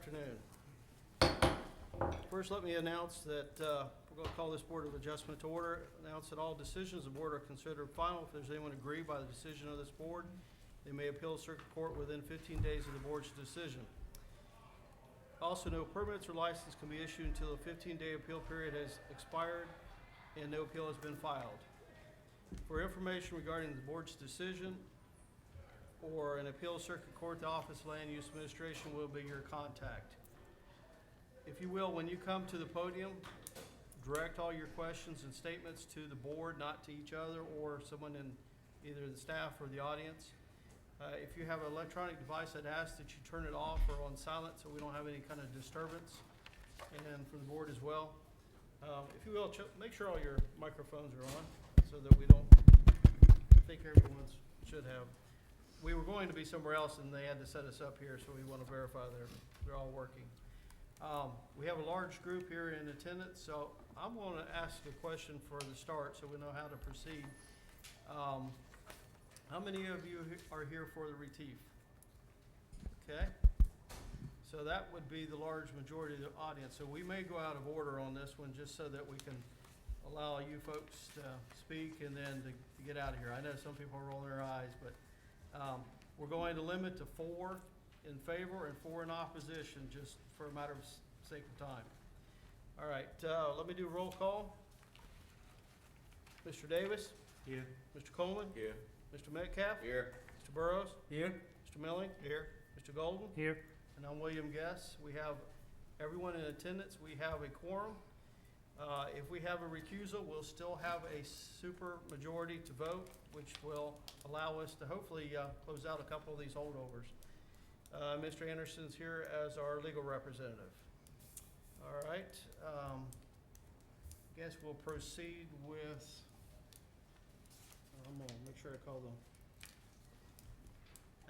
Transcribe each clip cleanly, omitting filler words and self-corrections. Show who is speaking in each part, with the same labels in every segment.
Speaker 1: afternoon. First, let me announce that we're going to call this Board of Adjustment to order. Announce that all decisions of the board are considered final. If there's anyone aggrieved by the decision of this board, they may appeal to circuit court within 15 days of the board's decision. Also, no permits or license can be issued until a 15-day appeal period has expired and no appeal has been filed. For information regarding the board's decision or an appeal circuit court, the Office of Land Use Administration will be your contact. If you will, when you come to the podium, direct all your questions and statements to the board, not to each other or someone in either the staff or the audience. If you have an electronic device, I'd ask that you turn it off or on silent so we don't have any kind of disturbance, and for the board as well. If you will, make sure all your microphones are on so that we don't, I think everyone's should have. We were going to be somewhere else and they had to set us up here, so we want to verify they're all working. We have a large group here in attendance, so I'm going to ask a question for the start so we know how to proceed. How many of you are here for the retif? Okay. So that would be the large majority of the audience. So we may go out of order on this one just so that we can allow you folks to speak and then to get out of here. I know some people are rolling their eyes, but we're going to limit to 4 in favor and 4 in opposition, just for a matter of sake of time. All right, let me do a roll call. Mr. Davis?
Speaker 2: Here.
Speaker 1: Mr. Coleman?
Speaker 2: Here.
Speaker 1: Mr. Metcalf?
Speaker 2: Here.
Speaker 1: Mr. Burrows?
Speaker 2: Here.
Speaker 1: Mr. Milling?
Speaker 2: Here.
Speaker 1: Mr. Golden?
Speaker 2: Here.
Speaker 1: And I'm William Guess. We have everyone in attendance. We have a quorum. If we have a recusal, we'll still have a super majority to vote, which will allow us to hopefully close out a couple of these holdovers. Mr. Anderson's here as our legal representative. All right. Guess we'll proceed with, I'm gonna make sure I call the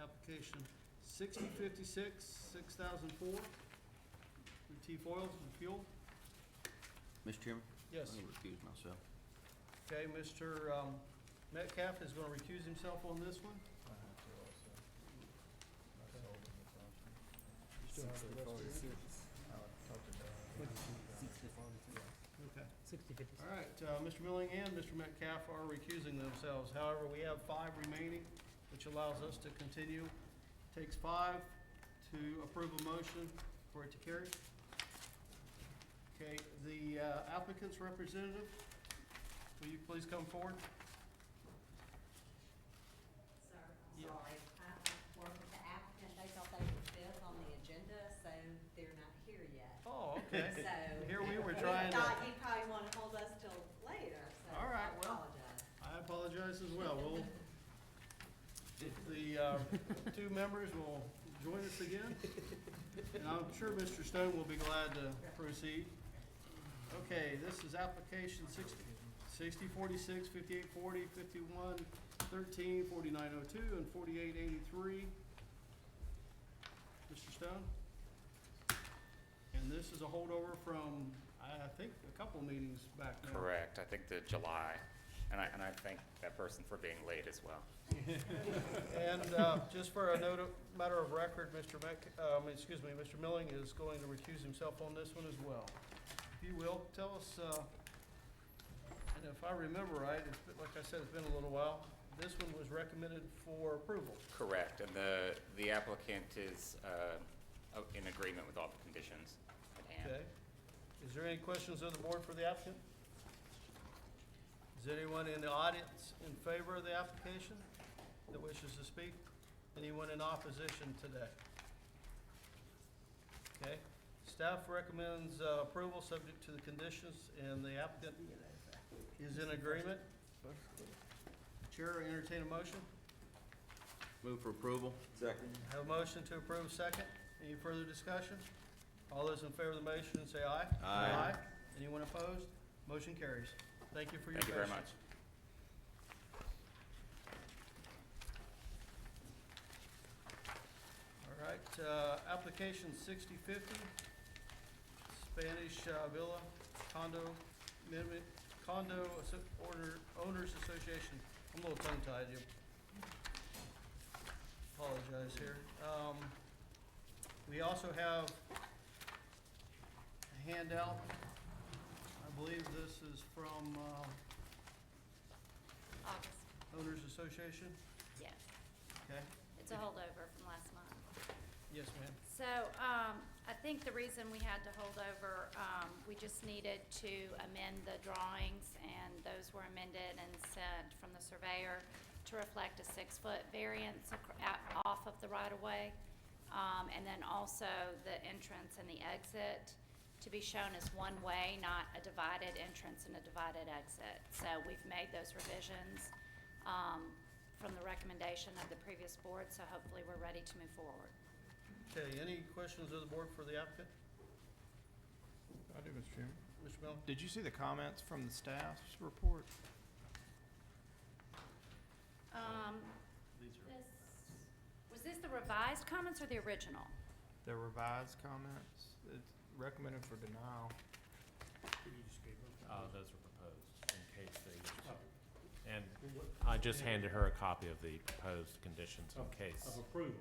Speaker 1: application 6056, 6004, retif oils and fuel.
Speaker 3: Mr. Chairman?
Speaker 1: Yes.
Speaker 3: I'm going to recuse myself.
Speaker 1: Okay, Mr. Metcalf is going to recuse himself on this one. Okay.
Speaker 2: 60-50.
Speaker 1: All right, Mr. Milling and Mr. Metcalf are recusing themselves. However, we have 5 remaining, which allows us to continue. Takes 5 to approve a motion for it to carry. Okay, the applicant's representative, will you please come forward?
Speaker 4: Sir, I'm
Speaker 1: Yeah.
Speaker 4: sorry. I worked with the applicant. They thought they were 5th on the agenda, so they're not here yet.
Speaker 1: Oh, okay.
Speaker 4: So.
Speaker 1: Here we were
Speaker 4: we
Speaker 1: trying to.
Speaker 4: thought you probably want to hold us till later, so
Speaker 1: All right,
Speaker 4: I
Speaker 1: well.
Speaker 4: apologize.
Speaker 1: I apologize as well. We'll, if the 2 members will join us again, and I'm sure Mr. Stone will be glad to proceed. Okay, this is application 6046, 5840, 5113, 4902, and 4883. Mr. Stone? And this is a holdover from, I think, a couple meetings back now.
Speaker 5: Correct. I think the July, and I thank that person for being late as well.
Speaker 1: And just for a matter of record, Mr. Milling is going to recuse himself on this one as well. If you will, tell us, and if I remember right, it's been, like I said, it's been a little while. This one was recommended for approval.
Speaker 5: Correct. And the applicant is in agreement with all the conditions at hand.
Speaker 1: Okay. Is there any questions of the board for the applicant? Is anyone in the audience in favor of the application that wishes to speak? Anyone in opposition today? Okay. Staff recommends approval subject to the conditions, and the applicant is in agreement. Chair, entertain a motion.
Speaker 3: Move for approval. Second.
Speaker 1: Have a motion to approve second. Any further discussion? All those in favor of the motion say aye.
Speaker 3: Aye.
Speaker 1: Anyone opposed? Motion carries. Thank you for your
Speaker 5: Thank
Speaker 1: patience.
Speaker 5: you very much.
Speaker 1: All right, application 6050, Spanish Villa Condo Amendment, Owners Association. I'm a little tongue-tied here. Apologize here. We also have handout. I believe this is from
Speaker 2: August,
Speaker 1: Owners Association.
Speaker 2: yes.
Speaker 1: Okay?
Speaker 2: It's a holdover from last month.
Speaker 1: Yes, ma'am.
Speaker 2: So, I think the reason we had to hold over, we just needed to amend the drawings, and those were amended and sent from the surveyor to reflect a 6-foot variance off of the right-of-way. And then also the entrance and the exit to be shown as one way, not a divided entrance and a divided exit. So we've made those revisions, from the recommendation of the previous board, so hopefully we're ready to move forward.
Speaker 1: Okay, any questions of the board for the applicant?
Speaker 6: I do, Mr. Chairman.
Speaker 1: Mr. Miller?
Speaker 6: Did you see the comments from the staff's report?
Speaker 2: Was this the revised comments or the original?
Speaker 6: The revised comments, it's recommended for denial.
Speaker 7: Those are proposed in case they wish to. And I just handed her a copy of the proposed conditions in case,
Speaker 8: Of approval.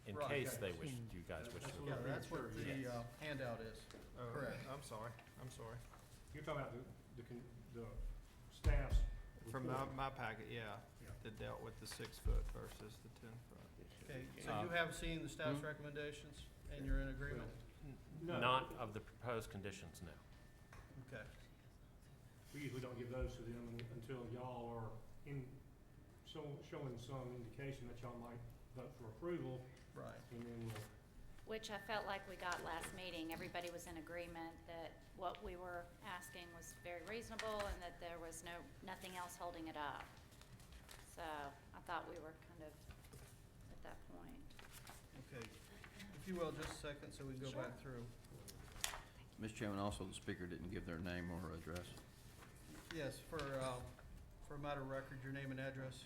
Speaker 7: in
Speaker 1: Right.
Speaker 7: case they wish, you guys wish to.
Speaker 1: Yeah, that's what the
Speaker 7: Yes.
Speaker 1: handout is.
Speaker 6: Oh,
Speaker 1: Correct.
Speaker 6: I'm sorry.
Speaker 8: You're talking about the staff's
Speaker 6: From
Speaker 8: report.
Speaker 6: my packet, yeah,
Speaker 8: Yeah.
Speaker 6: that dealt with the 6-foot versus the 10-foot.
Speaker 1: Okay, so you have seen the staff's recommendations and you're in agreement?
Speaker 8: No.
Speaker 7: Not of the proposed conditions, no.
Speaker 1: Okay,
Speaker 8: We usually don't give those to them until y'all are showing some indication that y'all might vote for approval,
Speaker 1: right.
Speaker 8: and then we'll.
Speaker 2: Which I felt like we got last meeting. Everybody was in agreement that what we were asking was very reasonable and that there was nothing else holding it up. So I thought we were kind of at that point.
Speaker 1: Okay, if you will, just a second so we can go
Speaker 2: Sure.
Speaker 1: back through.
Speaker 3: Mr. Chairman, also the speaker didn't give their name or address.
Speaker 1: Yes, for a matter of record, your name and address.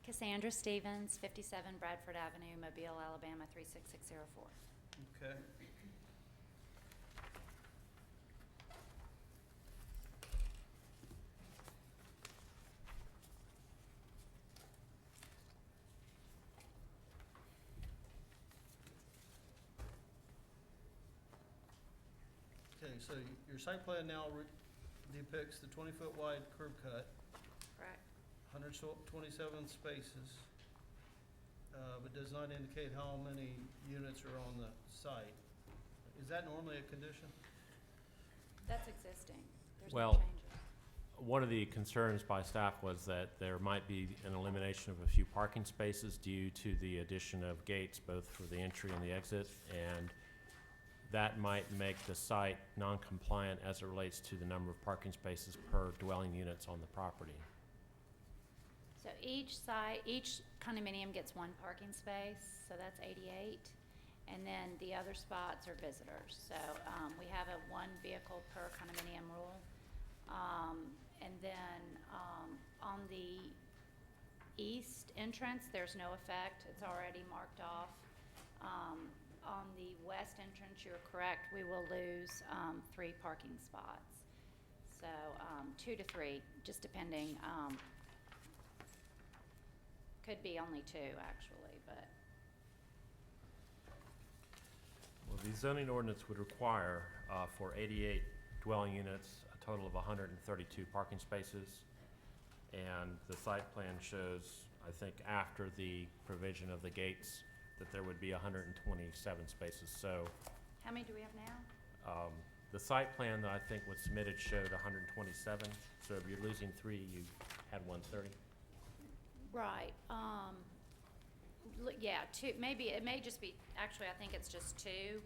Speaker 2: Cassandra Stevens, 57 Bradford Avenue, Mobile, Alabama, 36604.
Speaker 1: Okay. Okay, so your site plan now depicts the 20-foot wide curb cut,
Speaker 2: Correct.
Speaker 1: 127 spaces, but does not indicate how many units are on the site. Is that normally a condition?
Speaker 2: That's existing. There's no
Speaker 7: Well,
Speaker 2: changes.
Speaker 7: One of the concerns by staff was that there might be an elimination of a few parking spaces due to the addition of gates, both for the entry and the exit, and that might make the site non-compliant as it relates to the number of parking spaces per dwelling units on the property.
Speaker 2: So each condominium gets one parking space, so that's 88. And then the other spots are visitors. So we have a 1 vehicle per condominium rule. And then on the east entrance, there's no effect. It's already marked off. On the west entrance, you're correct, we will lose 3 parking spots. So 2 to 3, just depending. Could be only 2, actually, but
Speaker 7: Well, the zoning ordinance would require for 88 dwelling units, a total of 132 parking spaces. And the site plan shows, I think, after the provision of the gates, that there would be 127 spaces. So
Speaker 2: how many do we have now?
Speaker 7: the site plan that I think was submitted showed 127. So if you're losing 3, you had 130.
Speaker 2: Right, yeah, 2, maybe, it may just be, actually, I think it's just 2,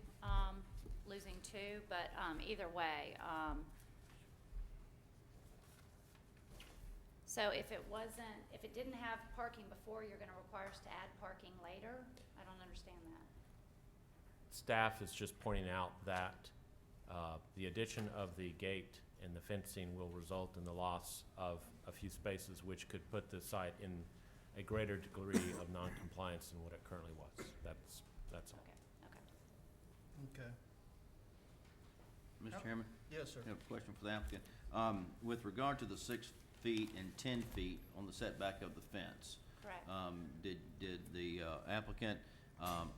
Speaker 2: losing 2, but, either way, so if it didn't have parking before, you're gonna require us to add parking later? I don't understand that.
Speaker 7: Staff is just pointing out that the addition of the gate and the fencing will result in the loss of a few spaces, which could put the site in a greater degree of non-compliance than what it currently was. That's all.
Speaker 2: Okay.
Speaker 1: Okay.
Speaker 3: Mr. Chairman,
Speaker 1: Yes, sir.
Speaker 3: I have a question for the applicant. With regard to the 6 feet and 10 feet on the setback of the fence,
Speaker 2: Correct.
Speaker 3: did the applicant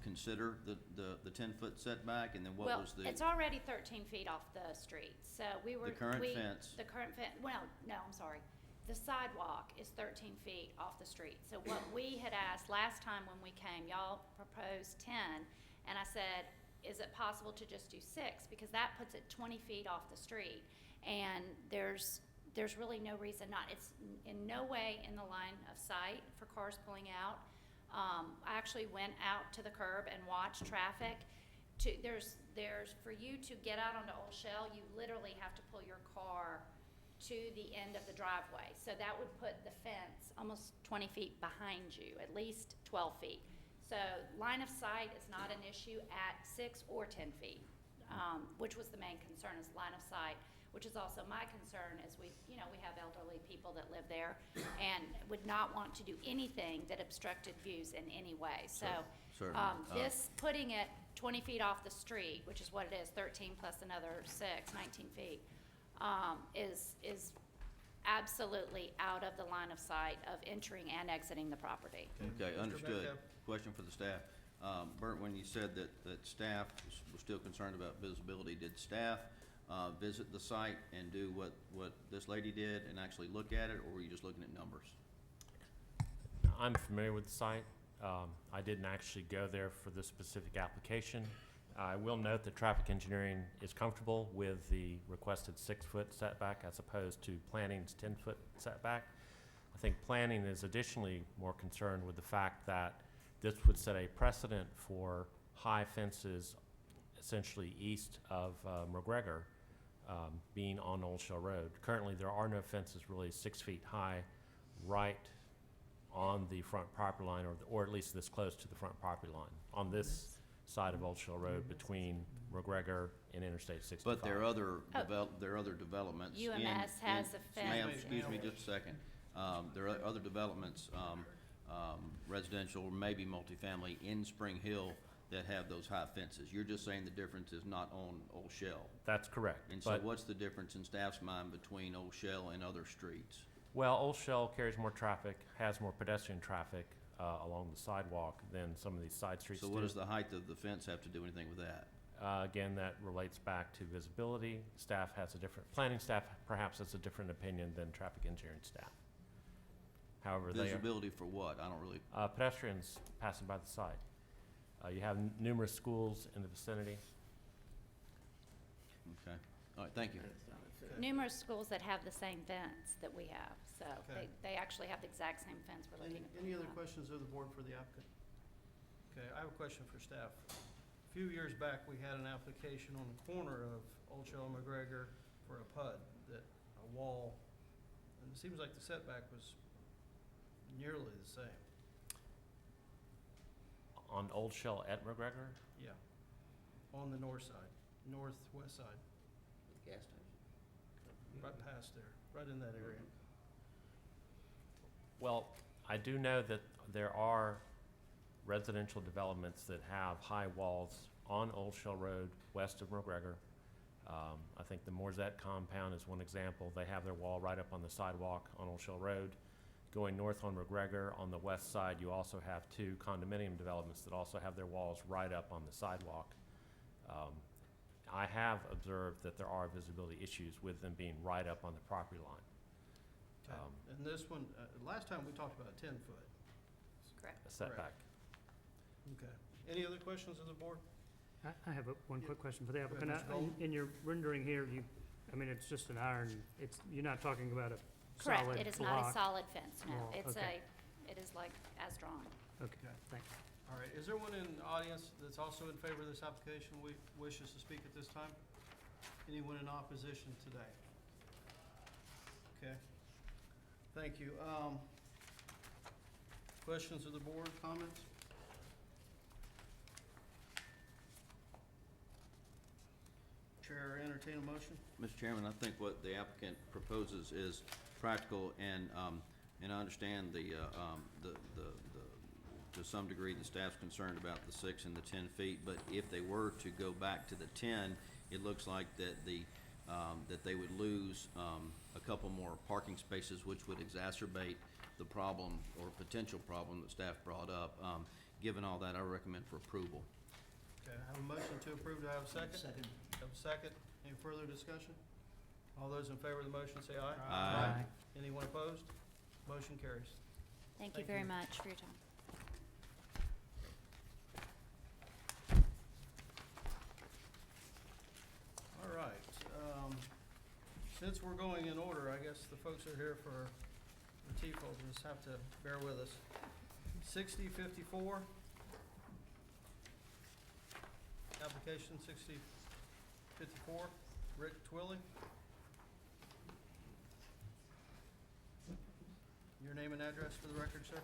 Speaker 3: consider the 10-foot setback? And then what was the?
Speaker 2: Well, it's already 13 feet off the street, so we were.
Speaker 3: The current fence.
Speaker 2: The current fence, well, no, I'm sorry. The sidewalk is 13 feet off the street. So what we had asked last time when we came, y'all proposed 10, and I said, is it possible to just do 6? Because that puts it 20 feet off the street, and there's really no reason not. It's in no way in the line of sight for cars pulling out. I actually went out to the curb and watched traffic. There's for you to get out onto Old Shell, you literally have to pull your car to the end of the driveway. So that would put the fence almost 20 feet behind you, at least 12 feet. So line of sight is not an issue at 6 or 10 feet, which was the main concern, is line of sight, which is also my concern, as we have elderly people that live there and would not want to do anything that obstructed views in any way. So
Speaker 3: Certainly.
Speaker 2: this, putting it 20 feet off the street, which is what it is, 13 plus another 6, 19 feet, is absolutely out of the line of sight of entering and exiting the property.
Speaker 3: Okay,
Speaker 1: Mr.
Speaker 3: understood.
Speaker 1: Metcalf?
Speaker 3: Question for the staff. Bert, when you said that staff was still concerned about visibility, did staff visit the site and do what this lady did and actually look at it, or were you just looking at numbers?
Speaker 7: I'm familiar with the site. I didn't actually go there for this specific application. I will note that traffic engineering is comfortable with the requested 6-foot setback as opposed to planning's 10-foot setback. I think planning is additionally more concerned with the fact that this would set a precedent for high fences essentially east of McGregor being on Old Shell Road. Currently, there are no fences really 6 feet high right on the front property line, or at least this close to the front property line on this side of Old Shell Road between McGregor and Interstate 65.
Speaker 3: But there are other
Speaker 2: Oh.
Speaker 3: there are other developments.
Speaker 2: UMS has a
Speaker 3: Ma'am,
Speaker 2: fence.
Speaker 3: excuse me just a second. There are other developments, residential or maybe multifamily in Spring Hill that have those high fences. You're just saying the difference is not on Old Shell.
Speaker 7: That's correct.
Speaker 3: And so
Speaker 7: But-
Speaker 3: what's the difference in staff's mind between Old Shell and other streets?
Speaker 7: Well, Old Shell carries more traffic, has more pedestrian traffic along the sidewalk than some of these side streets
Speaker 3: So
Speaker 7: do.
Speaker 3: what does the height of the fence have to do anything with that?
Speaker 7: Again, that relates back to visibility. Planning staff perhaps has a different opinion than traffic engineering staff. However, they are,
Speaker 3: Visibility for what? I don't really,
Speaker 7: pedestrians passing by the site. You have numerous schools in the vicinity.
Speaker 3: okay. All right, thank you.
Speaker 2: Numerous schools that have the same fence that we have, so
Speaker 1: Okay.
Speaker 2: they actually have the exact same fence we're looking at.
Speaker 1: Any other
Speaker 2: putting up.
Speaker 1: questions of the board for the applicant? Okay, I have a question for staff. A few years back, we had an application on the corner of Old Shell and McGregor for a PUD, a wall, and it seems like the setback was nearly the same.
Speaker 7: On Old Shell at McGregor,
Speaker 1: Yeah, on the northwest side,
Speaker 3: Gas station.
Speaker 1: right past there, right in that area.
Speaker 7: well, I do know that there are residential developments that have high walls on Old Shell Road west of McGregor. I think the Morzette compound is one example. They have their wall right up on the sidewalk on Old Shell Road. Going north on McGregor, on the west side, you also have 2 condominium developments that also have their walls right up on the sidewalk. I have observed that there are visibility issues with them being right up on the property line.
Speaker 1: Okay. And this one, last time we talked about a 10-foot.
Speaker 2: Correct.
Speaker 7: A setback.
Speaker 1: Okay. Any other questions of the board?
Speaker 8: I have one
Speaker 1: Yeah.
Speaker 8: quick question for the
Speaker 1: Go ahead,
Speaker 8: applicant.
Speaker 1: Mr. Golden.
Speaker 8: In your rendering here, it's just an iron, you're not talking about a
Speaker 2: Correct,
Speaker 8: solid
Speaker 2: it is not a
Speaker 8: block.
Speaker 2: solid fence, no.
Speaker 8: wall,
Speaker 2: It's
Speaker 8: okay.
Speaker 2: it is like as drawn.
Speaker 8: Okay,
Speaker 1: Okay.
Speaker 8: thanks.
Speaker 1: All right, is there one in the audience that's also in favor of this application, wishes to speak at this time? Anyone in opposition today? Okay, thank you. Questions of the board, comments? Chair, entertain a motion?
Speaker 3: Mr. Chairman, I think what the applicant proposes is practical, and I understand to some degree, the staff's concerned about the 6 and the 10 feet, but if they were to go back to the 10, it looks like that that they would lose a couple more parking spaces, which would exacerbate the problem or potential problem that staff brought up. given all that, I recommend for approval.
Speaker 1: Okay, I have a motion to approve. Do I have a second? Second. Have a second. Any further discussion? All those in favor of the motion say aye.
Speaker 3: Aye.
Speaker 1: Anyone opposed? Motion carries.
Speaker 2: Thank you
Speaker 1: Thank
Speaker 2: very
Speaker 1: you.
Speaker 2: much for your time.
Speaker 1: All right, since we're going in order, I guess the folks are here for the TIFO, just have to bear with us. 6054. Application 6054, Rick Twilly. Your name and address for the record, sir?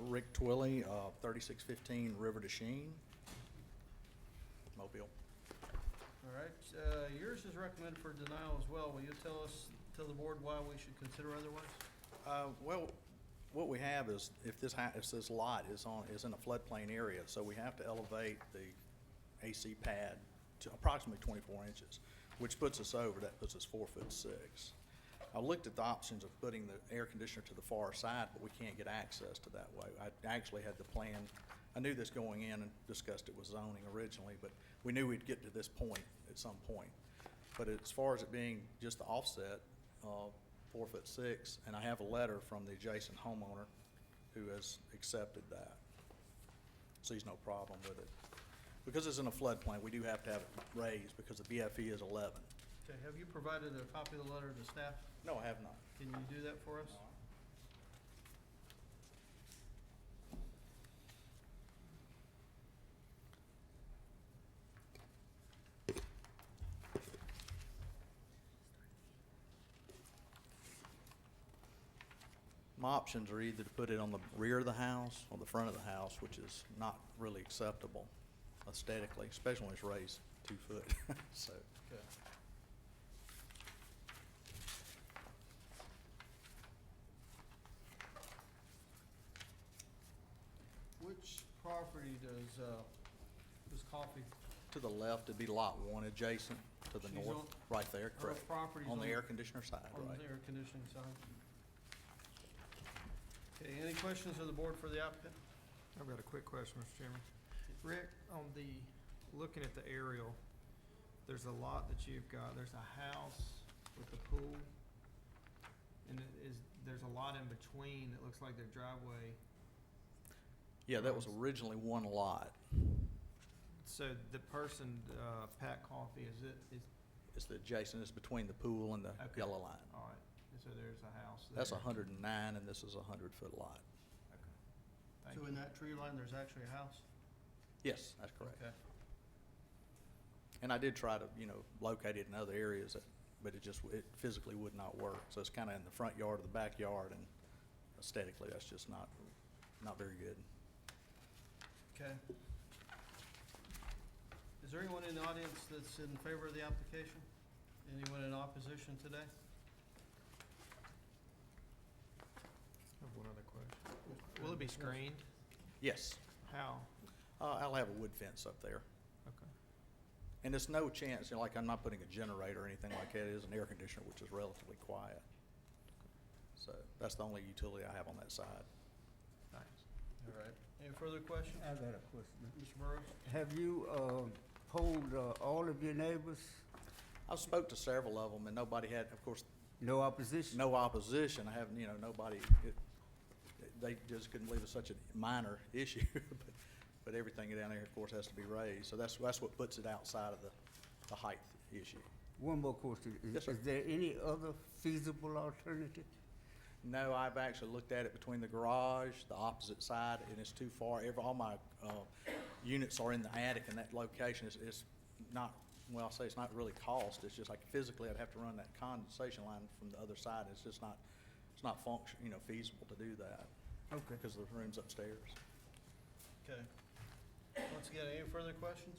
Speaker 9: Rick Twilly, 3615 River to Sheen, Mobile.
Speaker 1: All right, yours is recommended for denial as well. Will you tell the board why we should consider otherwise?
Speaker 9: Well, what we have is, if this lot is in a floodplain area, so we have to elevate the AC pad to approximately 24 inches, which puts us over, that puts us 4'6". I looked at the options of putting the air conditioner to the far side, but we can't get access to that way. I actually had the plan, I knew this going in and discussed it with zoning originally, but we knew we'd get to this point at some point. But as far as it being just the offset, 4'6", and I have a letter from the adjacent homeowner who has accepted that. Sees no problem with it. Because it's in a floodplain, we do have to have it raised because the BFE is 11.
Speaker 1: Okay, have you provided a copy of the letter to staff?
Speaker 9: No, I have not.
Speaker 1: Can you do that for us?
Speaker 9: My options are either to put it on the rear of the house or the front of the house, which is not really acceptable aesthetically, especially when it's raised 2 foot. So,
Speaker 1: Okay. Which property does Coffee?
Speaker 9: to the left, it'd be lot 1 adjacent to the
Speaker 1: She's
Speaker 9: north,
Speaker 1: on-
Speaker 9: right there,
Speaker 1: Her
Speaker 9: correct.
Speaker 1: property's
Speaker 9: On the air conditioner side,
Speaker 1: on
Speaker 9: right.
Speaker 1: the air conditioning side. Okay, any questions of the board for the applicant?
Speaker 6: I've got a quick question, Mr. Chairman. Rick, on looking at the aerial, there's a lot that you've got, there's a house with a pool, and there's a lot in between that looks like their driveway.
Speaker 9: Yeah, that was originally one lot.
Speaker 6: So the person, Pat Coffee, is
Speaker 9: It's the adjacent, it's between the pool and the
Speaker 6: Okay.
Speaker 9: yellow line.
Speaker 6: all right, and so there's a house there.
Speaker 9: That's 109, and this is a 100-foot lot.
Speaker 6: Okay. Thank
Speaker 1: So
Speaker 6: you.
Speaker 1: in that tree line, there's actually a house?
Speaker 9: Yes, that's correct.
Speaker 1: Okay.
Speaker 9: And I did try to, locate it in other areas, but it physically would not work. So it's kind of in the front yard or the backyard, and aesthetically, that's just not very good.
Speaker 1: Okay. Is there anyone in the audience that's in favor of the application? Anyone in opposition today?
Speaker 6: I have one other question. Will it be screened?
Speaker 9: Yes,
Speaker 6: How?
Speaker 9: I'll have a wood fence up there.
Speaker 6: Okay.
Speaker 9: And there's no chance, like I'm not putting a generator or anything like that. It is an air conditioner, which is relatively quiet. So that's the only utility I have on that side.
Speaker 6: Thanks.
Speaker 1: All right. Any further questions?
Speaker 10: I got a question.
Speaker 1: Mr. Burrows?
Speaker 10: Have you polled all of your neighbors?
Speaker 9: I spoke to several of them, and nobody had, of course,
Speaker 10: No opposition?
Speaker 9: no opposition. I haven't, nobody, they just couldn't believe it's such a minor issue. But everything down there, of course, has to be raised. So that's what puts it outside of the height issue.
Speaker 10: One more question.
Speaker 9: Yes, sir.
Speaker 10: Is there any other feasible alternative?
Speaker 9: No, I've actually looked at it between the garage, the opposite side, and it's too far. All my units are in the attic, and that location is not, well, I'll say it's not really cost. It's just like physically I'd have to run that condensation line from the other side. It's just not, feasible to do that
Speaker 10: Okay.
Speaker 9: because of the rooms upstairs.
Speaker 1: Okay. Once again, any further questions?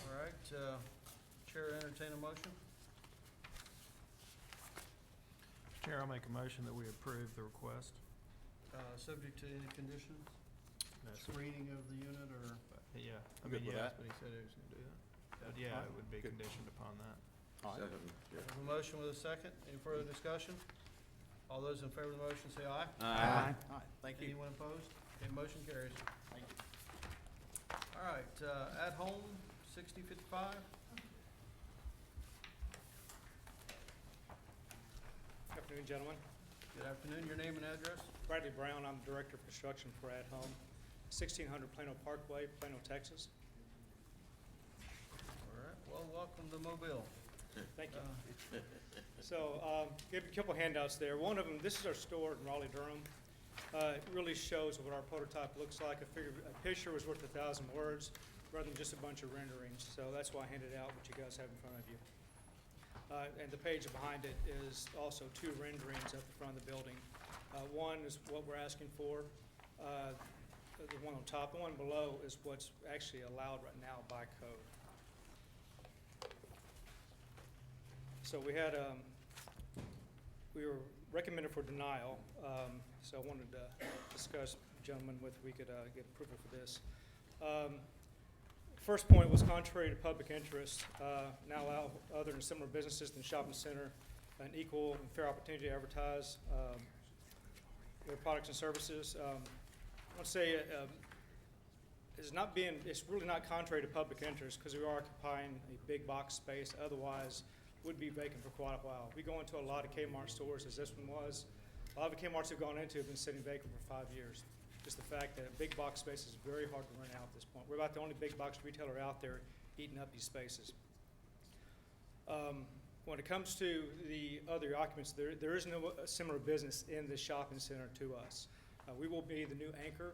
Speaker 1: All right, Chair, entertain a motion.
Speaker 6: Chair, I'll make a motion that we approve the request.
Speaker 1: Subject to any conditions,
Speaker 6: No, sir.
Speaker 1: screening of the unit, or?
Speaker 6: Yeah, I
Speaker 9: Good
Speaker 6: mean,
Speaker 9: with
Speaker 6: yes,
Speaker 9: that?
Speaker 6: but he said he was gonna do that. But yeah, it would be
Speaker 9: Good.
Speaker 6: conditioned upon that.
Speaker 9: All right.
Speaker 1: I have a motion with a second. Any further discussion? All those in favor of the motion say aye.
Speaker 9: All right, thank you.
Speaker 1: Anyone opposed? Okay, motion carries.
Speaker 9: Thank you.
Speaker 1: All right, at home, 6055.
Speaker 8: Good afternoon, gentlemen.
Speaker 1: Good afternoon, your name and address?
Speaker 8: Bradley Brown, I'm Director of Construction for At Home, 1600 Plano Parkway, Plano, Texas.
Speaker 1: All right, well, welcome to Mobile.
Speaker 8: Thank you. So, give you a couple handouts there. One of them, this is our store in Raleigh, Durham. It really shows what our prototype looks like. I figured a picture was worth 1,000 words rather than just a bunch of renderings. So that's why I handed out what you guys have in front of you. And the page behind it is also 2 renderings at the front of the building. One is what we're asking for, the one on top. The one below is what's actually allowed right now by code. So we had, we were recommended for denial, so I wanted to discuss, gentlemen, whether we could get approval for this. First point was contrary to public interest, now allow other and similar businesses than shopping center an equal and fair opportunity to advertise their products and services. I want to say it's really not contrary to public interest because we are occupying a big box space, otherwise would be vacant for quite a while. We go into a lot of Kmart stores, as this one was. A lot of the Kmarts we've gone into have been sitting vacant for 5 years. Just the fact that a big box space is very hard to rent out at this point. We're about the only big box retailer out there eating up these spaces. When it comes to the other occupants, there is no similar business in the shopping center to us. We will be the new anchor.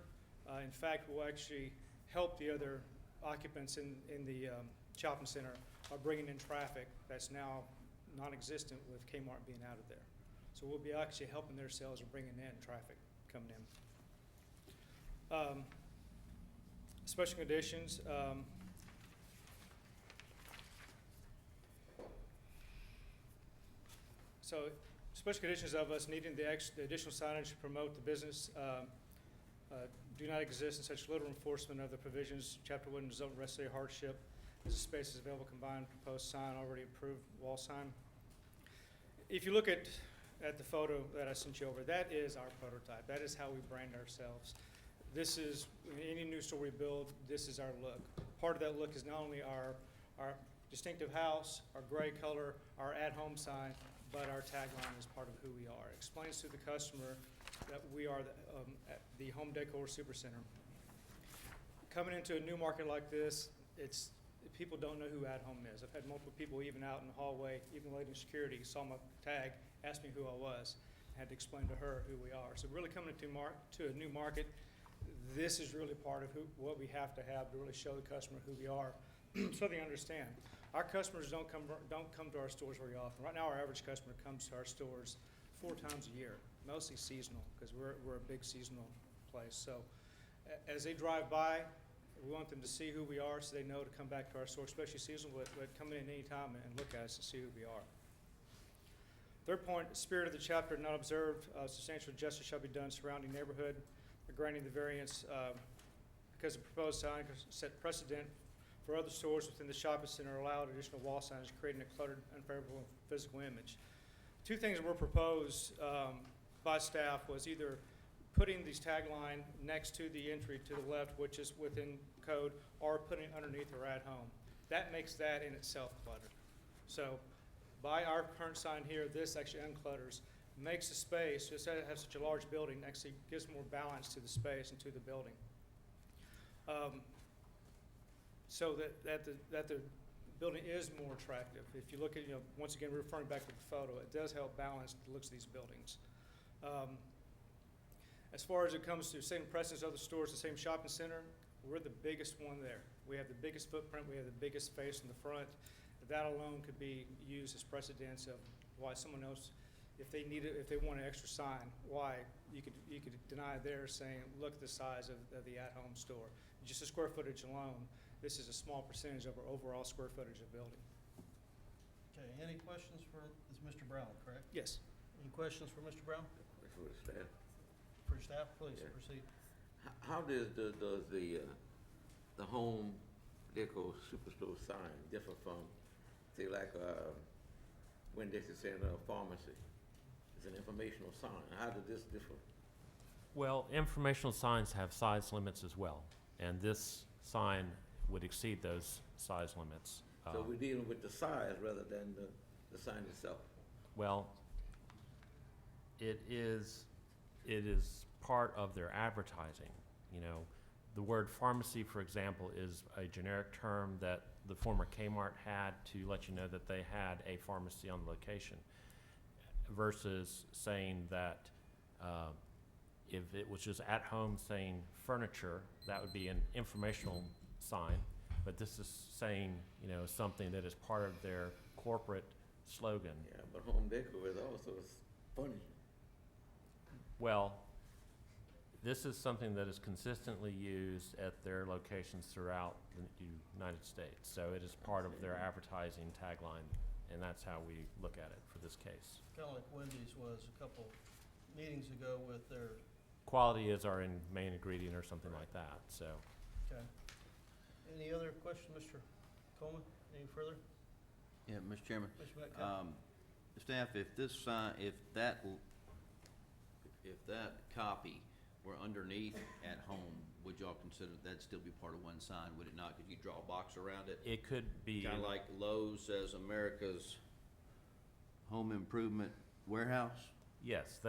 Speaker 8: In fact, we'll actually help the other occupants in the shopping center by bringing in traffic that's now non-existent with Kmart being out of there. So we'll be actually helping their sales and bringing in traffic coming in. Special conditions. So special conditions of us needing the additional signage to promote the business do not exist in such little enforcement of the provisions. Chapter 1 result in rest of hardship. As the space is available, combined proposed sign, already approved wall sign. If you look at the photo that I sent you over, that is our prototype. That is how we brand ourselves. This is, in any new store we build, this is our look. Part of that look is not only our distinctive house, our gray color, our at-home sign, but our tagline is part of who we are. It explains to the customer that we are the home decor supercenter. Coming into a new market like this, people don't know who At Home is. I've had multiple people even out in the hallway, even lady in security, saw my tag, asked me who I was. I had to explain to her who we are. So really coming to a new market, this is really part of what we have to really show the customer who we are so they understand. Our customers don't come to our stores very often. Right now, our average customer comes to our stores 4 times a year, mostly seasonal, because we're a big seasonal place. So as they drive by, we want them to see who we are so they know to come back to our store, especially seasonal, but come in any time and look at us and see who we are. Third point, spirit of the chapter not observed, substantial justice shall be done surrounding neighborhood. Granting the variance because the proposed sign set precedent for other stores within the shopping center allowed additional wall signs, creating a cluttered, unfavorable physical image. 2 things that were proposed by staff was either putting these tagline next to the entry to the left, which is within code, or putting it underneath or at home. That makes that in itself cluttered. So by our current sign here, this actually unclutters, makes the space, just to have such a large building, actually gives more balance to the space and to the building. So that the building is more attractive. If you look at, once again, referring back to the photo, it does help balance the looks of these buildings. As far as it comes to same precedence other stores, the same shopping center, we're the biggest one there. We have the biggest footprint, we have the biggest space in the front. That alone could be used as precedence of why someone else, if they want an extra sign, why you could deny theirs, saying, look at the size of the at-home store. Just the square footage alone, this is a small percentage of our overall square footage of building.
Speaker 1: Okay, any questions for, it's Mr. Brown, correct?
Speaker 8: Yes.
Speaker 1: Any questions for Mr. Brown?
Speaker 11: For the staff.
Speaker 1: For staff, please
Speaker 11: Yeah.
Speaker 1: proceed.
Speaker 11: How does the home decor superstore sign differ from, say, like Winn-Dixie Center pharmacy? It's an informational sign. How does this differ?
Speaker 7: Well, informational signs have size limits as well, and this sign would exceed those size limits.
Speaker 11: So we're dealing with the size rather than the sign itself.
Speaker 7: Well, it is part of their advertising. You know, the word pharmacy, for example, is a generic term that the former Kmart had to let you know that they had a pharmacy on location, versus saying that if it was just at home saying furniture, that would be an informational sign. But this is saying, you know, something that is part of their corporate slogan.
Speaker 11: Yeah, but home decor is also furniture.
Speaker 7: Well, this is something that is consistently used at their locations throughout the United States. So it is part of their advertising tagline, and that's how we look at it for this case.
Speaker 1: Kind of like Wendy's was a couple meetings ago with their,
Speaker 7: Quality is our main ingredient or something like that, so.
Speaker 1: okay. Any other question, Mr. Coleman? Any further?
Speaker 3: Yeah, Mr. Chairman.
Speaker 1: Mr. Metcalf?
Speaker 3: Staff, if this sign, if that copy were underneath at home, would y'all consider that'd still be part of one sign, would it not? Could you draw a box around it?
Speaker 7: It could be.
Speaker 3: Kinda like Lowe's says America's Home Improvement Warehouse?
Speaker 7: Yes,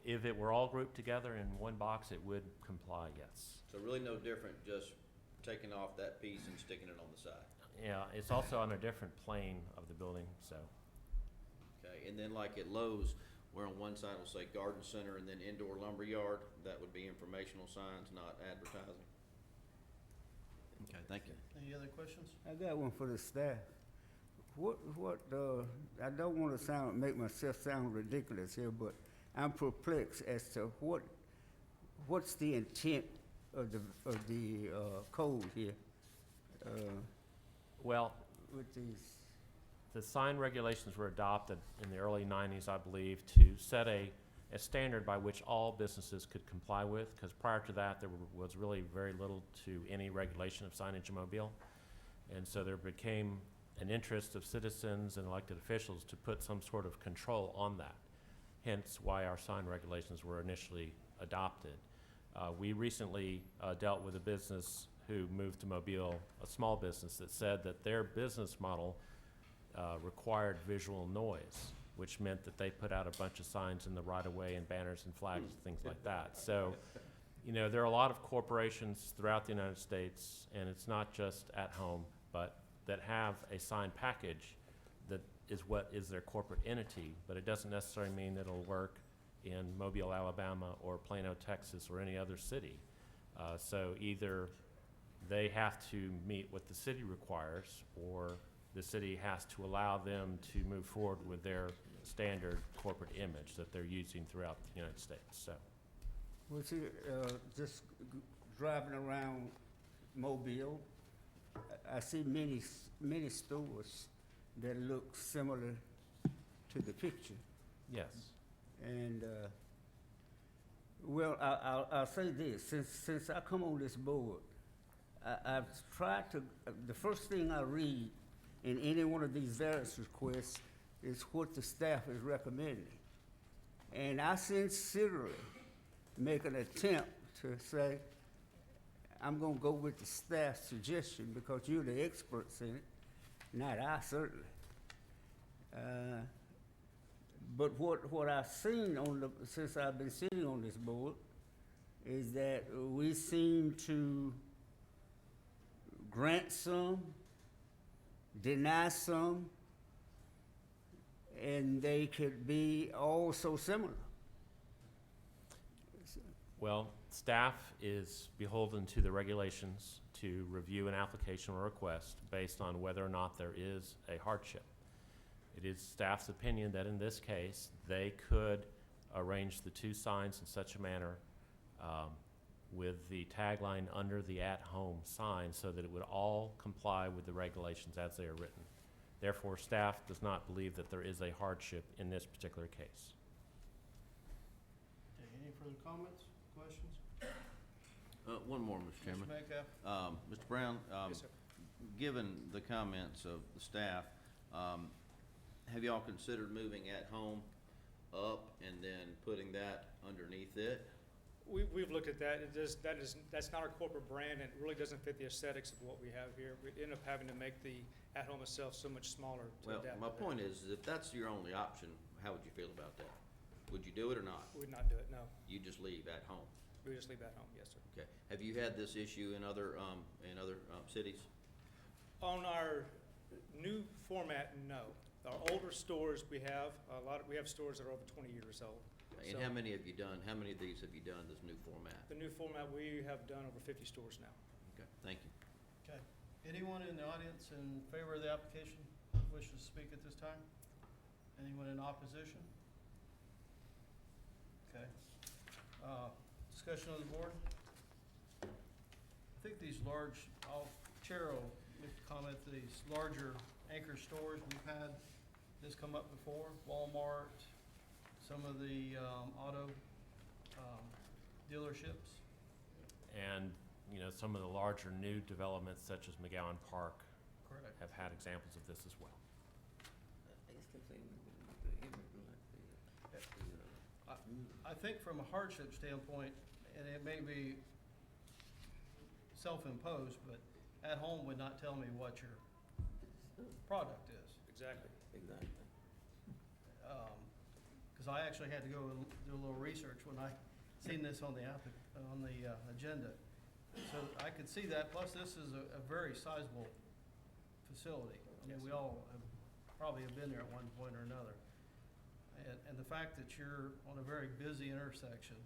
Speaker 7: if it were all grouped together in one box, it would comply, yes.
Speaker 3: So really no different, just taking off that piece and sticking it on the side.
Speaker 7: Yeah, it's also on a different plane of the building, so.
Speaker 3: Okay, and then like at Lowe's, where on one side will say garden center and then indoor lumber yard, that would be informational signs, not advertising. Okay, thank you.
Speaker 1: Any other questions?
Speaker 10: I got one for the staff. I don't want to make myself sound ridiculous here, but I'm perplexed as to what's the intent of the code here,
Speaker 7: Well,
Speaker 10: with these.
Speaker 7: the sign regulations were adopted in the early 90s, I believe, to set a standard by which all businesses could comply with, because prior to that, there was really very little to any regulation of signage in Mobile. And so there became an interest of citizens and elected officials to put some sort of control on that, hence why our sign regulations were initially adopted. We recently dealt with a business who moved to Mobile, a small business that said that their business model required visual noise, which meant that they put out a bunch of signs in the right-of-way and banners and flags and things like that. So, you know, there are a lot of corporations throughout the United States, and it's not just at home, but that have a sign package that is what is their corporate entity, but it doesn't necessarily mean that it'll work in Mobile, Alabama, or Plano, Texas, or any other city. So either they have to meet what the city requires, or the city has to allow them to move forward with their standard corporate image that they're using throughout the United States, so.
Speaker 10: Well, see, just driving around Mobile, I see many stores that look similar to the picture.
Speaker 7: Yes.
Speaker 10: And, well, I'll say this, since I come on this board, I've tried to, the first thing I read in any one of these variance requests is what the staff is recommending. And I sincerely make an attempt to say, I'm gonna go with the staff's suggestion because you're the experts in it, not I certainly. But what I've seen since I've been sitting on this board is that we seem to grant some, deny some, and they could be all so similar.
Speaker 7: Well, staff is beholden to the regulations to review an application or request based on whether or not there is a hardship. It is staff's opinion that in this case, they could arrange the two signs in such a manner with the tagline under the at-home sign so that it would all comply with the regulations as they are written. Therefore, staff does not believe that there is a hardship in this particular case.
Speaker 1: Okay, any further comments, questions?
Speaker 3: One more, Mr. Chairman.
Speaker 1: Mr. Metcalf?
Speaker 3: Mr. Brown,
Speaker 8: Yes, sir.
Speaker 3: given the comments of the staff, have y'all considered moving at home up and then putting that underneath it?
Speaker 8: We've looked at that. That's not our corporate brand, and it really doesn't fit the aesthetics of what we have here. We end up having to make the at-home itself so much smaller to
Speaker 3: Well,
Speaker 8: adapt
Speaker 3: my
Speaker 8: to that.
Speaker 3: point is, if that's your only option, how would you feel about that? Would you do it or not?
Speaker 8: We would not do it, no.
Speaker 3: You just leave at home?
Speaker 8: We just leave that home, yes, sir.
Speaker 3: Okay. Have you had this issue in other cities?
Speaker 8: On our new format, no. Our older stores, we have stores that are over 20 years old.
Speaker 3: And
Speaker 8: So-
Speaker 3: how many have you done, how many of these have you done, this new format?
Speaker 8: The new format, we have done over 50 stores now.
Speaker 3: Okay, thank you.
Speaker 1: Okay. Anyone in the audience in favor of the application wishes to speak at this time? Anyone in opposition? Okay. Discussion on the board? I think these large, Chair will make a comment, these larger anchor stores, we've had this come up before, Walmart, some of the auto dealerships.
Speaker 7: And, you know, some of the larger new developments such as McGowan Park
Speaker 1: Correct.
Speaker 7: have had examples of this as well.
Speaker 1: I think from a hardship standpoint, and it may be self-imposed, but at home would not tell me what your product is.
Speaker 8: Exactly.
Speaker 11: Exactly.
Speaker 1: Because I actually had to go and do a little research when I seen this on the agenda. So I could see that, plus this is a very sizable facility. I mean, we all probably have been there at one point or another. And the fact that you're on a very busy intersection,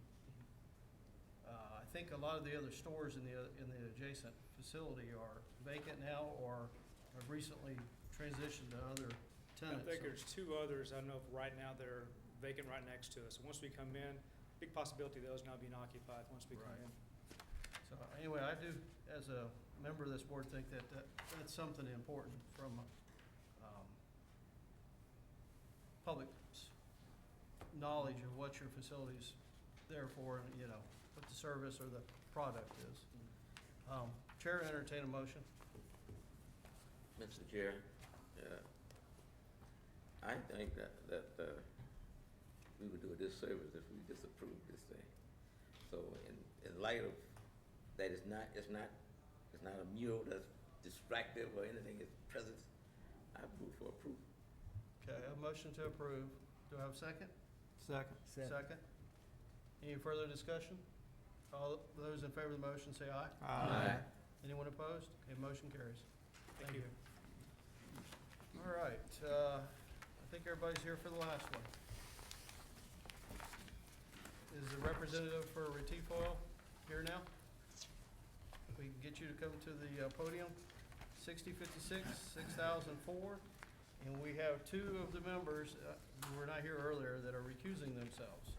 Speaker 1: I think a lot of the other stores in the adjacent facility are vacant now or have recently transitioned to other
Speaker 8: I
Speaker 1: tenants.
Speaker 8: think
Speaker 1: So-
Speaker 8: there's two others I know of right now that are vacant right next to us. Once we come in, big possibility of those now being occupied once we come
Speaker 1: Right.
Speaker 8: in.
Speaker 1: So anyway, I do, as a member of this board, think that's something important from public's knowledge of what your facility's there for and, you know, what the service or the product is. Chair, entertain a motion.
Speaker 11: Mr. Chair, I think that we would do a disservice if we disapprove this thing. So in light of that, it's not a mural that's distractive or anything, it's presence, I move for approval.
Speaker 1: Okay, I have a motion to approve. Do I have a second?
Speaker 6: Second.
Speaker 1: Second. Any further discussion? All those in favor of the motion say aye.
Speaker 6: Aye.
Speaker 1: Anyone opposed? Okay, motion carries.
Speaker 8: Thank you.
Speaker 1: All right, I think everybody's here for the last one. Is the representative for Retief Oil here now? We can get you to come to the podium. 6056, 6004, and we have two of the members who were not here earlier that are recusing themselves.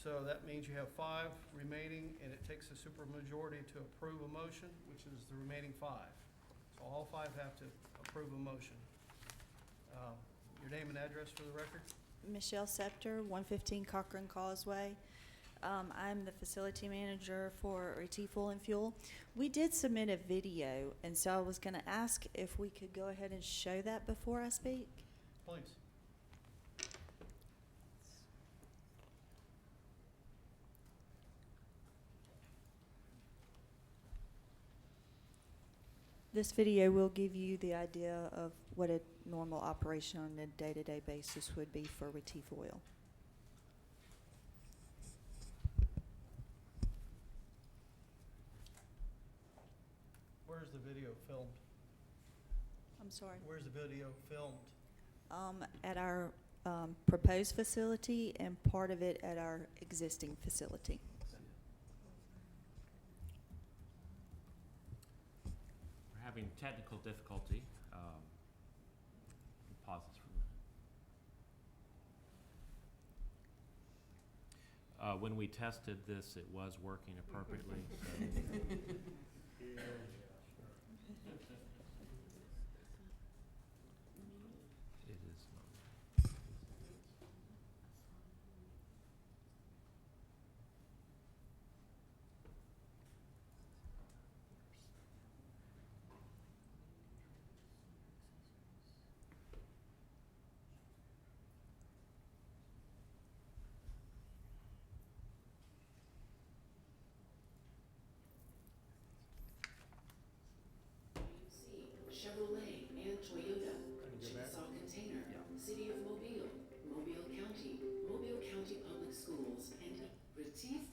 Speaker 1: So that means you have 5 remaining, and it takes a supermajority to approve a motion, which is the remaining 5. So all 5 have to approve a motion. Your name and address for the record?
Speaker 12: Michelle Scepter, 115 Cochran Causeway. I'm the facility manager for Retief Oil and Fuel. We did submit a video, and so I was going to ask if we could go ahead and show that before I speak.
Speaker 1: Please.
Speaker 12: This video will give you the idea of what a normal operation on a day-to-day basis would be for Retief Oil.
Speaker 1: Where's the video filmed?
Speaker 12: I'm sorry.
Speaker 1: Where's the video filmed?
Speaker 12: At our proposed facility and part of it at our existing facility.
Speaker 7: We're having technical difficulty. Pause this for a minute. When we tested this, it was working appropriately. It is not.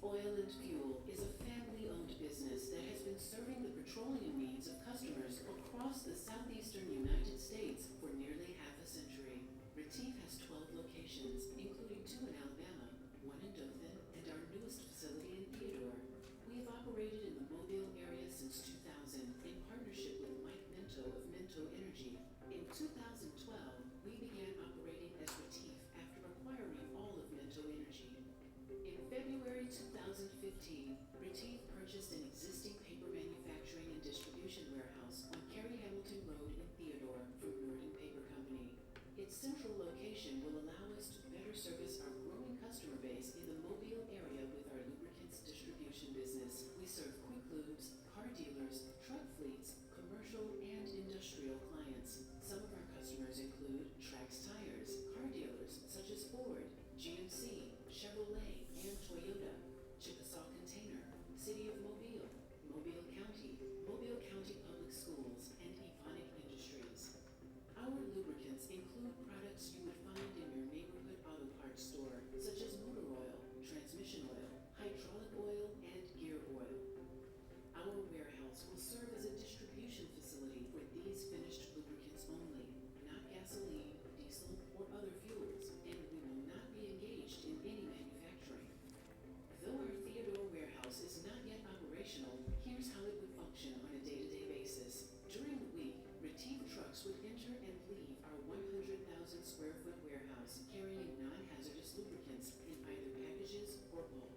Speaker 13: Oil and Fuel is a family-owned business that has been serving the petroleum needs of customers across the southeastern United States for nearly half a century. Retief has 12 locations, including 2 in Alabama, 1 in Dothan, and our newest facility in Theodore. We have operated in the Mobile area since 2000 in partnership with Mike Minto of Minto Energy. In 2012, we began operating as Retief after acquiring all of Minto Energy. In February 2015, Retief purchased an existing paper manufacturing and distribution warehouse on Cary Hamilton Road in Theodore from Norton Paper Company. Its central location will allow us to better service our growing customer base in the Mobile area with our lubricants distribution business. We serve quick lubes, car dealers, truck fleets, commercial, and industrial clients. Some of our customers include Trax Tires, car dealers such as Ford, GMC, Chevrolet, and Toyota, Chickasaw Container, City of Mobile, Mobile County Public Schools, and Eponic Industries. Our lubricants include products you would find in your neighborhood auto parts store, such as motor oil, transmission oil, hydraulic oil, and gear oil. Our warehouse will serve as a distribution facility for these finished lubricants only, not gasoline, diesel, or other fuels, and we will not be engaged in any manufacturing. Though our Theodore warehouse is not yet operational, here's how it would function on a day-to-day basis. During the week, Retief trucks would enter and leave our 100,000 square foot warehouse carrying non-hazardous lubricants in either packages or bulk.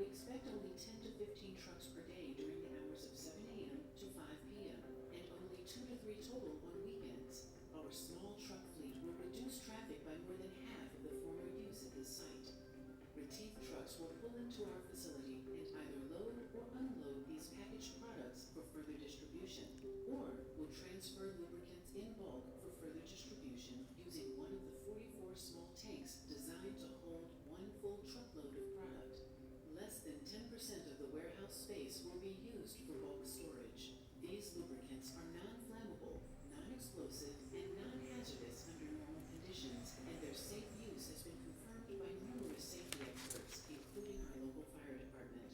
Speaker 13: We expect only 10 to 15 trucks per day during the hours of 7 a.m. to 5 p.m. and only 2 to 3 total on weekends. Our small truck fleet will reduce traffic by more than half of the former use at this site. Retief trucks will pull into our facility and either load or unload these packaged products for further distribution, or will transfer lubricants in bulk for further distribution using one of the 44 small tanks designed to hold one full truckload of product. Less than 10% of the warehouse space will be used for bulk storage. These lubricants are non-flammable, non-explosive, and non-hazardous under normal conditions, and their safe use has been confirmed by numerous safety experts, including our local fire department.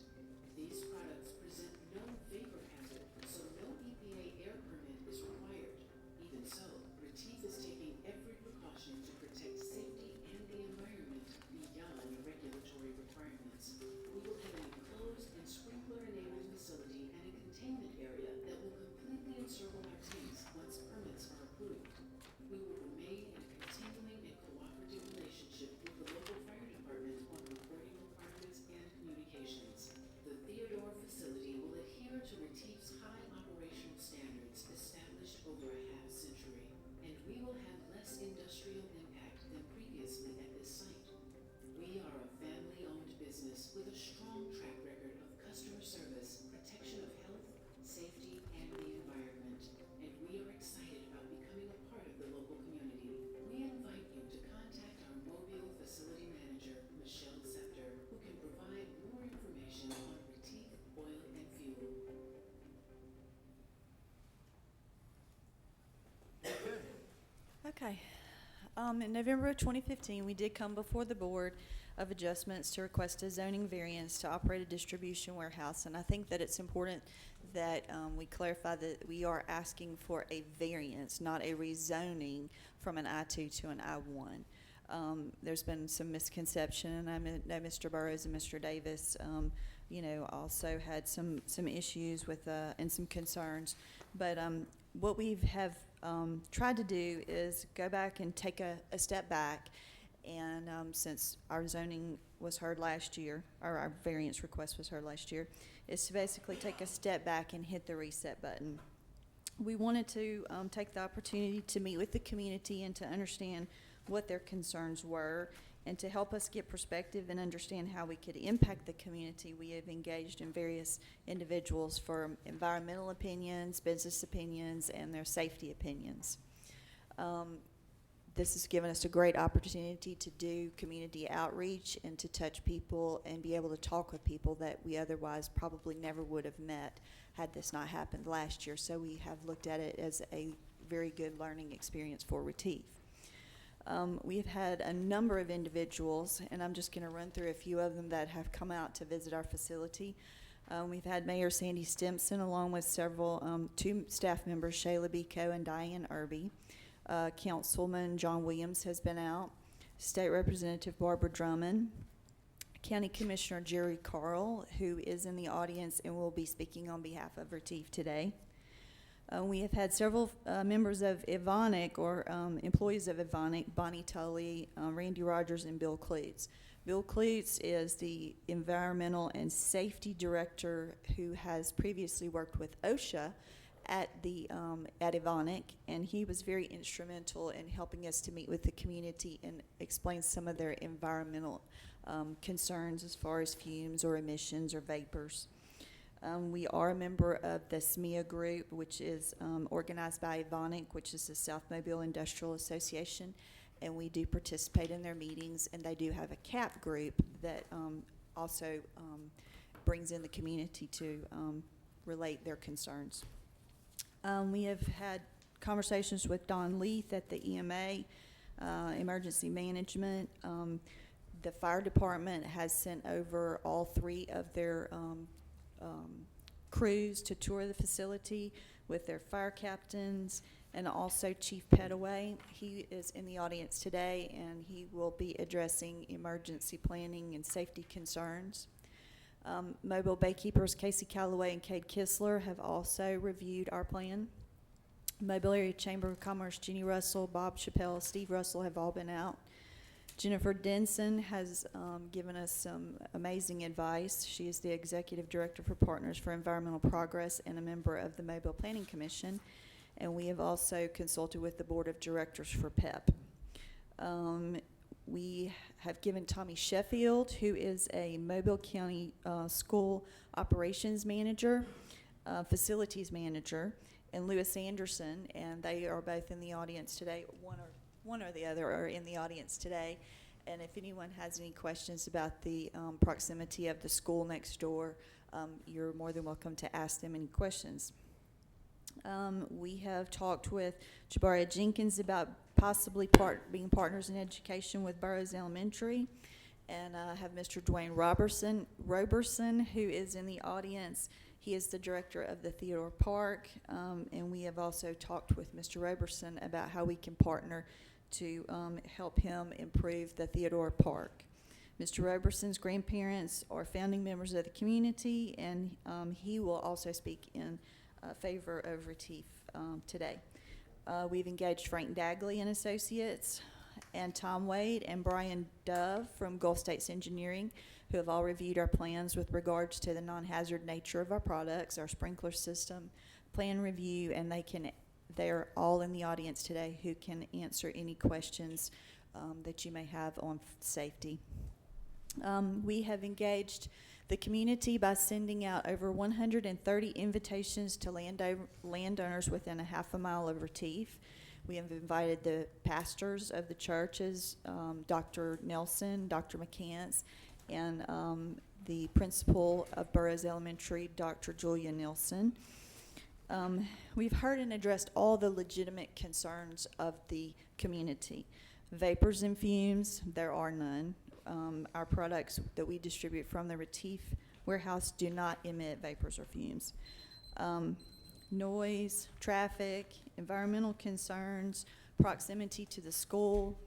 Speaker 13: These products present no vapor hazard, so no EPA air permit is required. Even so, Retief is taking every precaution to protect safety and the environment beyond regulatory requirements. We will have an enclosed and sprinkler-enabled facility and a containment area that will completely encircle our tanks once permits are approved. We will remain in a continuing and cooperative relationship with the local fire department on reporting requirements and communications. The Theodore facility will adhere to Retief's high operational standards established over a half century, and we will have less industrial impact than previously at this site. We are a family-owned business with a strong track record of customer service, protection of health, safety, and the environment, and we are excited about becoming a part of the local community. We invite you to contact our Mobile facility manager, Michelle Septer, who can provide more information on Retief Oil and Fuel.
Speaker 12: Okay. In November of 2015, we did come before the Board of Adjustments to request a zoning variance to operate a distribution warehouse. And I think that it's important that we clarify that we are asking for a variance, not a rezoning from an I-2 to an I-1. There's been some misconception, and I know Mr. Burrows and Mr. Davis, also had some issues with and some concerns. But what we have tried to do is go back and take a step back, and since our zoning was heard last year, or our variance request was heard last year, is to basically take a step back and hit the reset button. We wanted to take the opportunity to meet with the community and to understand what their concerns were, and to help us get perspective and understand how we could impact the community. We have engaged in various individuals for environmental opinions, business opinions, and their safety opinions. This has given us a great opportunity to do community outreach and to touch people and be able to talk with people that we otherwise probably never would have met had this not happened last year. So we have looked at it as a very good learning experience for Retief. We've had a number of individuals, and I'm just going to run through a few of them that have come out to visit our facility. We've had Mayor Sandy Stimson along with several, two staff members, Shayla Biko and Diane Irby. Councilman John Williams has been out. State Representative Barbara Drummond. County Commissioner Jerry Carl, who is in the audience and will be speaking on behalf of Retief today. We have had several members of Evonik, or employees of Evonik, Bonnie Tully, Randy Rogers, and Bill Klutz. Bill Klutz is the Environmental and Safety Director who has previously worked with OSHA at Evonik, and he was very instrumental in helping us to meet with the community and explain some of their environmental concerns as far as fumes or emissions or vapors. We are a member of the SMEA group, which is organized by Evonik, which is the South Mobile Industrial Association, and we do participate in their meetings, and they do have a CAP group that also brings in the community to relate their concerns. We have had conversations with Don Leith at the EMA, Emergency Management. The fire department has sent over all 3 of their crews to tour the facility with their fire captains, and also Chief Petaway. He is in the audience today, and he will be addressing emergency planning and safety concerns. Mobile Baykeepers Casey Calloway and Cade Kistler have also reviewed our plan. Mobile Area Chamber of Commerce, Jeannie Russell, Bob Chappelle, Steve Russell have all been out. Jennifer Denson has given us some amazing advice. She is the Executive Director for Partners for Environmental Progress and a member of the Mobile Planning Commission. And we have also consulted with the Board of Directors for PEP. We have given Tommy Sheffield, who is a Mobile County School Operations Manager, Facilities Manager, and Lewis Anderson, and they are both in the audience today. One or the other are in the audience today. And if anyone has any questions about the proximity of the school next door, you're more than welcome to ask them any questions. We have talked with Jabaria Jenkins about possibly being partners in education with Burroughs Elementary, and have Mr. Dwayne Roberson, who is in the audience. He is the director of the Theodore Park, and we have also talked with Mr. Roberson about how we can partner to help him improve the Theodore Park. Mr. Roberson's grandparents are founding members of the community, and he will also speak in favor of Retief today. We've engaged Frank Dagley and Associates, and Tom Wade and Brian Dove from Gulf States Engineering, who have all reviewed our plans with regards to the non-hazard nature of our products, our sprinkler system, plan review, and they're all in the audience today who can answer any questions that you may have on safety. We have engaged the community by sending out over 130 invitations to landowners within a half a mile of Retief. We have invited the pastors of the churches, Dr. Nelson, Dr. McCants, and the principal of Burroughs Elementary, Dr. Julia Nelson. We've heard and addressed all the legitimate concerns of the community. Vapors and fumes, there are none. Our products that we distribute from the Retief warehouse do not emit vapors or fumes. Noise, traffic, environmental concerns, proximity to the school.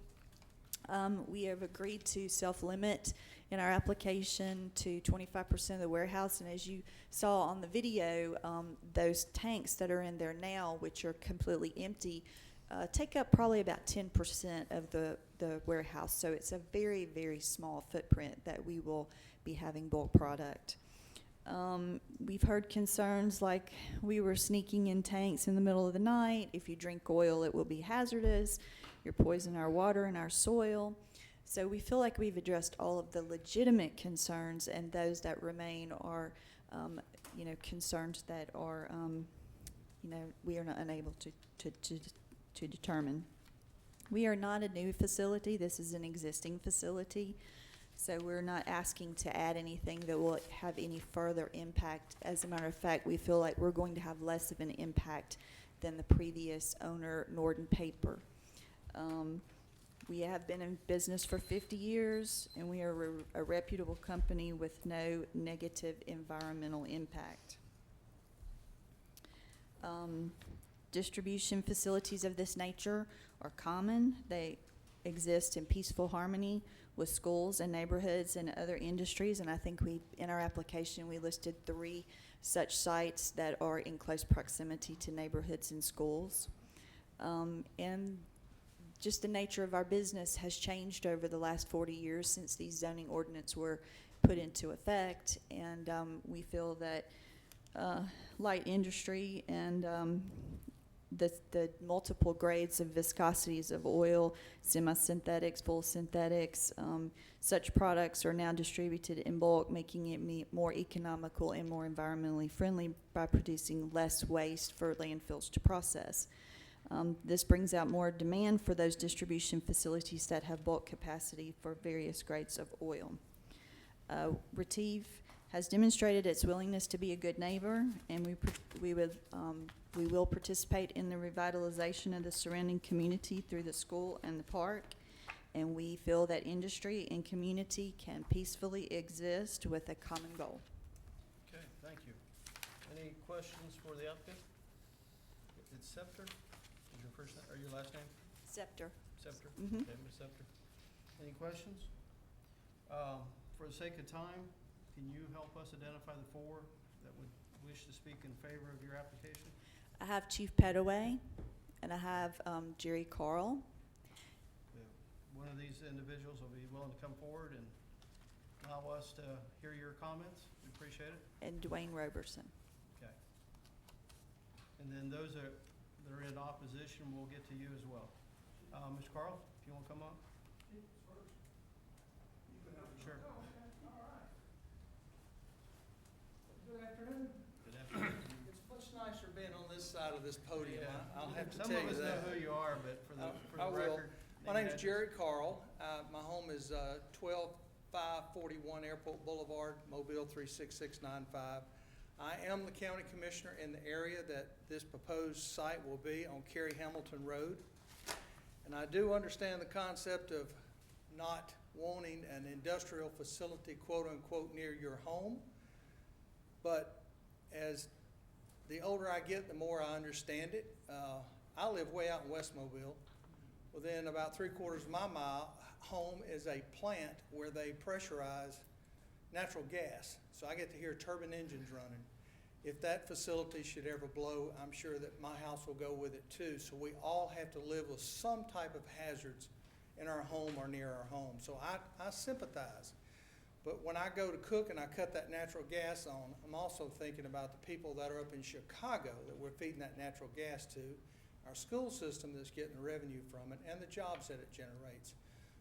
Speaker 12: We have agreed to self-limit in our application to 25% of the warehouse, and as you saw on the video, those tanks that are in there now, which are completely empty, take up probably about 10% of the warehouse. So it's a very, very small footprint that we will be having bulk product. We've heard concerns like we were sneaking in tanks in the middle of the night. If you drink oil, it will be hazardous. You're poisoning our water and our soil. So we feel like we've addressed all of the legitimate concerns, and those that remain are, concerns that are, we are not unable to determine. We are not a new facility. This is an existing facility. So we're not asking to add anything that will have any further impact. As a matter of fact, we feel like we're going to have less of an impact than the previous owner, Norden Paper. We have been in business for 50 years, and we are a reputable company with no negative environmental impact. Distribution facilities of this nature are common. They exist in peaceful harmony with schools and neighborhoods and other industries, and I think in our application, we listed 3 such sites that are in close proximity to neighborhoods and schools. And just the nature of our business has changed over the last 40 years since these zoning ordinances were put into effect, and we feel that light industry and the multiple grades of viscosities of oil, semi-synthetics, full synthetics, such products are now distributed in bulk, making it more economical and more environmentally friendly by producing less waste for landfills to process. This brings out more demand for those distribution facilities that have bulk capacity for various grades of oil. Retief has demonstrated its willingness to be a good neighbor, and we will participate in the revitalization of the surrounding community through the school and the park, and we feel that industry and community can peacefully exist with a common goal.
Speaker 1: Okay, thank you. Any questions for the applicant? It's Scepter, is your first, or your last name?
Speaker 12: Scepter.
Speaker 1: Scepter?
Speaker 12: Mhm.
Speaker 1: Okay, Ms. Scepter. Any questions? For the sake of time, can you help us identify the 4 that would wish to speak in favor of your application?
Speaker 12: I have Chief Petaway, and I have Jerry Carl.
Speaker 1: One of these individuals will be willing to come forward and allow us to hear your comments. We appreciate it.
Speaker 12: And Dwayne Roberson.
Speaker 1: Okay. And then those that are in opposition, we'll get to you as well. Mr. Carl, if you want to come up? Sure.
Speaker 14: Good afternoon.
Speaker 1: Good afternoon.
Speaker 14: It's much nicer being on this side of this podium.
Speaker 1: Yeah.
Speaker 14: I'll have to
Speaker 1: Some
Speaker 14: tell
Speaker 1: of
Speaker 14: you
Speaker 1: us
Speaker 14: that.
Speaker 1: know who you are, but for
Speaker 14: I
Speaker 1: the
Speaker 14: will.
Speaker 1: record.
Speaker 14: My
Speaker 1: name
Speaker 14: name
Speaker 1: and
Speaker 14: is
Speaker 1: address.
Speaker 14: Jerry Carl. My home is 12541 Airport Boulevard, Mobile 36695. I am the county commissioner in the area that this proposed site will be on Cary Hamilton Road. And I do understand the concept of not wanting an industrial facility, quote unquote, near your home. But as the older I get, the more I understand it. I live way out in West Mobile. Within about 3/4 of my mile, home is a plant where they pressurize natural gas. So I get to hear turbine engines running. If that facility should ever blow, I'm sure that my house will go with it too. So we all have to live with some type of hazards in our home or near our home. So I sympathize. But when I go to cook and I cut that natural gas on, I'm also thinking about the people that are up in Chicago that we're feeding that natural gas to, our school system that's getting the revenue from it, and the jobs that it generates.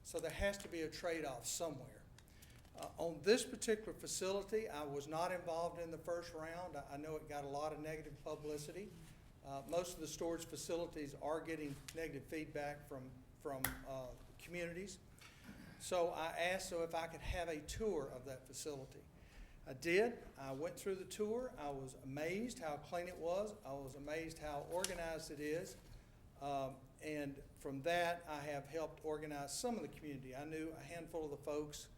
Speaker 14: So there has to be a trade-off somewhere. On this particular facility, I was not involved in the first round. I know it got a lot of negative publicity. Most of the storage facilities are getting negative feedback from communities. So I asked if I could have a tour of that facility. I did. I went through the tour. I was amazed how clean it was. I was amazed how organized it is. And from that, I have helped organize some of the community. I knew a handful of the folks.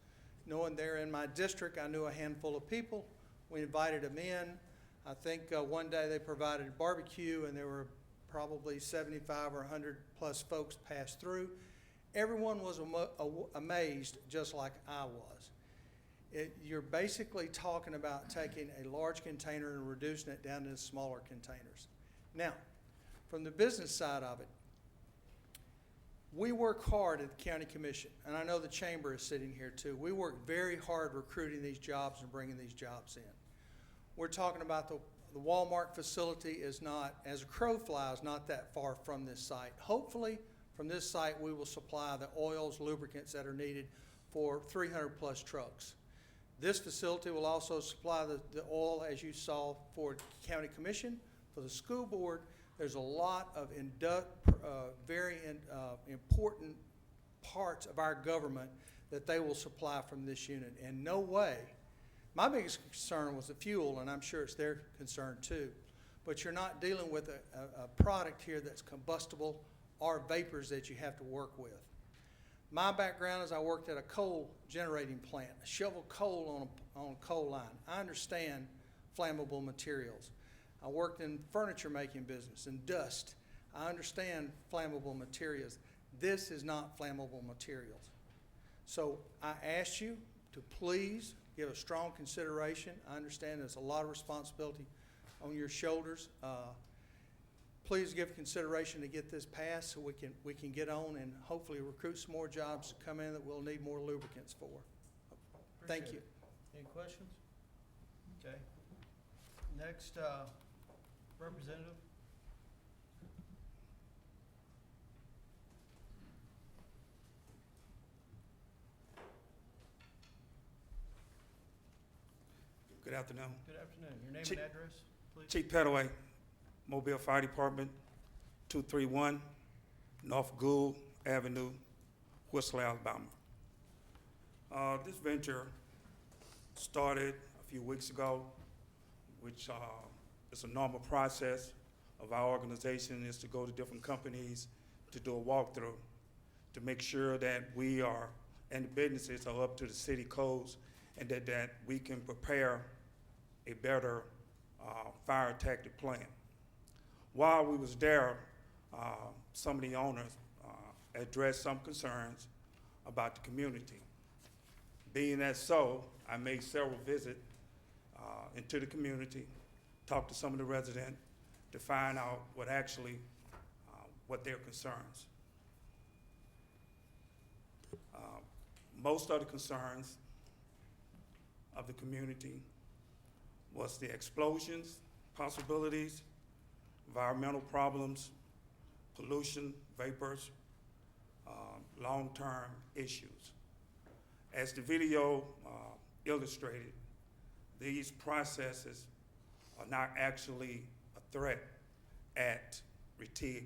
Speaker 14: Knowing they're in my district, I knew a handful of people. We invited them in. I think one day they provided a barbecue, and there were probably 75 or 100 plus folks passed through. Everyone was amazed, just like I was. You're basically talking about taking a large container and reducing it down into smaller containers. Now, from the business side of it, we work hard at the county commission, and I know the chamber is sitting here too. We work very hard recruiting these jobs and bringing these jobs in. We're talking about the Walmart facility is not, as a crow flies, not that far from this site. Hopefully, from this site, we will supply the oils, lubricants that are needed for 300 plus trucks. This facility will also supply the oil, as you saw, for county commission, for the school board. There's a lot of very important parts of our government that they will supply from this unit. And no way, my biggest concern was the fuel, and I'm sure it's their concern too, but you're not dealing with a product here that's combustible or vapors that you have to work with. My background is I worked at a coal generating plant, I shoveled coal on a coal line. I understand flammable materials. I worked in furniture making business and dust. I understand flammable materials. This is not flammable materials. So I ask you to please give a strong consideration. I understand there's a lot of responsibility on your shoulders. Please give consideration to get this passed so we can get on and hopefully recruit some more jobs to come in that we'll need more lubricants for. Thank
Speaker 1: Appreciate
Speaker 14: you.
Speaker 1: it. Any questions? Okay. Next, representative.
Speaker 15: Good afternoon.
Speaker 1: Good afternoon. Your name
Speaker 15: Chief-
Speaker 1: and address, please?
Speaker 15: Chief Pettaway, Mobile Fire Department, 231 North Gould Avenue, Whistler, Alabama. This venture started a few weeks ago, which is a normal process of our organization, is to go to different companies to do a walkthrough to make sure that we are, and the businesses are up to the city codes, and that we can prepare a better fire tactic plan. While we was there, some of the owners addressed some concerns about the community. Being that so, I made several visits into the community, talked to some of the residents to find out what their concerns. Most of the concerns of the community was the explosions, possibilities, environmental problems, pollution, vapors, long-term issues. As the video illustrated, these processes are not actually a threat at Retief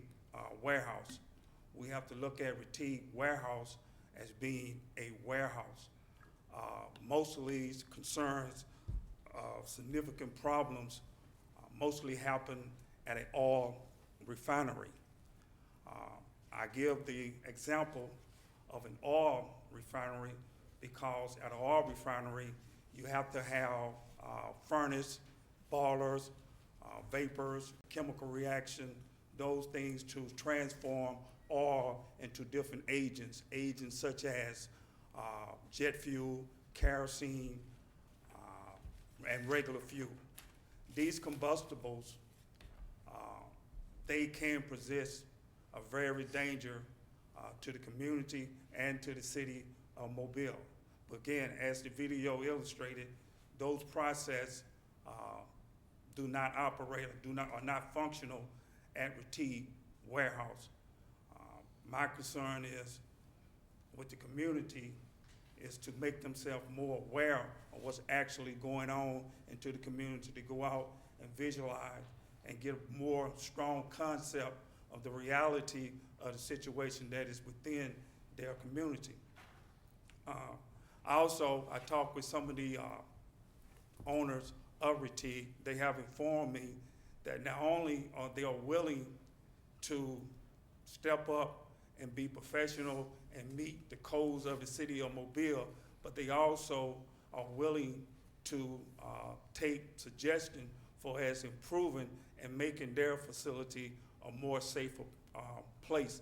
Speaker 15: Warehouse. We have to look at Retief Warehouse as being a warehouse. Most of these concerns of significant problems mostly happen at an oil refinery. I give the example of an oil refinery because at an oil refinery, you have to have furnace, boilers, vapors, chemical reaction, those things to transform oil into different agents such as jet fuel, kerosene, and regular fuel. These combustibles, they can possess a very danger to the community and to the city of Mobile. But again, as the video illustrated, those processes do not operate, are not functional at Retief Warehouse. My concern is with the community is to make themselves more aware of what's actually going on into the community, to go out and visualize and get a more strong concept of the reality of the situation that is within their community. I talked with some of the owners of Retief. They have informed me that not only are they willing to step up and be professional and meet the codes of the city of Mobile, but they also are willing to take suggestions for as improving and making their facility a more safer place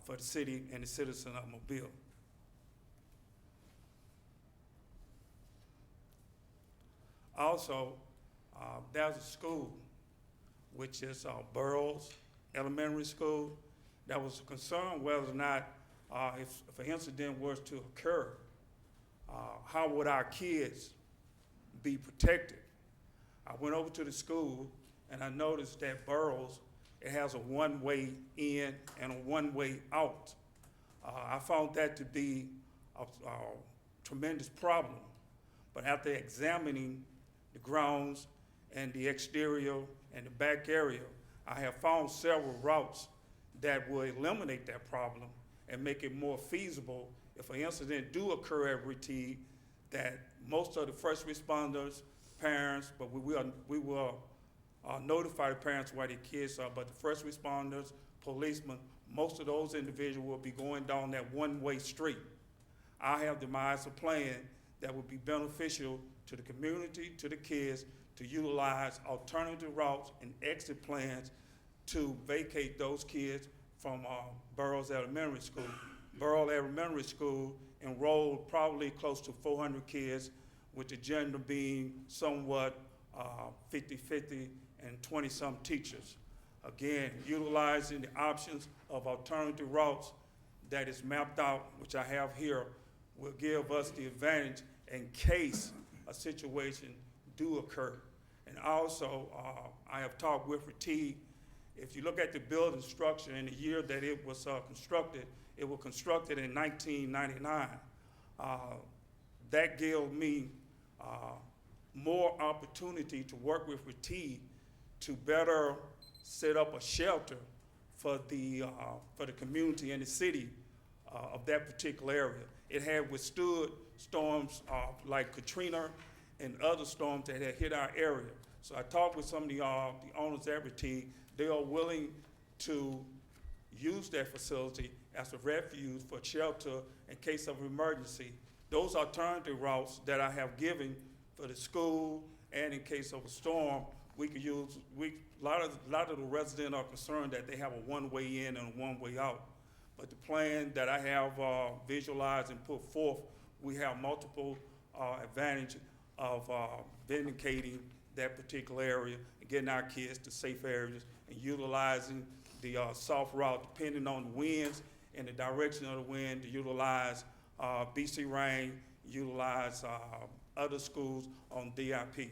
Speaker 15: for the city and the citizens of Mobile. Also, there's a school, which is Burroughs Elementary School. That was a concern whether or not, if an incident was to occur, how would our kids be protected? I went over to the school and I noticed that Burroughs, it has a one-way in and a one-way out. I found that to be a tremendous problem. But after examining the grounds and the exterior and the back area, I have found several routes that will eliminate that problem and make it more feasible if an incident do occur at Retief, that most of the first responders, parents, but we will notify the parents where their kids are, but the first responders, policemen, most of those individuals will be going down that one-way street. I have devised a plan that would be beneficial to the community, to the kids, to utilize alternative routes and exit plans to vacate those kids from Burroughs Elementary School. Burroughs Elementary School enrolled probably close to 400 kids, with the gender being somewhat 50-50 and 20-some teachers. Again, utilizing the options of alternative routes that is mapped out, which I have here, will give us the advantage in case a situation do occur. And also, I have talked with Retief. If you look at the building structure in the year that it was constructed, it was constructed in 1999. That gave me more opportunity to work with Retief to better set up a shelter for the community and the city of that particular area. It had withstood storms like Katrina and other storms that had hit our area. So I talked with some of the owners at Retief. They are willing to use that facility as a refuge for shelter in case of emergency. Those alternative routes that I have given for the school and in case of a storm, we could use, a lot of the residents are concerned that they have a one-way in and a one-way out. But the plan that I have visualized and put forth, we have multiple advantage of vindicating that particular area and getting our kids to safe areas and utilizing the soft route depending on the winds and the direction of the wind to utilize BC Rain, utilize other schools on DIP.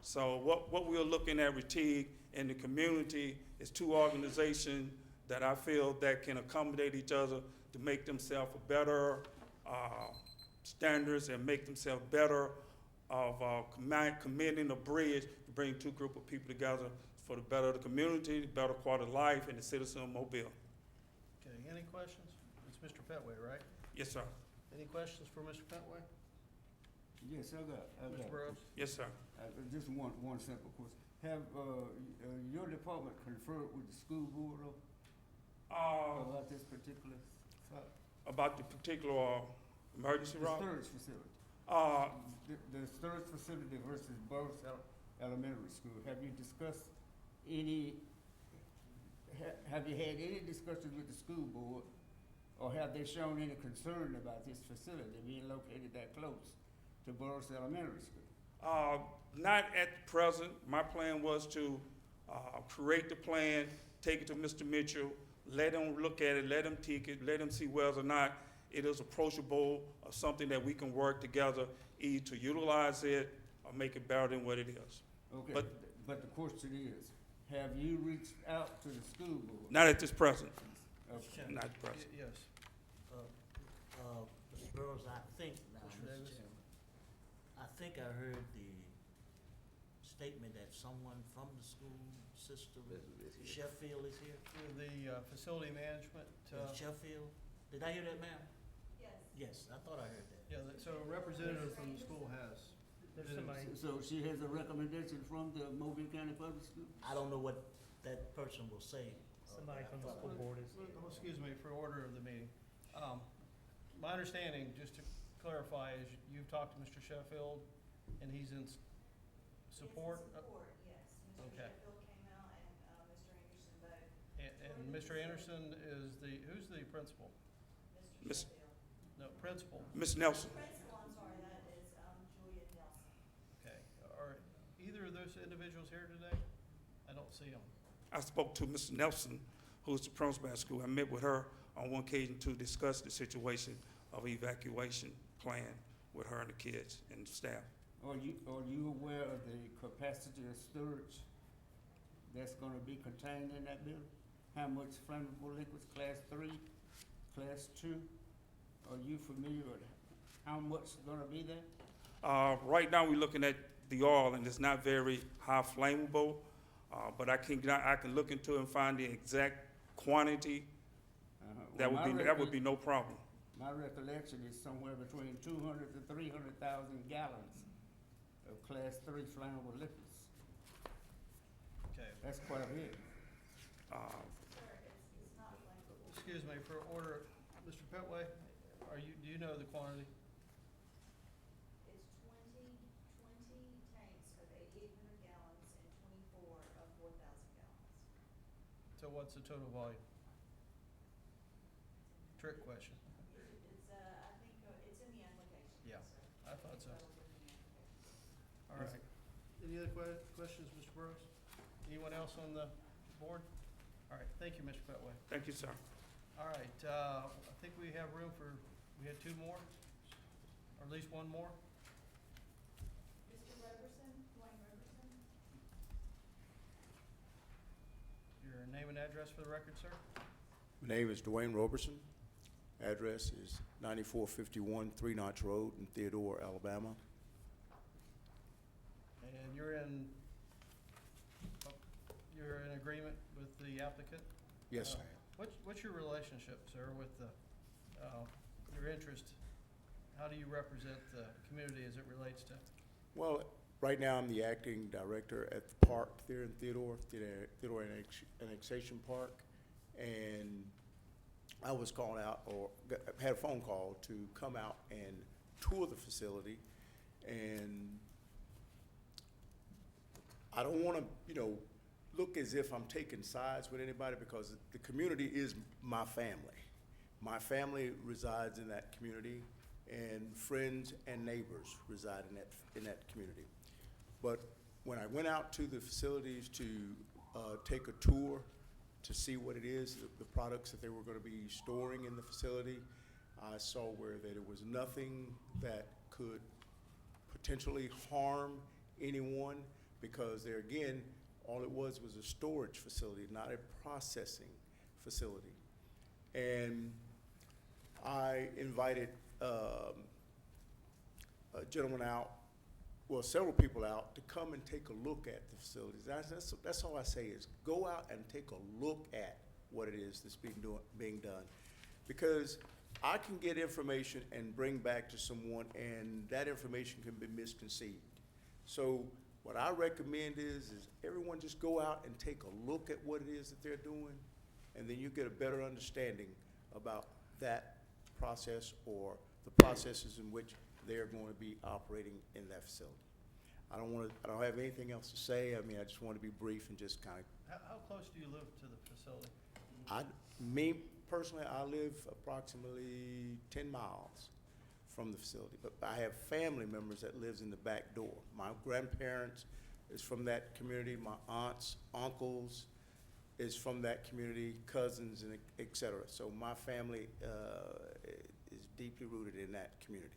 Speaker 15: So what we're looking at Retief in the community is two organizations that I feel that can accommodate each other to make themselves a better standards and make themselves better of committing a bridge to bring two group of people together for the better of the community, the better quality of life, and the citizen of Mobile.
Speaker 1: Okay, any questions? It's Mr. Petway, right?
Speaker 15: Yes, sir.
Speaker 1: Any questions for Mr. Petway?
Speaker 10: Yes, I got
Speaker 1: Mr. Burrows?
Speaker 15: Yes, sir.
Speaker 10: just one simple question. Have, your department conferred with the school board about this particular site?
Speaker 15: About the particular emergency
Speaker 10: The
Speaker 15: route?
Speaker 10: storage facility. The storage facility versus Burroughs Elementary School, have you discussed any, have you had any discussions with the school board, or have they shown any concern about this facility being located that close to Burroughs Elementary School?
Speaker 15: Not at present. My plan was to create the plan, take it to Mr. Mitchell, let him look at it, let him take it, let him see whether or not it is approachable or something that we can work together either to utilize it or make it better than what it is.
Speaker 10: Okay,
Speaker 15: But-
Speaker 10: but the question is, have you reached out to the school board?
Speaker 15: Not at this present.
Speaker 10: Okay.
Speaker 15: Not at present.
Speaker 1: Yes.
Speaker 16: Mr. Burrows, I think, now,
Speaker 1: Mr.
Speaker 16: Mr.
Speaker 1: Davis?
Speaker 16: Chairman, I think I heard the statement that someone from the school system, Sheffield is here?
Speaker 1: The facility management,
Speaker 16: Sheffield? Did I hear that, ma'am?
Speaker 4: Yes.
Speaker 16: Yes, I thought I heard that.
Speaker 1: yeah, so a representative from the school has.
Speaker 8: There's somebody.
Speaker 10: So she has a recommendation from the Mobile County Public School?
Speaker 16: I don't know what that person will say.
Speaker 8: Somebody from the school board is here.
Speaker 1: Well, excuse me, for order of the meeting. My understanding, just to clarify, is you've talked to Mr. Sheffield, and he's in support?
Speaker 12: Support, yes. Mr.
Speaker 1: Okay.
Speaker 12: Sheffield came out and, Mr. Anderson both.
Speaker 1: And Mr. Anderson is who's the principal?
Speaker 15: Miss-
Speaker 12: Mr. Sheffield.
Speaker 1: No, principal.
Speaker 15: Ms. Nelson?
Speaker 12: Principal, I'm sorry, that is, Julia Nelson.
Speaker 1: Okay. Are either of those individuals here today? I don't see them.
Speaker 15: I spoke to Ms. Nelson, who's the principal at school. I met with her on one occasion to discuss the situation of evacuation plan with her and the kids and the staff.
Speaker 10: Are you aware of the capacity of storage that's gonna be contained in that building? How much flammable liquids, class 3, class 2? Are you familiar with how much is gonna be there?
Speaker 15: Right now, we're looking at the oil, and it's not very high flammable, but I can look into it and find the exact quantity. That would be no problem.
Speaker 10: My recollection is somewhere between 200 to 300,000 gallons of class 3 flammable liquids.
Speaker 1: Okay.
Speaker 10: That's quite a bit.
Speaker 1: Excuse me, for order, Mr. Petway, do you know the quantity?
Speaker 12: It's 20 tanks of 8,800 gallons and 24 of 4,000 gallons.
Speaker 1: So what's the total volume? Trick question.
Speaker 12: It's, I think, it's in the application.
Speaker 1: Yeah,
Speaker 12: sir.
Speaker 1: I thought so.
Speaker 12: That was in the application.
Speaker 1: All right. Any other questions, Mr. Burrows? Anyone else on the board? All right, thank you, Mr. Petway.
Speaker 15: Thank you, sir.
Speaker 1: All right, I think we have room for, we had two more, or at least one more.
Speaker 12: Mr. Roberson, Dwayne Roberson?
Speaker 1: Your name and address for the record, sir?
Speaker 17: My name is Dwayne Roberson. Address is 9451 Three Notch Road in Theodore, Alabama.
Speaker 1: And you're in agreement with the applicant?
Speaker 17: Yes, I am.
Speaker 1: What's your relationship, sir, with your interest? How do you represent the community as it relates to?
Speaker 17: Well, right now I'm the acting director at the park there in Theodore Annexation Park. And I was called out, or had a phone call to come out and tour the facility. And I don't want to, look as if I'm taking sides with anybody, because the community is my family. My family resides in that community, and friends and neighbors reside in that community. But when I went out to the facilities to take a tour to see what it is, the products that they were going to be storing in the facility, I saw where that it was nothing that could potentially harm anyone, because there again, all it was a storage facility, not a processing facility. And I invited a gentleman out, well, several people out, to come and take a look at the facilities. That's all I say is go out and take a look at what it is that's being done. Because I can get information and bring back to someone, and that information can be misconceived. So what I recommend is everyone just go out and take a look at what it is that they're doing, and then you get a better understanding about that process or the processes in which they're going to be operating in that facility. I don't have anything else to say. I mean, I just want to be brief and just kind of.
Speaker 1: How close do you live to the facility?
Speaker 17: Me personally, I live approximately 10 miles from the facility, but I have family members that lives in the back door. My grandparents is from that community. My aunts, uncles is from that community, cousins, and et cetera. So my family is deeply rooted in that community.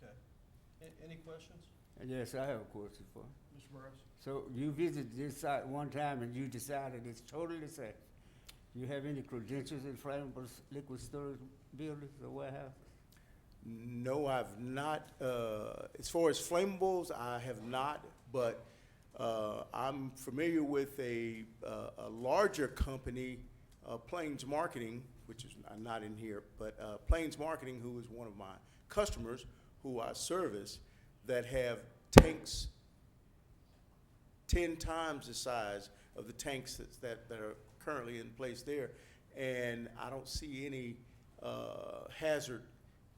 Speaker 1: Okay. Any questions?
Speaker 10: Yes, I have a question for you.
Speaker 1: Mr. Burrows?
Speaker 10: So you visited this site one time and you decided it's totally safe. Do you have any credentials in flammable liquid storage buildings or warehouse?
Speaker 17: No, I've not. As far as flammables, I have not, but I'm familiar with a larger company, Plains Marketing, which is not in here, but Plains Marketing, who is one of my customers who I service, that have tanks 10 times the size of the tanks that are currently in place there. And I don't see any hazard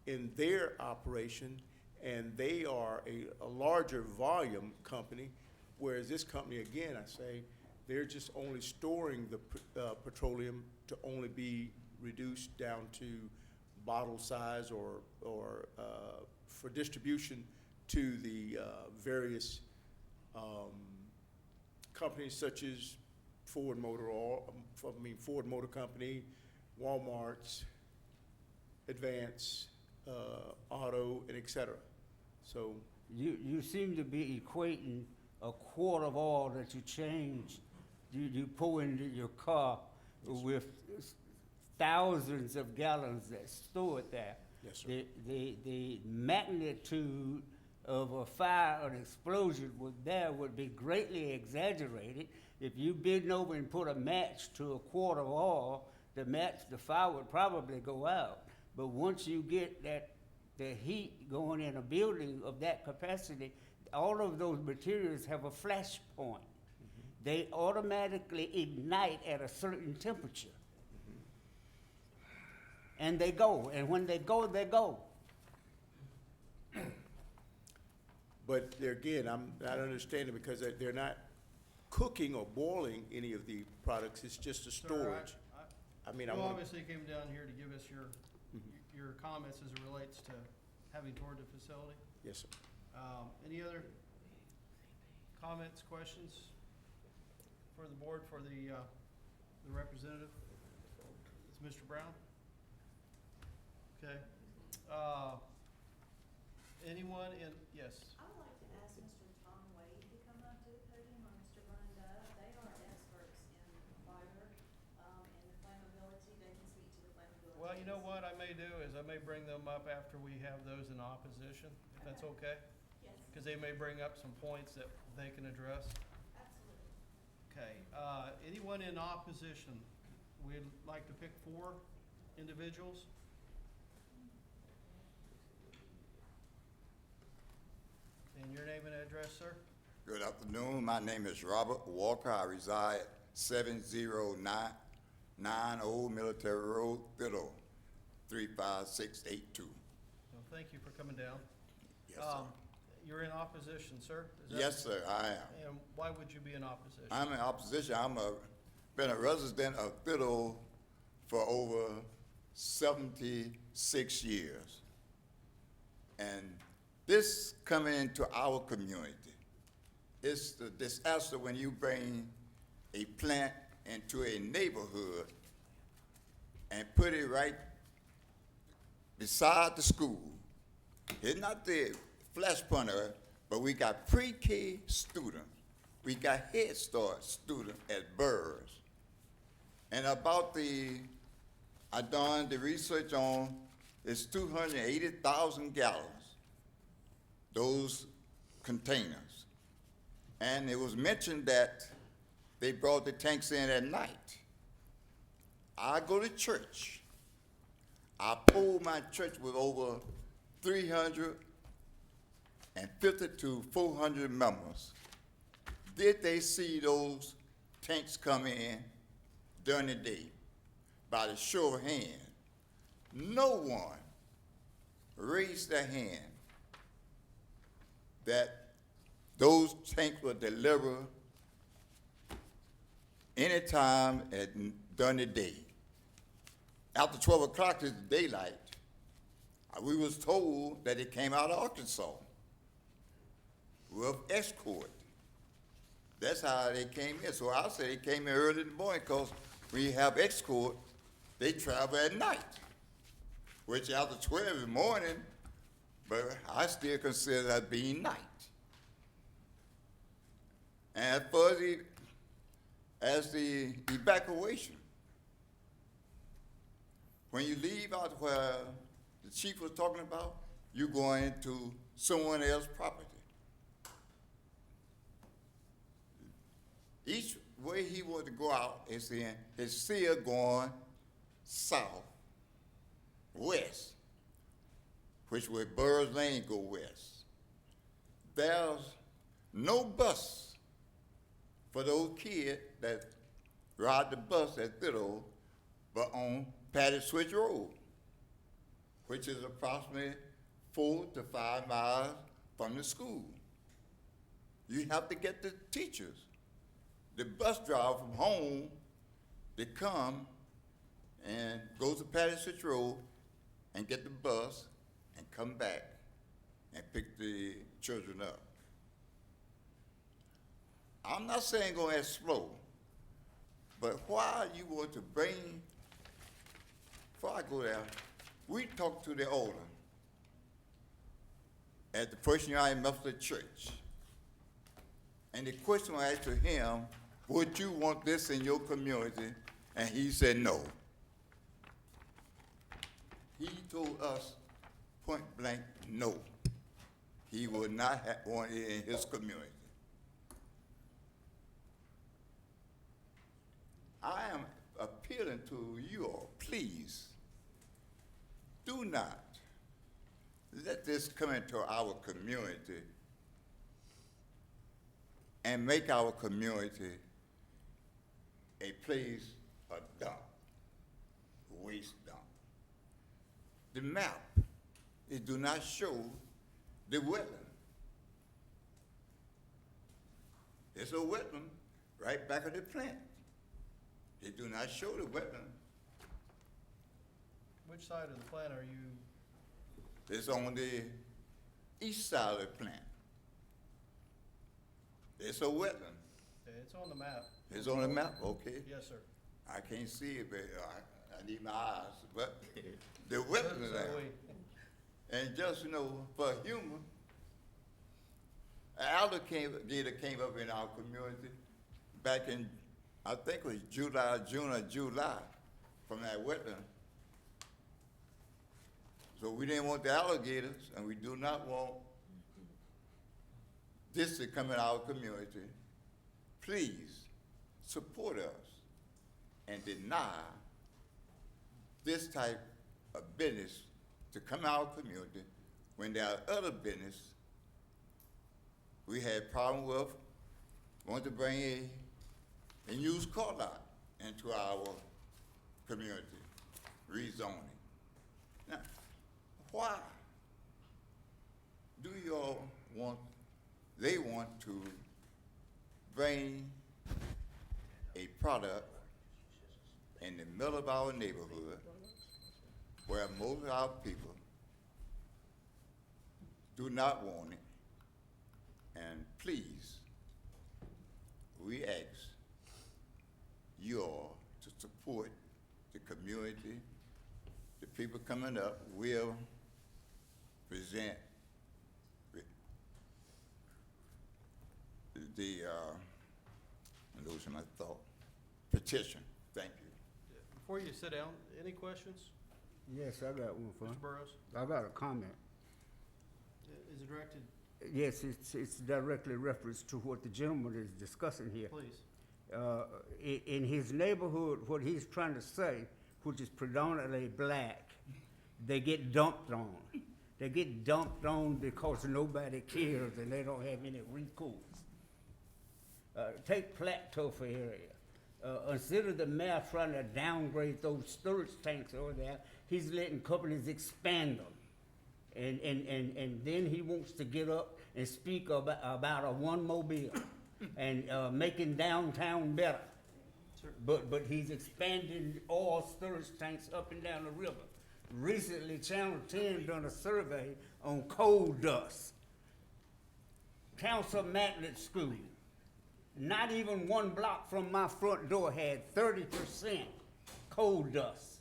Speaker 17: in their operation, and they are a larger volume company, whereas this company, again, I say, they're just only storing the petroleum to only be reduced down to bottle size or for distribution to the various companies such as Ford Motor Company, Walmart's, Advance, Auto, and et cetera. So
Speaker 10: You seem to be equating a quart of oil that you change, you pour into your car with thousands of gallons that's stored there.
Speaker 17: Yes, sir.
Speaker 10: The magnitude of a fire or an explosion would be greatly exaggerated. If you bend over and put a match to a quart of oil, the fire would probably go out. But once you get the heat going in a building of that capacity, all of those materials have a flash point. they automatically ignite at a certain temperature. And they go, and when they go, they go.
Speaker 17: But there again, I'm not understanding because they're not cooking or boiling any of the products, it's just a
Speaker 1: Sir,
Speaker 17: storage. I mean, I
Speaker 1: You
Speaker 17: want,
Speaker 1: obviously came down here to give us your comments as it relates to having toured the facility.
Speaker 17: yes, sir.
Speaker 1: Any other comments, questions for the board, for the representative? It's Mr. Brown? Okay. Anyone in, yes?
Speaker 12: I would like to ask Mr. Tom Wade to come up to the podium, or Mr. Brian Dove. They are experts in fiber, and the flammability. They can speak to the flammability.
Speaker 1: Well, you know what I may do is I may bring them up after we have those in opposition, if that's okay?
Speaker 12: Yes,
Speaker 1: Because they may bring up some points that they can address.
Speaker 12: absolutely.
Speaker 1: Okay, anyone in opposition? We'd like to pick 4 individuals. And your name and address, sir?
Speaker 18: Good afternoon. My name is Robert Walker. I reside at 7099 Old Military Road, Fiddle, 35682.
Speaker 1: Well, thank you for coming down.
Speaker 18: Yes, sir.
Speaker 1: You're in opposition, sir? Is that-
Speaker 18: Yes, sir, I am.
Speaker 1: And why would you be in opposition?
Speaker 18: I'm in opposition. Been a resident of Fiddle for over 76 years. And this coming into our community, it's the disaster when you bring a plant into a neighborhood and put it right beside the school. It's not the flesh punter, but we got pre-K students. We got Head Start students at Burrs. And about I done the research on, it's 280,000 gallons, those containers. And it was mentioned that they brought the tanks in at night. I go to church. I poll my church with over 350 to 400 members. Did they see those tanks come in during the day? By the show of hand, no one raised their hand that those tanks were delivered anytime during the day. After 12 o'clock is daylight. We was told that it came out of Arkansas with escort. That's how they came in. So I say they came in early in the morning because when you have escort, they travel at night, which after 12 in the morning, but I still consider that being night. And as the evacuation, when you leave out where the chief was talking about, you're going into someone else's property. Each way he wanted to go out is still going south, west, which way Burrs Lane go west. There's no bus for those kids that ride the bus at Fiddle, but on Patty Switch Road, which is approximately 4 to 5 miles from the school. You have to get the teachers, the bus driver from home, to come and go to Patty Switch Road and get the bus and come back and pick the children up. I'm not saying go as slow, but why you want to bring, before I go there, we talked to the older at the First United Methodist Church. And the question I asked to him, would you want this in your community? And he said no. He told us point blank no. He would not want it in his community. I am appealing to you all, please, do not let this come into our community and make our community a place, a dump, waste dump. The map, it do not show the wetland. It's a wetland right back of the plant. They do not show the wetland.
Speaker 1: Which side of the plant are you,
Speaker 18: It's on the east side of the plant. It's a wetland.
Speaker 1: it's on the map.
Speaker 18: It's on the map, okay?
Speaker 1: Yes, sir.
Speaker 18: I can't see it, but I need my eyes, but the wetland is there.
Speaker 1: So we-
Speaker 18: And just, for humor, an alligator came up in our community back in, I think it was June or July, from that wetland. So we didn't want the alligators, and we do not want this to come in our community. Please support us and deny this type of business to come in our community when there are other business we had problem with, want to bring a used car lot into our community, rezoning. Now, why do y'all they want to bring a product in the middle of our neighborhood where most of our people do not want it? And please, we ask you all to support the community. The people coming up will present I'm losing my thought, petition. Thank you.
Speaker 1: Before you sit down, any questions,
Speaker 10: Yes, I got one for him.
Speaker 1: Mr. Burrows?
Speaker 10: I got a comment.
Speaker 1: Is it directed,
Speaker 10: Yes, it's directly reference to what the gentleman is discussing here.
Speaker 1: please?
Speaker 10: In his neighborhood, what he's trying to say, which is predominantly black, they get dumped on. They get dumped on because nobody cares and they don't have any recourse. Take Platteville area. Instead of the mayor trying to downgrade those storage tanks over there, he's letting companies expand them. And then he wants to get up and speak about a one mobile and making downtown better. But he's expanding all storage tanks up and down the river. Recently, Channel 10 done a survey on coal dust. Council Magnet School, not even one block from my front door had 30% coal dust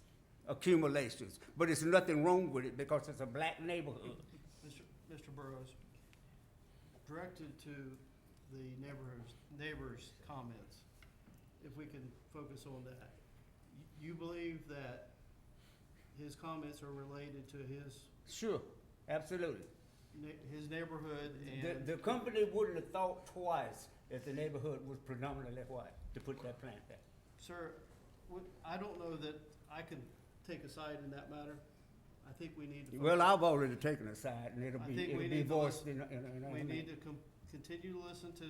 Speaker 10: accumulations. But it's nothing wrong with it because it's a black neighborhood.
Speaker 1: Mr. Burrows, directed to the neighbors' comments, if we can focus on that. You believe that his comments are related to his
Speaker 10: Sure, absolutely.
Speaker 1: his neighborhood and
Speaker 10: The company wouldn't have thought twice if the neighborhood was predominantly white to put that plant there.
Speaker 1: Sir, I don't know that I can take a side in that matter. I think we need to.
Speaker 10: Well, I've already taken a side, and it'll
Speaker 1: I
Speaker 10: be,
Speaker 1: think we
Speaker 10: it'll be
Speaker 1: need to
Speaker 10: voiced
Speaker 1: listen-
Speaker 10: in a
Speaker 1: We
Speaker 10: minute.
Speaker 1: need to continue to listen to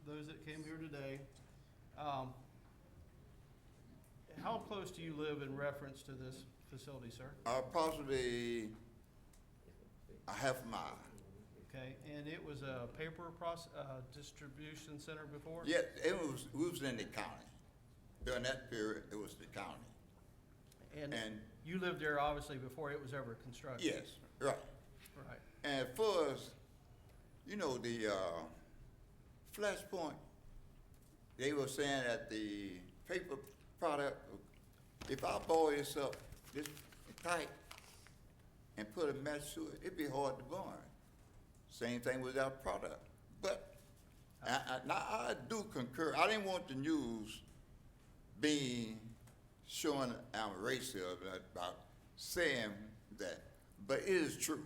Speaker 1: those that came here today. How close do you live in reference to this facility, sir?
Speaker 18: Approximately a half mile.
Speaker 1: Okay, and it was a paper distribution center before?
Speaker 18: Yeah, we was in the county. During that period, it was the county.
Speaker 1: And
Speaker 18: And
Speaker 1: you lived there obviously before it was ever constructed?
Speaker 18: yes, right.
Speaker 1: Right.
Speaker 18: And for us, the Flashpoint, they were saying that the paper product, if I boil this up this tight and put a match to it, it'd be hard to burn. Same thing with our product. But I do concur. I didn't want the news showing I'm racist about saying that, but it is true.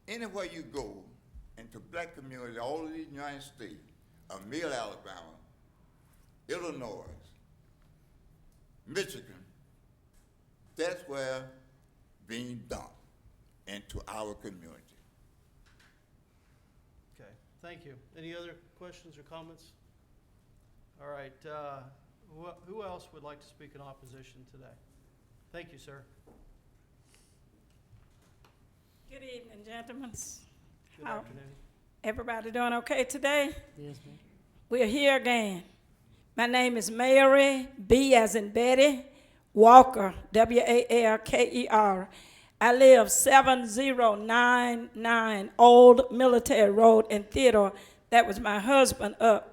Speaker 18: Anywhere you go into black communities all over the United States, Mill, Alabama, Illinois, Michigan, that's where being dumped into our community.
Speaker 1: Okay, thank you. Any other questions or comments? All right, who else would like to speak in opposition today? Thank you, sir.
Speaker 19: Good evening, gentlemen.
Speaker 1: Good
Speaker 19: How
Speaker 1: afternoon.
Speaker 19: everybody doing okay today?
Speaker 16: Yes, ma'am.
Speaker 19: We're here again. My name is Mary, B as in Betty, Walker, Walker. I live 7099 Old Military Road in Theodore. That was my husband up.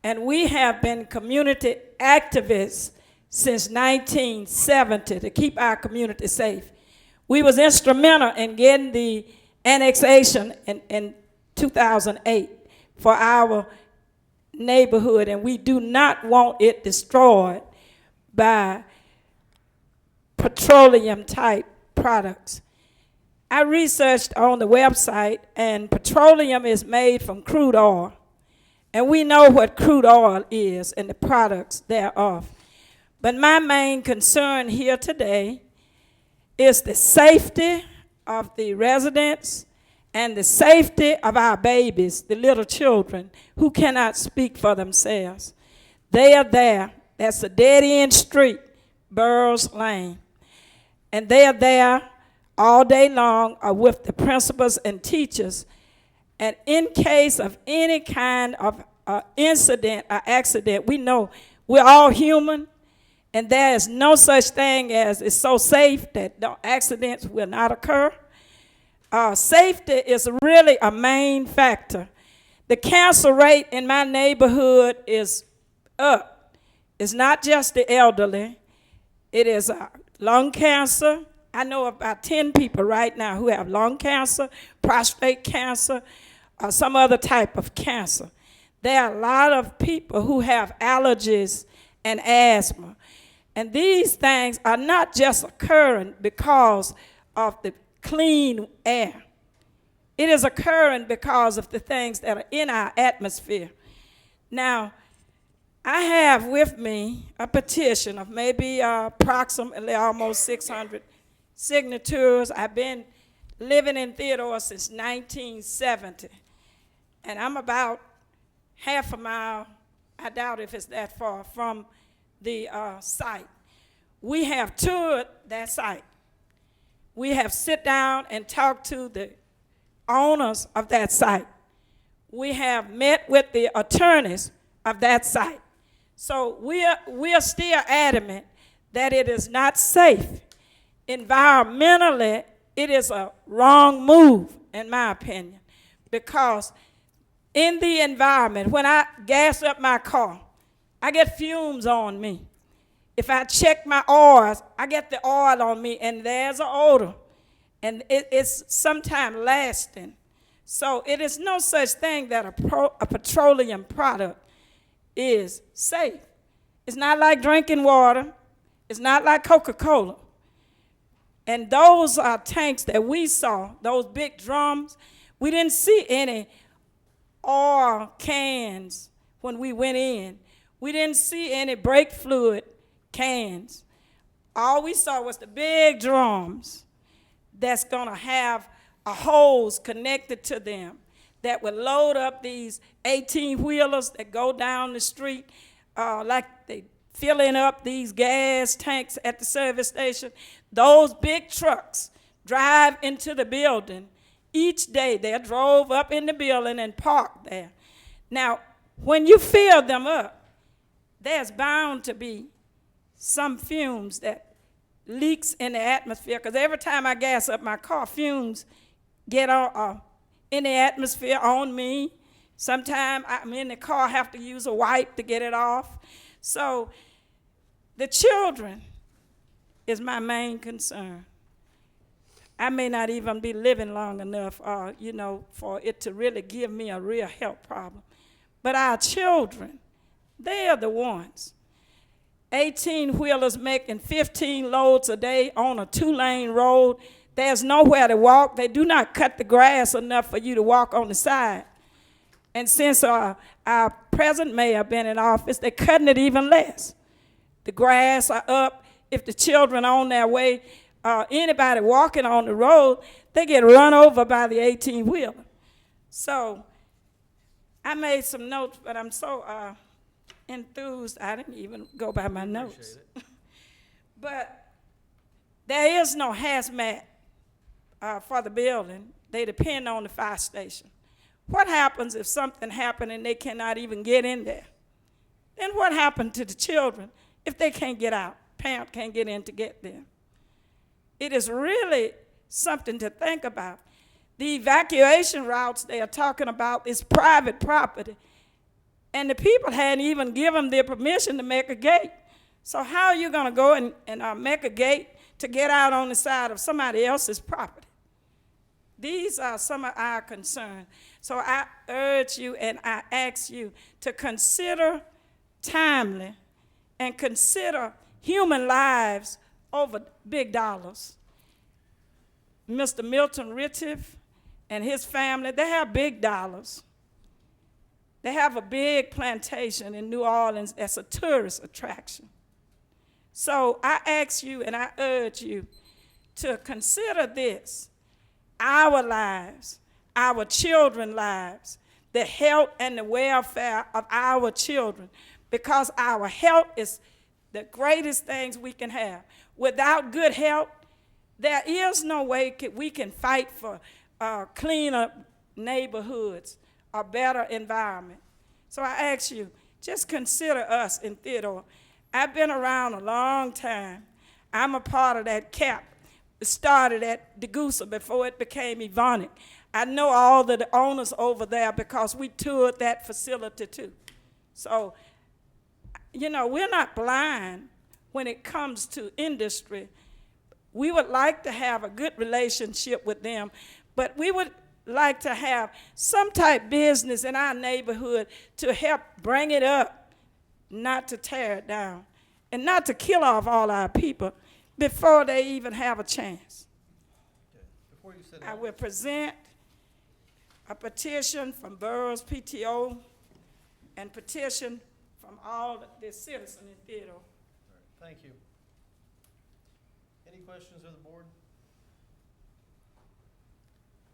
Speaker 19: And we have been community activists since 1970 to keep our community safe. We was instrumental in getting the annexation in 2008 for our neighborhood, and we do not want it destroyed by petroleum-type products. I researched on the website, and petroleum is made from crude oil. And we know what crude oil is and the products thereof. But my main concern here today is the safety of the residents and the safety of our babies, the little children who cannot speak for themselves. They are there. That's a dead-end street, Burroughs Lane. And they are there all day long with the principals and teachers. And in case of any kind of incident or accident, we know we're all human, and there is no such thing as it's so safe that no accidents will not occur. Safety is really a main factor. The cancer rate in my neighborhood is up. It's not just the elderly. It is lung cancer. I know about 10 people right now who have lung cancer, prostate cancer, or some other type of cancer. There are a lot of people who have allergies and asthma. And these things are not just occurring because of the clean air. It is occurring because of the things that are in our atmosphere. Now, I have with me a petition of maybe approximately almost 600 signatures. I've been living in Theodore since 1970. And I'm about half a mile, I doubt if it's that far, from the site. We have toured that site. We have sit down and talked to the owners of that site. We have met with the attorneys of that site. So we are still adamant that it is not safe. Environmentally, it is a wrong move, in my opinion, because in the environment, when I gas up my car, I get fumes on me. If I check my oils, I get the oil on me, and there's an odor, and it's sometimes lasting. So it is no such thing that a petroleum product is safe. It's not like drinking water. It's not like Coca-Cola. And those are tanks that we saw, those big drums. We didn't see any oil cans when we went in. We didn't see any brake fluid cans. All we saw was the big drums that's going to have a hose connected to them that would load up these 18-wheelers that go down the street like they filling up these gas tanks at the service station. Those big trucks drive into the building each day. They drove up in the building and parked there. Now, when you fill them up, there's bound to be some fumes that leaks in the atmosphere, because every time I gas up my car, fumes get in the atmosphere on me. Sometimes I'm in the car, have to use a wipe to get it off. So the children is my main concern. I may not even be living long enough, for it to really give me a real health problem. But our children, they are the ones. 18-wheelers making 15 loads a day on a 2-lane road. There's nowhere to walk. They do not cut the grass enough for you to walk on the side. And since our present mayor been in office, they're cutting it even less. The grass are up. If the children on their way, anybody walking on the road, they get run over by the 18-wheeler. So I made some notes, but I'm so enthused. I didn't even go by my notes.
Speaker 1: Appreciate it.
Speaker 19: But there is no hazmat for the building. They depend on the fire station. What happens if something happened and they cannot even get in there? Then what happened to the children if they can't get out? Parent can't get in to get them. It is really something to think about. The evacuation routes they are talking about is private property, and the people hadn't even given their permission to make a gate. So how are you going to go and make a gate to get out on the side of somebody else's property? These are some of our concerns. So I urge you and I ask you to consider timely and consider human lives over big dollars. Mr. Milton Rittiff and his family, they have big dollars. They have a big plantation in New Orleans that's a tourist attraction. So I ask you and I urge you to consider this, our lives, our children's lives, the health and the welfare of our children, because our health is the greatest things we can have. Without good health, there is no way we can fight for cleaner neighborhoods or better environment. So I ask you, just consider us in Theodore. I've been around a long time. I'm a part of that CAP. It started at DeGusa before it became Evonik. I know all the owners over there because we toured that facility too. So, you know, we're not blind when it comes to industry. We would like to have a good relationship with them, but we would like to have some type business in our neighborhood to help bring it up, not to tear it down, and not to kill off all our people before they even have a chance.
Speaker 1: Before you sit
Speaker 19: I
Speaker 1: down,
Speaker 19: will present a petition from Boroughs PTO and petition from all the citizens in Theodore.
Speaker 1: thank you. Any questions of the board?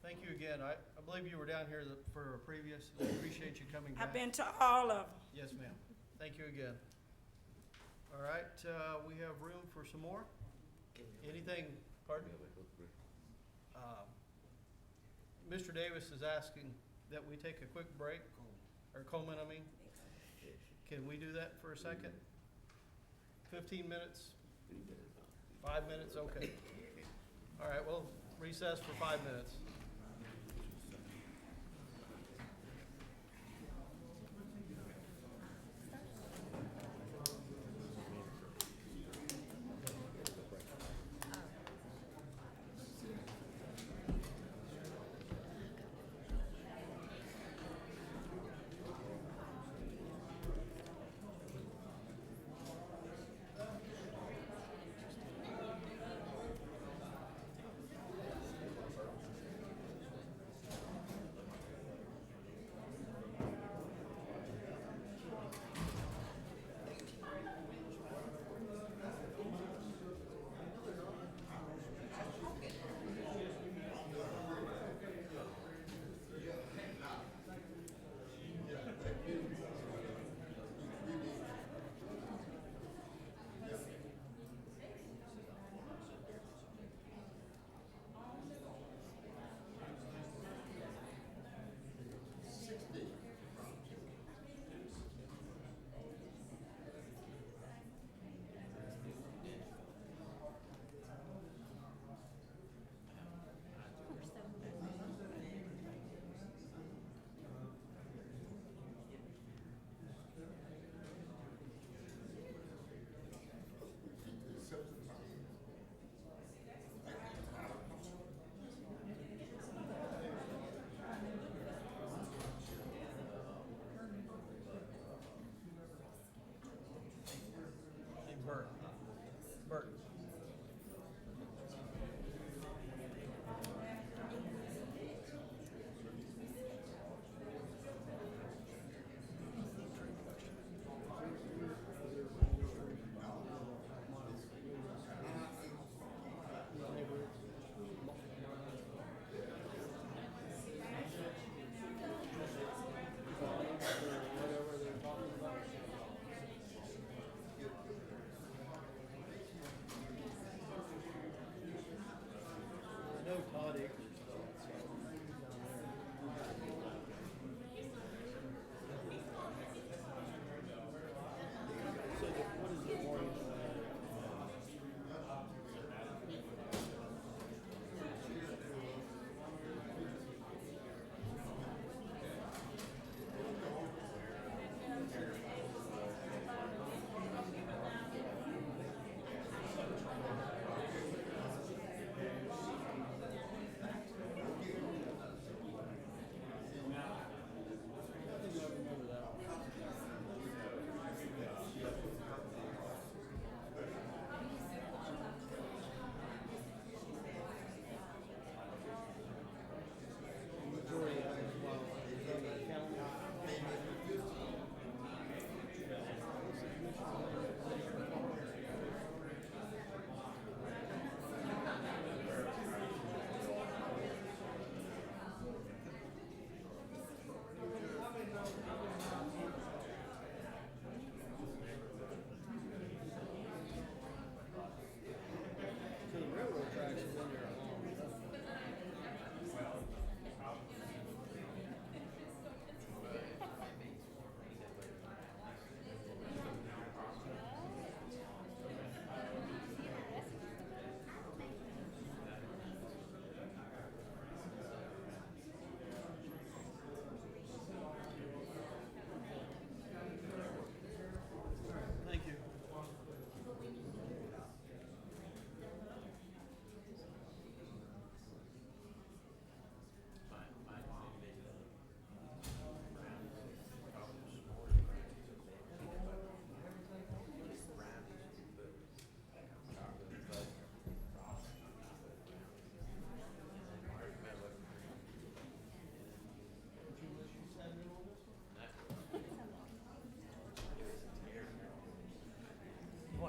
Speaker 1: Thank you again. I believe you were down here for a previous. I appreciate you coming back.
Speaker 19: I've been to all of them.
Speaker 1: Yes, ma'am. Thank you again. All right, we have room for some more. Anything, pardon? Mr. Davis is asking that we take a quick break, or Coleman, I mean. Can we do that for a second? 15 minutes? 5 minutes, okay. All right, we'll recess for 5 minutes.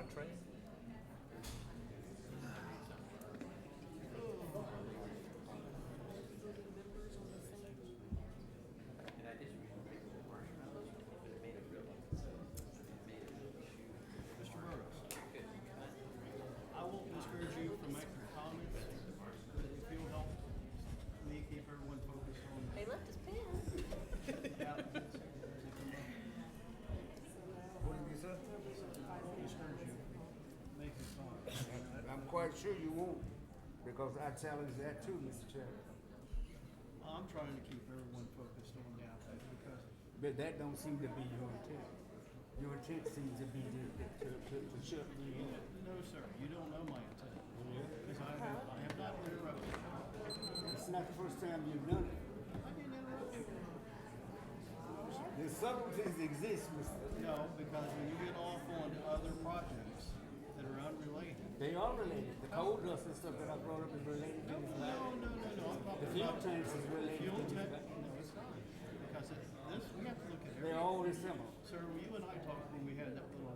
Speaker 16: white tray?
Speaker 1: Mr. Burrows. I won't discourage you from making comments, but if you'll help me keep everyone focused on.
Speaker 4: They left his pen.
Speaker 1: Yeah.
Speaker 10: What did you say?
Speaker 1: I won't discourage you from making comments.
Speaker 10: I'm quite sure you won't, because I challenge that too, Mr. Chairman.
Speaker 1: I'm trying to keep everyone focused on the applicant because
Speaker 10: But that don't seem to be your intent. Your intent seems to be to shut me in.
Speaker 1: no, sir, you don't know my intent. Because I have not interrupted you.
Speaker 10: It's not the first time you've done it.
Speaker 1: I didn't interrupt you.
Speaker 10: The subtleties exist, Mr.
Speaker 1: No, because when you get off on other projects that are unrelated.
Speaker 10: They are related. The coal dust and stuff that I brought up is related to this matter.
Speaker 1: No, I'm talking
Speaker 10: The fuel
Speaker 1: about.
Speaker 10: tanks is related
Speaker 1: Fuel
Speaker 10: to this
Speaker 1: tank,
Speaker 10: matter.
Speaker 1: no, it's not. Because this, we have to look at
Speaker 10: They're
Speaker 1: everything.
Speaker 10: all similar.
Speaker 1: Sir, you and I talked when we had that little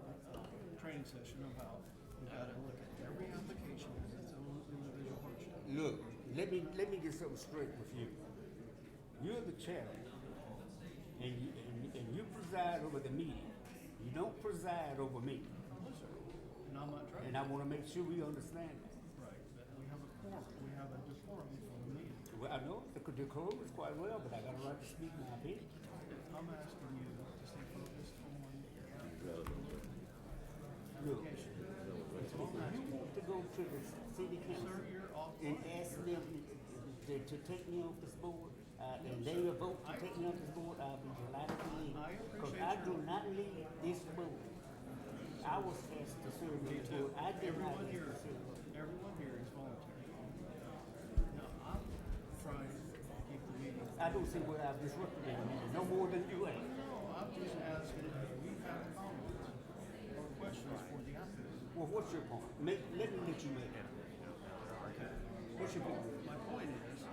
Speaker 1: training session about, we gotta look at every application as its own individual hardship.
Speaker 10: Look, let me get something straight with you. You're the chairman, and you preside over the meeting. You don't preside over me.
Speaker 1: No, sir. And I'm not trying.
Speaker 10: And I want to make sure we understand that.
Speaker 1: Right, but we have a quorum, we have a decorum for the meeting.
Speaker 10: Well, I know the decorum is quite well, but I got a right to speak my opinion.
Speaker 1: I'm asking you to stay focused on
Speaker 10: Look,
Speaker 1: application.
Speaker 10: if you want to go to the city council
Speaker 1: Sir, you're off.
Speaker 10: and ask them to take me off this board, and they will vote to take me off this board, I'll be delighted to leave.
Speaker 1: I
Speaker 10: Because
Speaker 1: appreciate
Speaker 10: I
Speaker 1: your-
Speaker 10: do not leave this board. I was asked to serve on this board. I did not
Speaker 1: Everyone
Speaker 10: ask
Speaker 1: here,
Speaker 10: to serve.
Speaker 1: everyone here is voluntary. Now, I'm trying to keep the meeting.
Speaker 10: I don't see where I've disrupted the meeting, no more than you have.
Speaker 1: No, I'm just asking if we have comments or questions for the applicant.
Speaker 10: Well, what's your point? Let me let you make it.
Speaker 1: Okay.
Speaker 10: What's your point?
Speaker 1: My point is,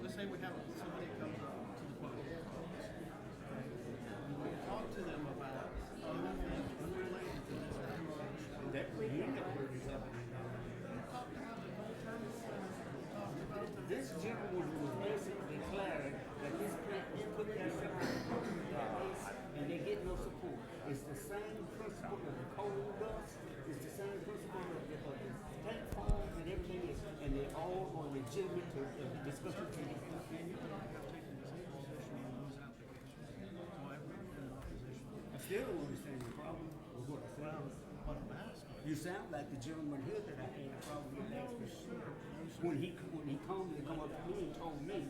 Speaker 1: let's say we have somebody comes up to the podium. And we talk to them about other things unrelated to this application.
Speaker 10: That, you never heard this happening. This gentleman was basically declaring that this plant was put there and they get no support. It's the same principle of the coal dust, it's the same principle of the tank farms and everything else, and they all are legitimate to discuss with you.
Speaker 1: And you and I have taken the same position on those applications. So I've never been in opposition.
Speaker 10: I still don't understand the problem with what I said.
Speaker 1: What I'm asking.
Speaker 10: You sound like the gentleman here that I had a problem with last week. When he come up to me and told me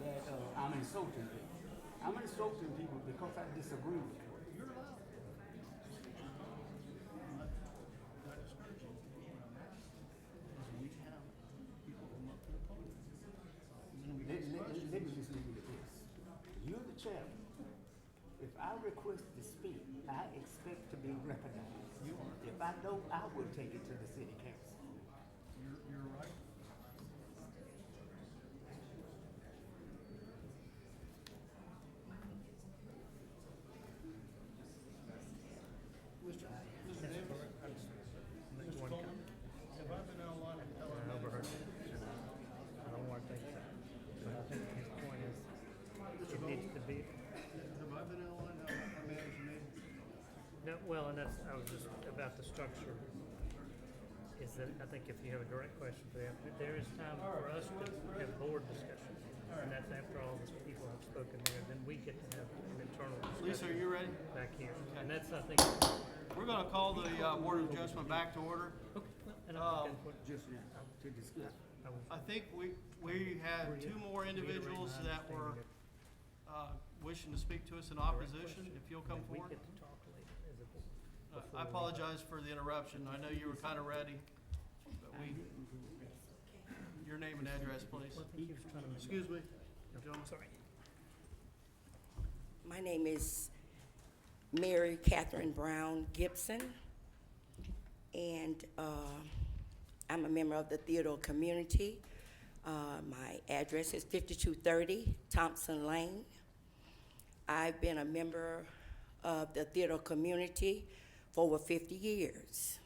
Speaker 10: that I'm insulting people. I'm insulting people because I disagree with them.
Speaker 1: You're allowed. Not discouraging. What I'm asking is we have people come up to the podium. And then we ask questions.
Speaker 10: Let me just leave it at this. You're the chairman. If I request to speak, I expect to be recognized.
Speaker 1: You are.
Speaker 10: If I don't, I will take it to the city council.
Speaker 1: You're right. Mr. Davis? Mr. Coleman? Have I been out of line with telling
Speaker 16: I overheard
Speaker 1: Mr.
Speaker 16: it. I don't want to think that. But I think his point is, it needs to be,
Speaker 1: Have I been out of line how our manager made?
Speaker 16: no, well, and that's, I was just about the structure. Is that, I think if you have a direct question for the applicant, there is time for us to have board discussion. And that's after all the people have spoken there, then we get to have an internal
Speaker 1: Lisa, are
Speaker 16: discussion
Speaker 1: you ready?
Speaker 16: back here. And that's, I think,
Speaker 1: We're gonna call the Board of Adjustment back to order.
Speaker 16: and I think that's what,
Speaker 10: Just now, to discuss.
Speaker 16: I was
Speaker 1: I think we had two more individuals that were wishing to speak to us in opposition. If you'll come
Speaker 16: we
Speaker 1: forward.
Speaker 16: get to talk later as a board.
Speaker 1: I apologize for the interruption. I know you were kind of ready, but your name and address, please.
Speaker 16: Well, I think he was trying to make.
Speaker 1: Excuse me,
Speaker 16: No,
Speaker 1: gentlemen.
Speaker 16: sorry.
Speaker 20: My name is Mary Catherine Brown Gibson, and I'm a member of the Theodore community. My address is 5230 Thompson Lane. I've been a member of the Theodore community for over 50 years.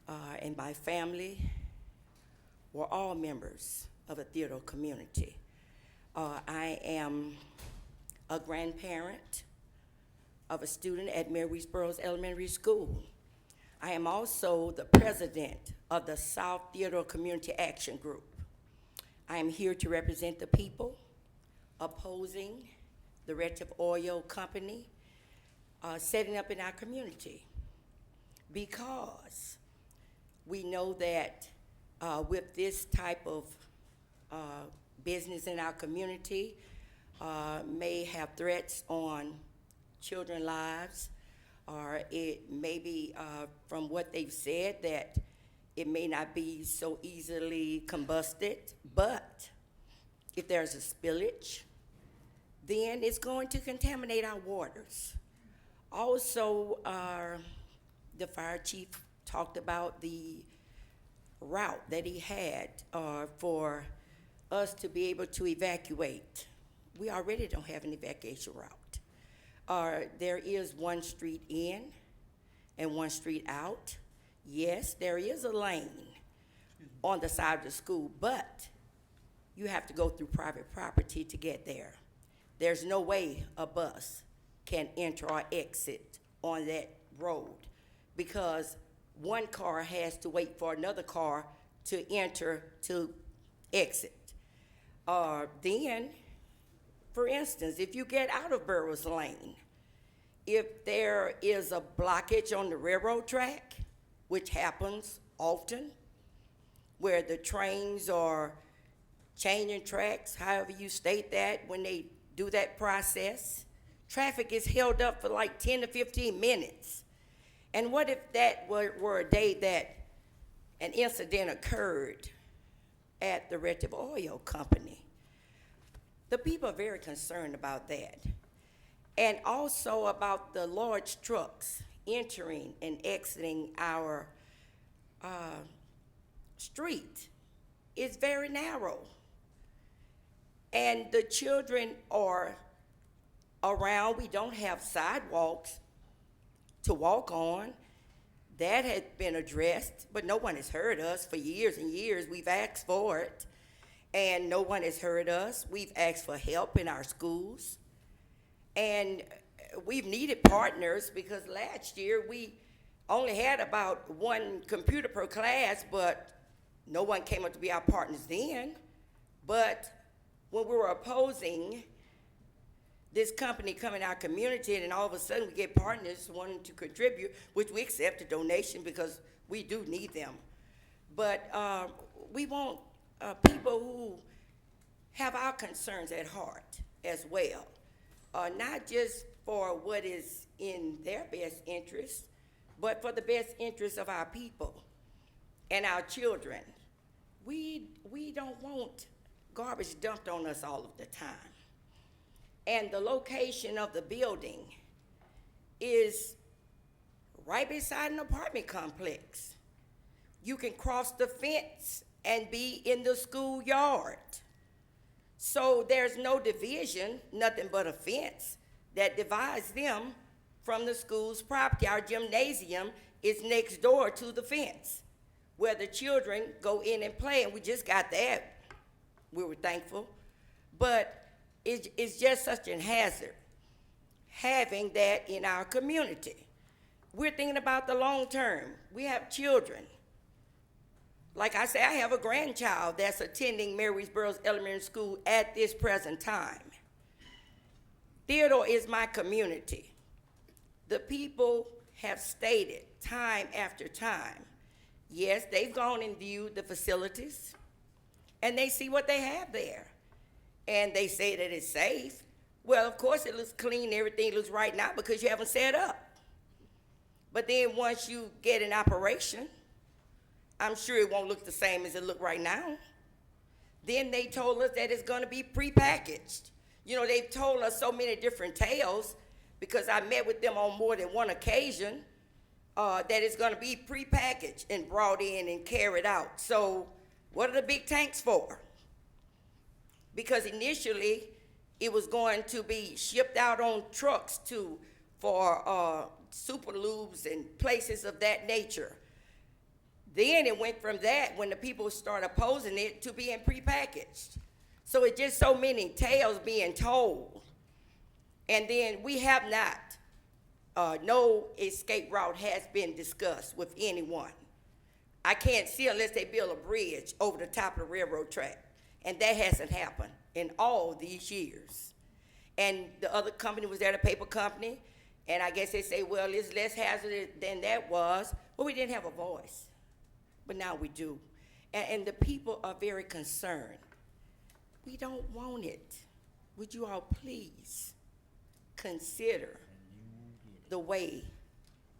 Speaker 20: and my family were all members of a theater community. I am a grandparent of a student at Marysboro Elementary School. I am also the president of the South Theater Community Action Group. I am here to represent the people opposing the Retif Oil Company setting up in our community, because we know that with this type of business in our community may have threats on children's lives, or it may be, from what they've said, that it may not be so easily combusted, but if there's a spillage, then it's going to contaminate our waters. Also, the fire chief talked about the route that he had for us to be able to evacuate. We already don't have an evacuation route. There is one street in and one street out. Yes, there is a lane on the side of the school, but you have to go through private property to get there. There's no way a bus can enter or exit on that road, because one car has to wait for another car to enter to exit. Then, for instance, if you get out of Burroughs Lane, if there is a blockage on the railroad track, which happens often, where the trains are changing tracks, however you state that, when they do that process, traffic is held up for like 10 to 15 minutes. And what if that were a day that an incident occurred at the Retif Oil Company? The people are very concerned about that. And also about the large trucks entering and exiting our street. It's very narrow. And the children are around. We don't have sidewalks to walk on. That had been addressed, but no one has heard us for years and years. We've asked for it, and no one has heard us. We've asked for help in our schools, and we've needed partners, because last year we only had about one computer per class, but no one came up to be our partners then. But when we were opposing this company coming in our community, and then all of a sudden we get partners wanting to contribute, which we accept a donation because we do need them. But we want people who have our concerns at heart as well, not just for what is in their best interest, but for the best interest of our people and our children. We don't want garbage dumped on us all of the time. And the location of the building is right beside an apartment complex. You can cross the fence and be in the schoolyard. So there's no division, nothing but a fence that divides them from the school's property. Our gymnasium is next door to the fence where the children go in and play, and we just got that. We were thankful. But it's just such a hazard having that in our community. We're thinking about the long term. We have children. Like I say, I have a grandchild that's attending Marysboro Elementary School at this present time. Theodore is my community. The people have stated time after time, yes, they've gone and viewed the facilities, and they see what they have there. And they say that it's safe. Well, of course it looks clean, everything looks right now because you haven't set up. But then once you get in operation, I'm sure it won't look the same as it look right now. Then they told us that it's gonna be prepackaged. You know, they've told us so many different tales, because I met with them on more than one occasion, that it's gonna be prepackaged and brought in and carried out. So what are the big tanks for? Because initially, it was going to be shipped out on trucks for super lubes and places of that nature. Then it went from that, when the people started opposing it, to being prepackaged. So it's just so many tales being told. And then we have not, no escape route has been discussed with anyone. I can't see unless they build a bridge over the top of the railroad track. And that hasn't happened in all these years. And the other company was there, the paper company, and I guess they say, well, it's less hazardous than that was. Well, we didn't have a voice, but now we do. And the people are very concerned. We don't want it. Would you all please consider the way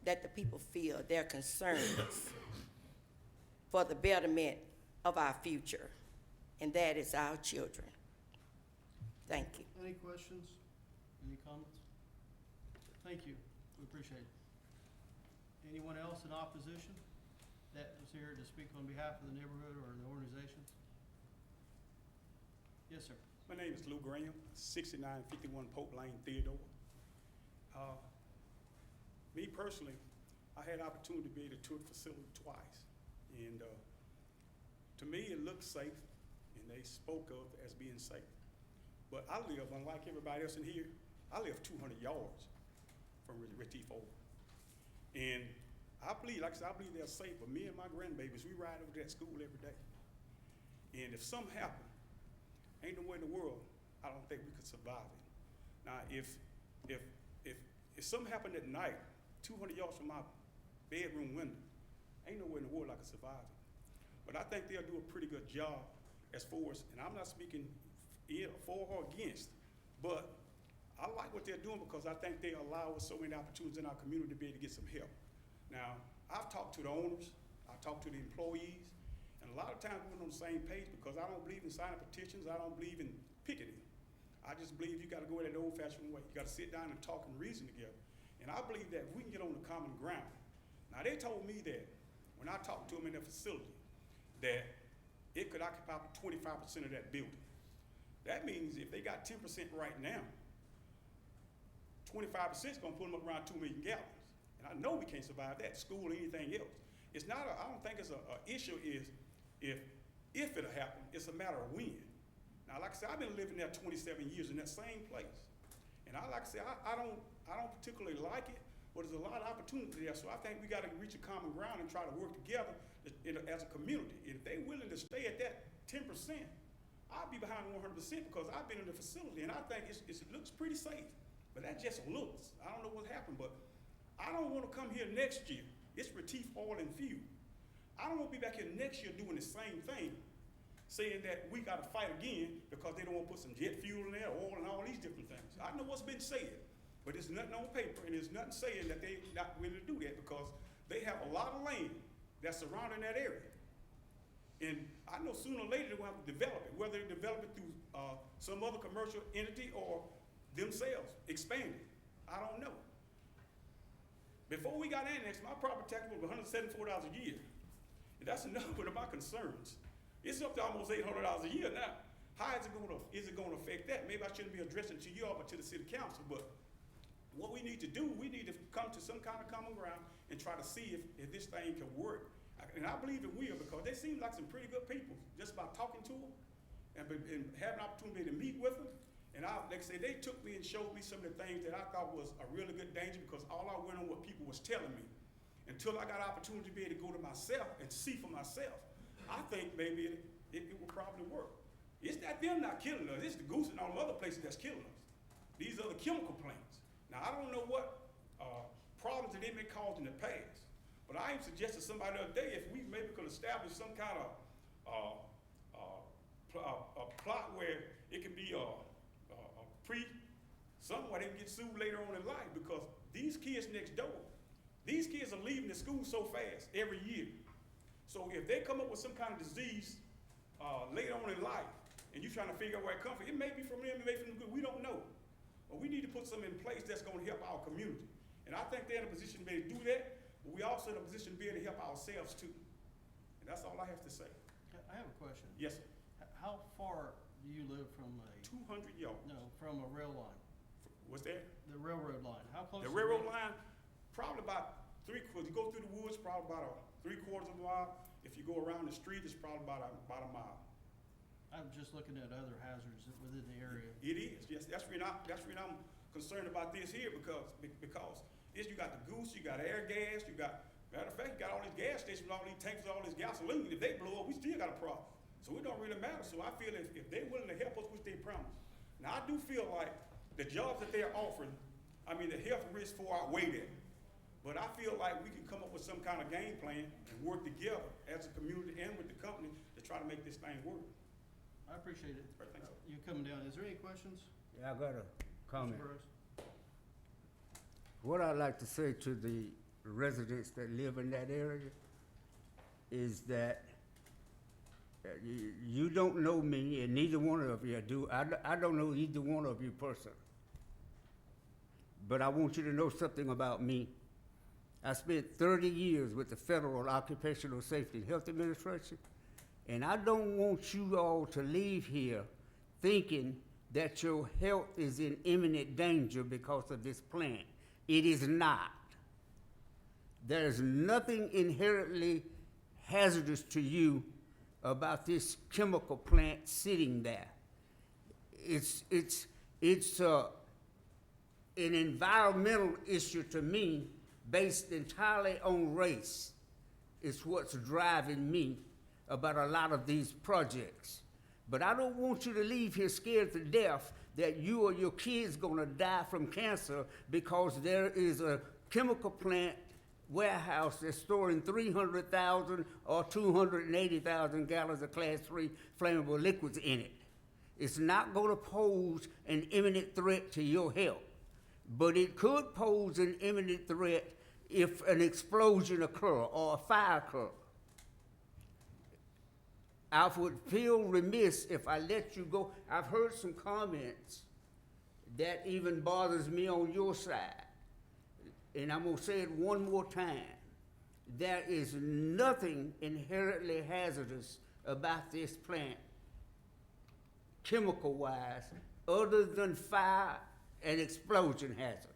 Speaker 20: that the people feel, their concerns for the betterment of our future, and that is our children. Thank you.
Speaker 1: Any questions? Any comments? Thank you. We appreciate it. Anyone else in opposition that was here to speak on behalf of the neighborhood or the organizations? Yes, sir.
Speaker 21: My name is Lou Graham, 6951 Pope Lane, Theodore. Me personally, I had opportunity to be able to tour the facility twice. And to me, it looked safe, and they spoke of as being safe. But I live, unlike everybody else in here, I live 200 yards from Retief over. And I believe, like I said, I believe they're safe, but me and my grandbabies, we ride over to that school every day. And if something happened, ain't no way in the world, I don't think we could survive it. Now, if something happened at night, 200 yards from my bedroom window, ain't no way in the world I could survive it. But I think they'll do a pretty good job as far as, and I'm not speaking for or against, but I like what they're doing because I think they allow us so many opportunities in our community to be able to get some help. Now, I've talked to the owners, I've talked to the employees, and a lot of times we're on the same page because I don't believe in signing petitions, I don't believe in picketing. I just believe you gotta go at it the old-fashioned way. You gotta sit down and talk and reason together. And I believe that if we can get on the common ground. Now, they told me that when I talked to them in their facility, that it could occupy 25% of that building. That means if they got 10% right now, 25% is gonna put them up around 2 million gallons. And I know we can't survive that, school or anything else. It's not, I don't think it's a issue is if it'll happen, it's a matter of when. Now, like I said, I've been living there 27 years in that same place. And like I said, I don't particularly like it, but there's a lot of opportunity there. So I think we gotta reach a common ground and try to work together as a community. If they're willing to stay at that 10%, I'll be behind 100% because I've been in the facility and I think it looks pretty safe. But that just looks. I don't know what happened, but I don't want to come here next year. It's Retief Oil and Fuel. I don't want to be back here next year doing the same thing, saying that we got to fight again because they don't want to put some jet fuel in there, oil, and all these different things. I know what's been said, but there's nothing on paper, and there's nothing saying that they're not willing to do that because they have a lot of land that's surrounding that area. And I know sooner or later they're going to have to develop it, whether they develop it through some other commercial entity or themselves expand it. I don't know. Before we got annexed, my property tax was $174 a year. And that's enough with my concerns. It's up to almost $800 a year now. How is it going to affect that? Maybe I shouldn't be addressing it to you all, but to the city council. But what we need to do, we need to come to some kind of common ground and try to see if this thing can work. And I believe it will because they seem like some pretty good people just by talking to them and having an opportunity to meet with them. And like I say, they took me and showed me some of the things that I thought was a really good danger because all I went on what people was telling me. Until I got an opportunity to be able to go to myself and see for myself, I think maybe it will probably work. It's not them not killing us, it's the goose and all the other places that's killing us. These are the chemical plants. Now, I don't know what problems that they may cause in the past, but I even suggested somebody the other day if we maybe could establish some kind of plot where it could be somewhere they can get sued later on in life because these kids next door, these kids are leaving the school so fast every year. So if they come up with some kind of disease later on in life and you're trying to figure out where it comes from, it may be from them, it may be from the good, we don't know. But we need to put something in place that's going to help our community. And I think they're in a position to be able to do that, but we also in a position to be able to help ourselves too. And that's all I have to say.
Speaker 1: I have a question.
Speaker 21: Yes, sir.
Speaker 1: How far do you live from
Speaker 21: 200 yards.
Speaker 1: No, from a rail line?
Speaker 21: What's that?
Speaker 1: The railroad line. How close?
Speaker 21: The railroad line, probably about you go through the woods, probably about a 3/4 of a mile. If you go around the street, it's probably about a mile.
Speaker 1: I'm just looking at other hazards within the area.
Speaker 21: It is, yes, that's when I'm concerned about this here, because you got the goose, you got air gas, matter of fact, you got all these gas stations, all these tanks, all this gasoline. If they blow up, we still got a problem. So it don't really matter. So I feel if they're willing to help us, which they promise. Now, I do feel like the jobs that they're offering, the health risks far outweigh that. But I feel like we can come up with some kind of game plan and work together as a community and with the company to try to make this thing work.
Speaker 1: I appreciate it.
Speaker 21: All right, thanks.
Speaker 1: You coming down. Is there any questions?
Speaker 10: Yeah, I got a comment.
Speaker 1: Mr. Burrows?
Speaker 10: What I'd like to say to the residents that live in that area is that you don't know me, and neither one of you do. I don't know either one of you personally. But I want you to know something about me. I spent 30 years with the Federal Occupational Safety and Health Administration, and I don't want you all to leave here thinking that your health is in imminent danger because of this plant. It is not. There's nothing inherently hazardous to you about this chemical plant sitting there. It's an environmental issue to me based entirely on race. It's what's driving me about a lot of these projects. But I don't want you to leave here scared to death that you or your kids gonna die from cancer because there is a chemical plant warehouse that's storing 300,000 or 280,000 gallons of Class 3 flammable liquids in it. It's not gonna pose an imminent threat to your health, but it could pose an imminent threat if an explosion occur or a fire occur. I would feel remiss if I let you go. I've heard some comments that even bothers me on your side. And I'm gonna say it one more time. There is nothing inherently hazardous about this plant, chemical-wise, other than fire and explosion hazard.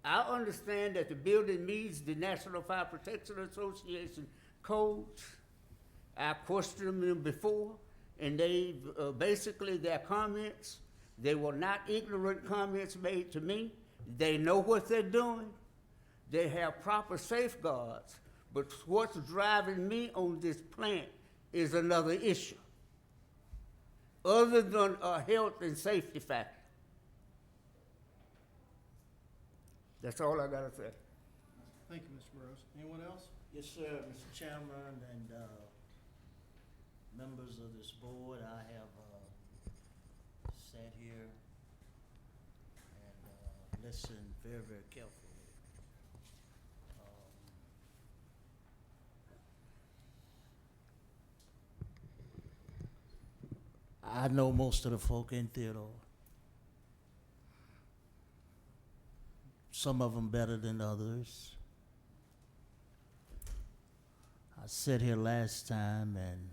Speaker 10: I understand that the building meets the National Fire Protection Association codes. I questioned them before, and they basically their comments, they were not ignorant comments made to me. They know what they're doing. They have proper safeguards, but what's driving me on this plant is another issue, other than a health and safety factor. That's all I gotta say.
Speaker 1: Thank you, Mr. Burrows. Anyone else?
Speaker 5: Yes, sir, Mr. Chairman and members of this board, I have sat here and listened very, very carefully. I know most of the folk in Theodore. Some of them better than others. I sat here last time and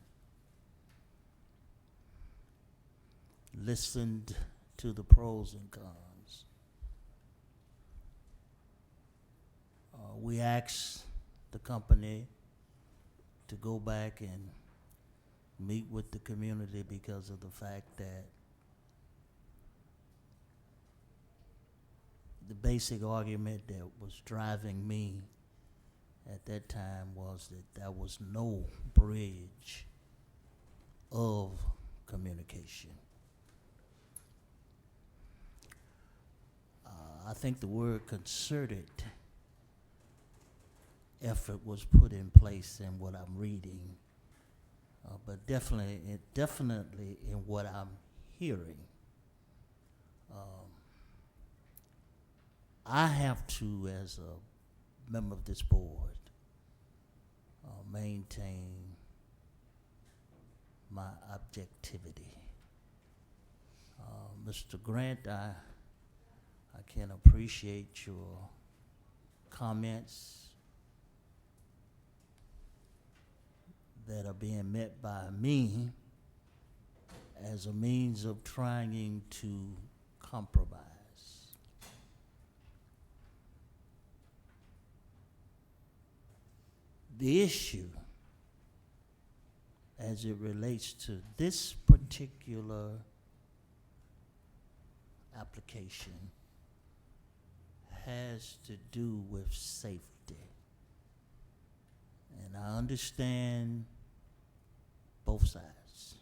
Speaker 5: listened to the pros and cons. We asked the company to go back and meet with the community because of the fact that the basic argument that was driving me at that time was that there was no bridge of communication. I think the word concerted effort was put in place in what I'm reading, but definitely in what I'm hearing. I have to, as a member of this board, maintain my objectivity. Mr. Grant, I can appreciate your comments that are being met by me as a means of trying to compromise. The issue as it relates to this particular application has to do with safety. And I understand both sides.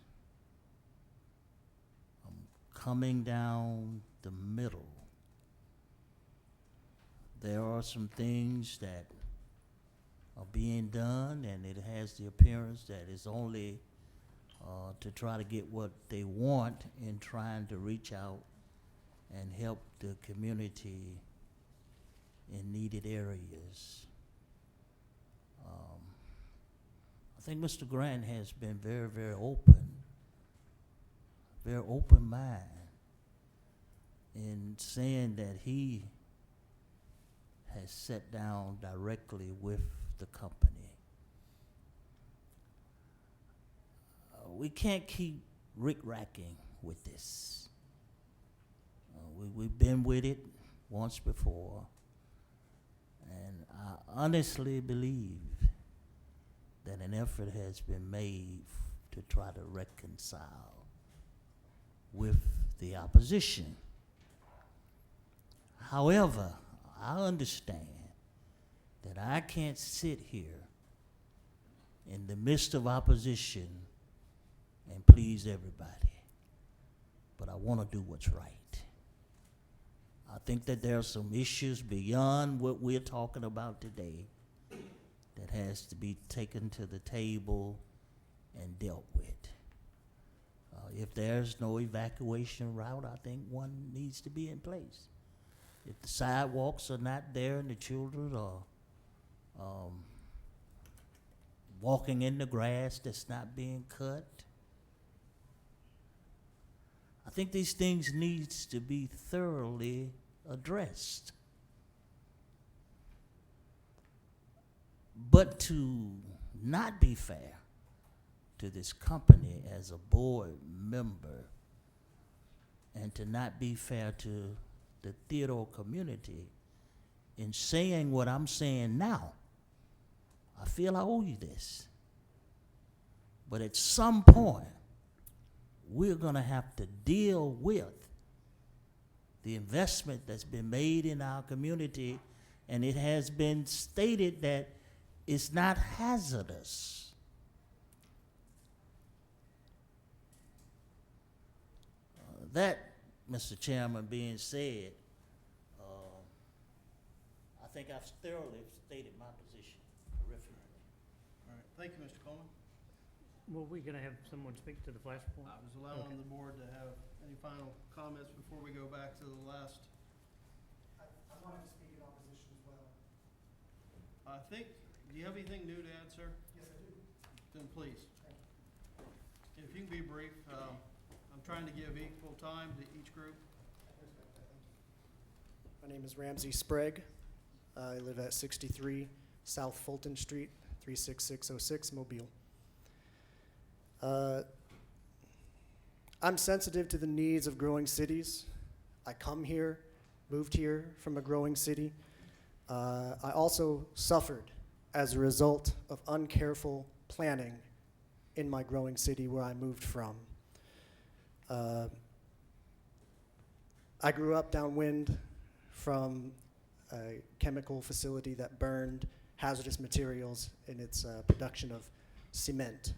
Speaker 5: I'm coming down the middle. There are some things that are being done, and it has the appearance that it's only to try to get what they want in trying to reach out and help the community in needed areas. I think Mr. Grant has been very, very open mind in saying that he has sat down directly with the company. We can't keep rick-racking with this. We've been with it once before, and I honestly believe that an effort has been made to try to reconcile with the opposition. However, I understand that I can't sit here in the midst of opposition and please everybody, but I want to do what's right. I think that there are some issues beyond what we're talking about today that has to be taken to the table and dealt with. If there's no evacuation route, I think one needs to be in place. If the sidewalks are not there and the children are walking in the grass that's not being cut, I think these things needs to be thoroughly addressed. But to not be fair to this company as a board member, and to not be fair to the Theodore community in saying what I'm saying now, I feel I owe you this. But at some point, we're going to have to deal with the investment that's been made in our community, and it has been stated that it's not hazardous. That, Mr. Chairman, being said, I think I've thoroughly stated my position terrifically.
Speaker 1: All right, thank you, Mr. Coleman.
Speaker 16: Well, we're gonna have someone speak to the flashpoint?
Speaker 1: I was allowing the board to have any final comments before we go back to the last.
Speaker 2: I wanted to speak in opposition as well.
Speaker 1: I think, do you have anything new to add, sir?
Speaker 2: Yes, I do.
Speaker 1: Then please.
Speaker 2: Thank you.
Speaker 1: If you can be brief, I'm trying to give equal time to each group.
Speaker 2: My name is Ramsey Sprague. I live at 63 South Fulton Street, 36606, Mobile. I'm sensitive to the needs of growing cities. I come here, moved here from a growing city. I also suffered as a result of uncareful planning in my growing city where I moved from. I grew up downwind from a chemical facility that burned hazardous materials in its production of cement.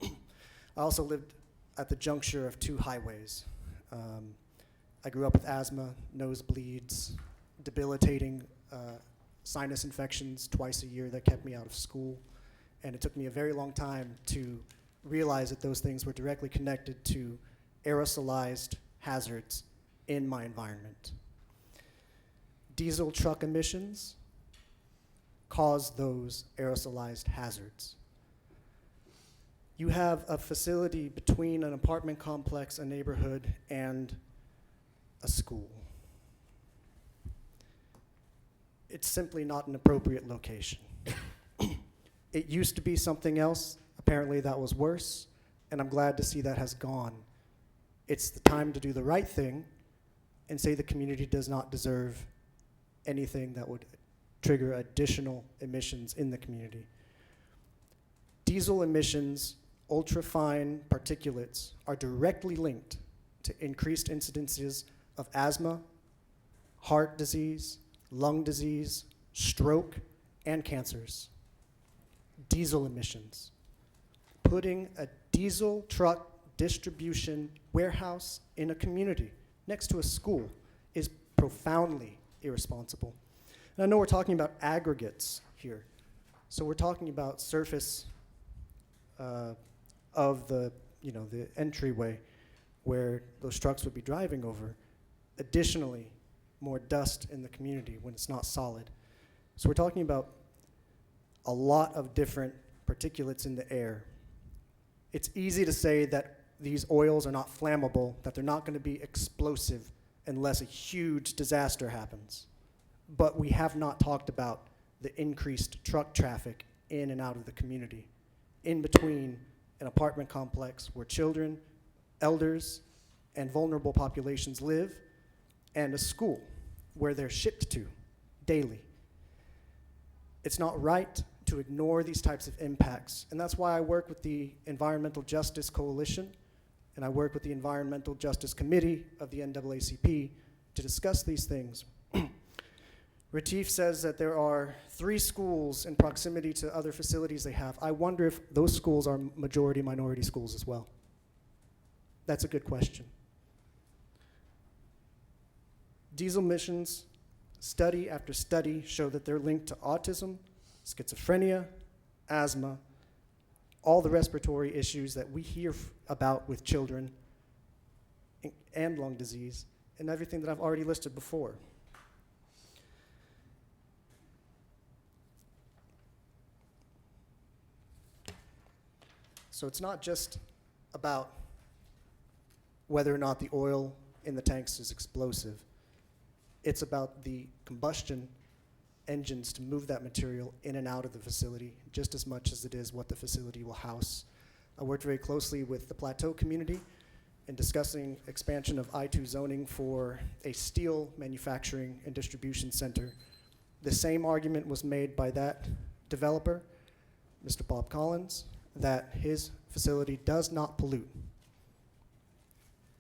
Speaker 2: I also lived at the juncture of two highways. I grew up with asthma, nosebleeds, debilitating sinus infections twice a year that kept me out of school. And it took me a very long time to realize that those things were directly connected to aerosolized hazards in my environment. Diesel truck emissions cause those aerosolized hazards. You have a facility between an apartment complex, a neighborhood, and a school. It's simply not an appropriate location. It used to be something else. Apparently that was worse, and I'm glad to see that has gone. It's the time to do the right thing and say the community does not deserve anything that would trigger additional emissions in the community. Diesel emissions, ultrafine particulates are directly linked to increased incidences of asthma, heart disease, lung disease, stroke, and cancers. Diesel emissions. Putting a diesel truck distribution warehouse in a community next to a school is profoundly irresponsible. And I know we're talking about aggregates here. So we're talking about surface of the entryway where those trucks would be driving over. Additionally, more dust in the community when it's not solid. So we're talking about a lot of different particulates in the air. It's easy to say that these oils are not flammable, that they're not going to be explosive unless a huge disaster happens. But we have not talked about the increased truck traffic in and out of the community, in between an apartment complex where children, elders, and vulnerable populations live, and a school where they're shipped to daily. It's not right to ignore these types of impacts, and that's why I work with the Environmental Justice Coalition, and I work with the Environmental Justice Committee of the NAACP to discuss these things. Retief says that there are 3 schools in proximity to other facilities they have. I wonder if those schools are majority minority schools as well. That's a good question. Diesel emissions, study after study show that they're linked to autism, schizophrenia, asthma, all the respiratory issues that we hear about with children, and lung disease, and everything that I've already listed before. So it's not just about whether or not the oil in the tanks is explosive. It's about the combustion engines to move that material in and out of the facility just as much as it is what the facility will house. I worked very closely with the Plateau community in discussing expansion of I-2 zoning for a steel manufacturing and distribution center. The same argument was made by that developer, Mr. Bob Collins, that his facility does not pollute.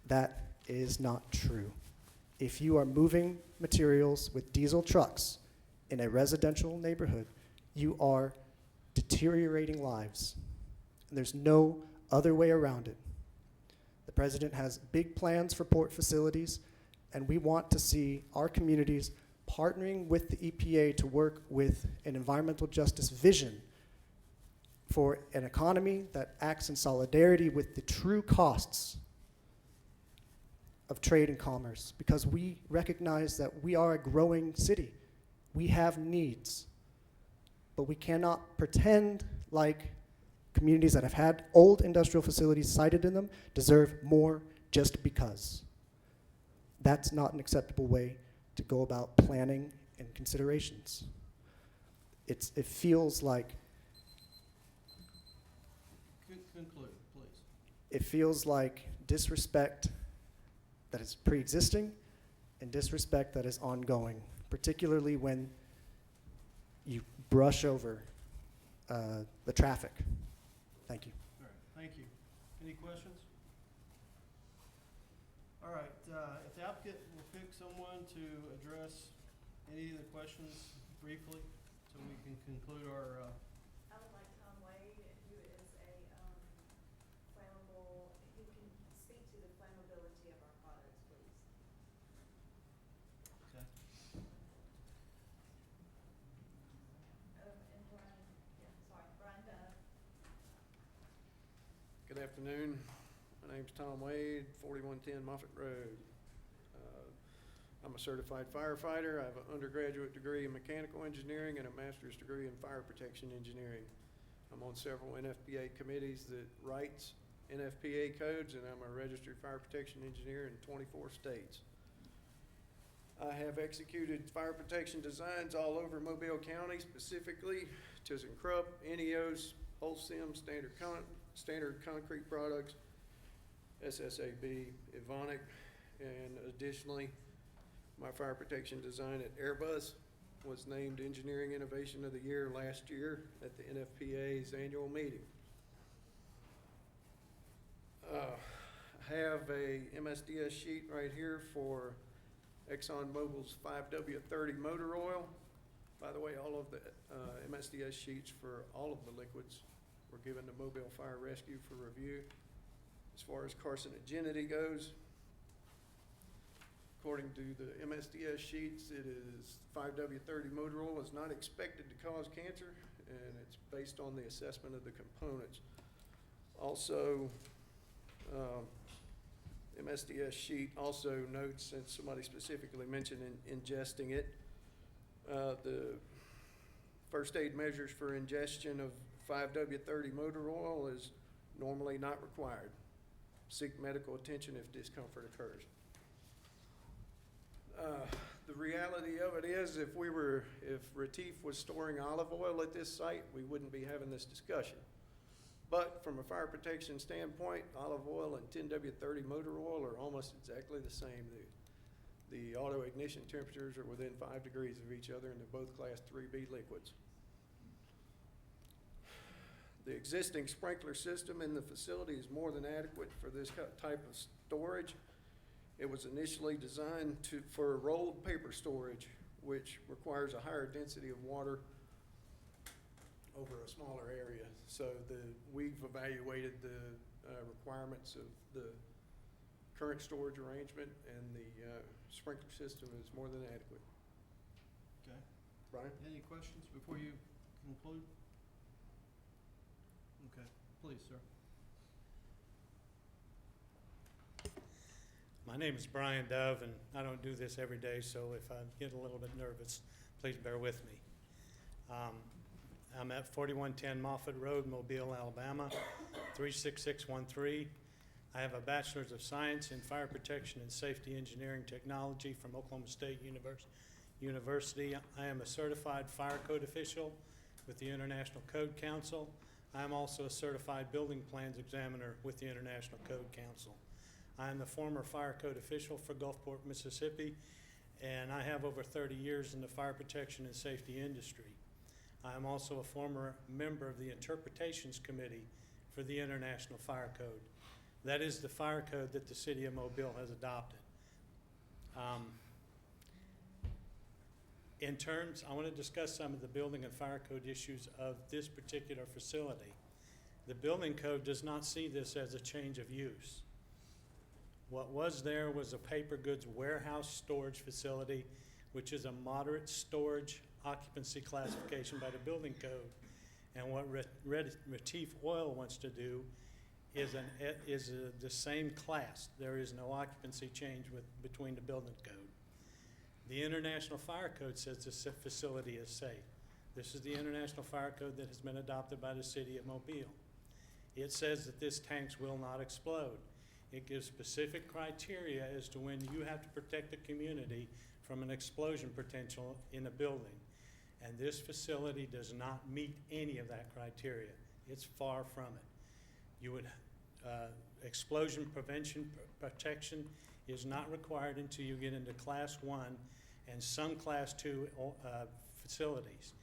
Speaker 2: That is not true. If you are moving materials with diesel trucks in a residential neighborhood, you are deteriorating lives. There's no other way around it. The president has big plans for port facilities, and we want to see our communities partnering with the EPA to work with an environmental justice vision for an economy that acts in solidarity with the true costs of trade and commerce, because we recognize that we are a growing city. We have needs, but we cannot pretend like communities that have had old industrial facilities sited in them deserve more just because. That's not an acceptable way to go about planning and considerations. It feels like
Speaker 1: Conclude, please.
Speaker 2: it feels like disrespect that is pre-existing and disrespect that is ongoing, particularly when you brush over the traffic. Thank you.
Speaker 1: All right, thank you. Any questions? All right, if the applicant will pick someone to address any of the questions briefly, so we can conclude our,
Speaker 12: I would like Tom Wade, who is a flammable, he can speak to the flammability of our products, please.
Speaker 1: okay.
Speaker 12: And Brian, Brian Dove.
Speaker 6: Good afternoon. My name's Tom Wade, 4110 Moffett Road. I'm a certified firefighter. I have an undergraduate degree in mechanical engineering and a master's degree in fire protection engineering. I'm on several NFPA committees that writes NFPA codes, and I'm a registered fire protection engineer in 24 states. I have executed fire protection designs all over Mobile County, specifically ThyssenKrupp, Eneos, Holcim, Standard Concrete Products, SSAB, Evonik, and additionally, my fire protection design at Airbus was named Engineering Innovation of the Year last year at the NFPA's annual meeting.
Speaker 14: I have a MSDS sheet right here for ExxonMobil's 5W30 motor oil. By the way, all of the MSDS sheets for all of the liquids were given to Mobile Fire Rescue for review. As far as carcinogenity goes, according to the MSDS sheets, it is 5W30 motor oil is not expected to cause cancer, and it's based on the assessment of the components. Also, MSDS sheet also notes, since somebody specifically mentioned ingesting it, the first aid measures for ingestion of 5W30 motor oil is normally not required. Seek medical attention if discomfort occurs. The reality of it is, if Retief was storing olive oil at this site, we wouldn't be having this discussion. But from a fire protection standpoint, olive oil and 10W30 motor oil are almost exactly the same. The auto ignition temperatures are within 5 degrees of each other, and they're both class 3B liquids. The existing sprinkler system in the facility is more than adequate for this type of storage. It was initially designed for rolled paper storage, which requires a higher density of water over a smaller area. So we've evaluated the requirements of the current storage arrangement, and the sprinkler system is more than adequate.
Speaker 1: Okay.
Speaker 14: Brian?
Speaker 1: Any questions before you conclude? Okay, please, sir.
Speaker 8: My name is Brian Dove, and I don't do this every day, so if I get a little bit nervous, please bear with me. I'm at 4110 Moffett Road, Mobile, Alabama, 36613. I have a Bachelor's of Science in Fire Protection and Safety Engineering Technology from Oklahoma State University. I am a certified fire code official with the International Code Council. I am also a certified building plans examiner with the International Code Council. I am the former fire code official for Gulfport, Mississippi, and I have over 30 years in the fire protection and safety industry. I am also a former member of the Interpretations Committee for the International Fire Code. That is the fire code that the city of Mobile has adopted. I want to discuss some of the building and fire code issues of this particular facility. The building code does not see this as a change of use. What was there was a paper goods warehouse storage facility, which is a moderate storage occupancy classification by the building code. And what Retief Oil wants to do is the same class. There is no occupancy change between the building code. The International Fire Code says this facility is safe. This is the International Fire Code that has been adopted by the city of Mobile. It says that this tanks will not explode. It gives specific criteria as to when you have to protect the community from an explosion potential in a building. And this facility does not meet any of that criteria. It's far from it. Explosion prevention protection is not required until you get into Class 1 and some Class 2 facilities.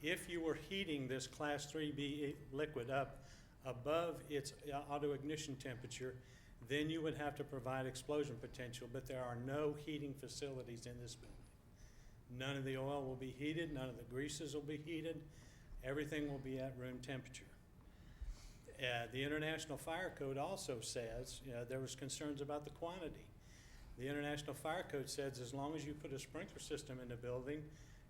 Speaker 8: If you were heating this Class 3B liquid up above its auto ignition temperature, then you would have to provide explosion potential, but there are no heating facilities in this building. None of the oil will be heated, none of the greases will be heated, everything will be at room temperature. The International Fire Code also says, there was concerns about the quantity. The International Fire Code says as long as you put a sprinkler system in the building,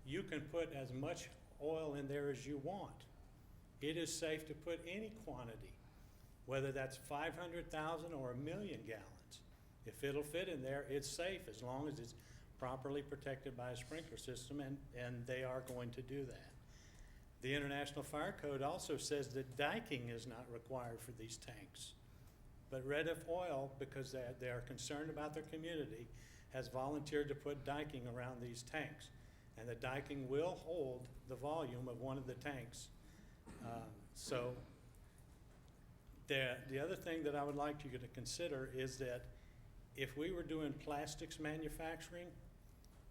Speaker 8: you can put as much oil in there as you want. It is safe to put any quantity, whether that's 500,000 or 1 million gallons. If it'll fit in there, it's safe as long as it's properly protected by a sprinkler system, and they are going to do that. The International Fire Code also says that diking is not required for these tanks. But Retief Oil, because they are concerned about their community, has volunteered to put diking around these tanks. And the diking will hold the volume of one of the tanks. The other thing that I would like you to consider is that if we were doing plastics manufacturing,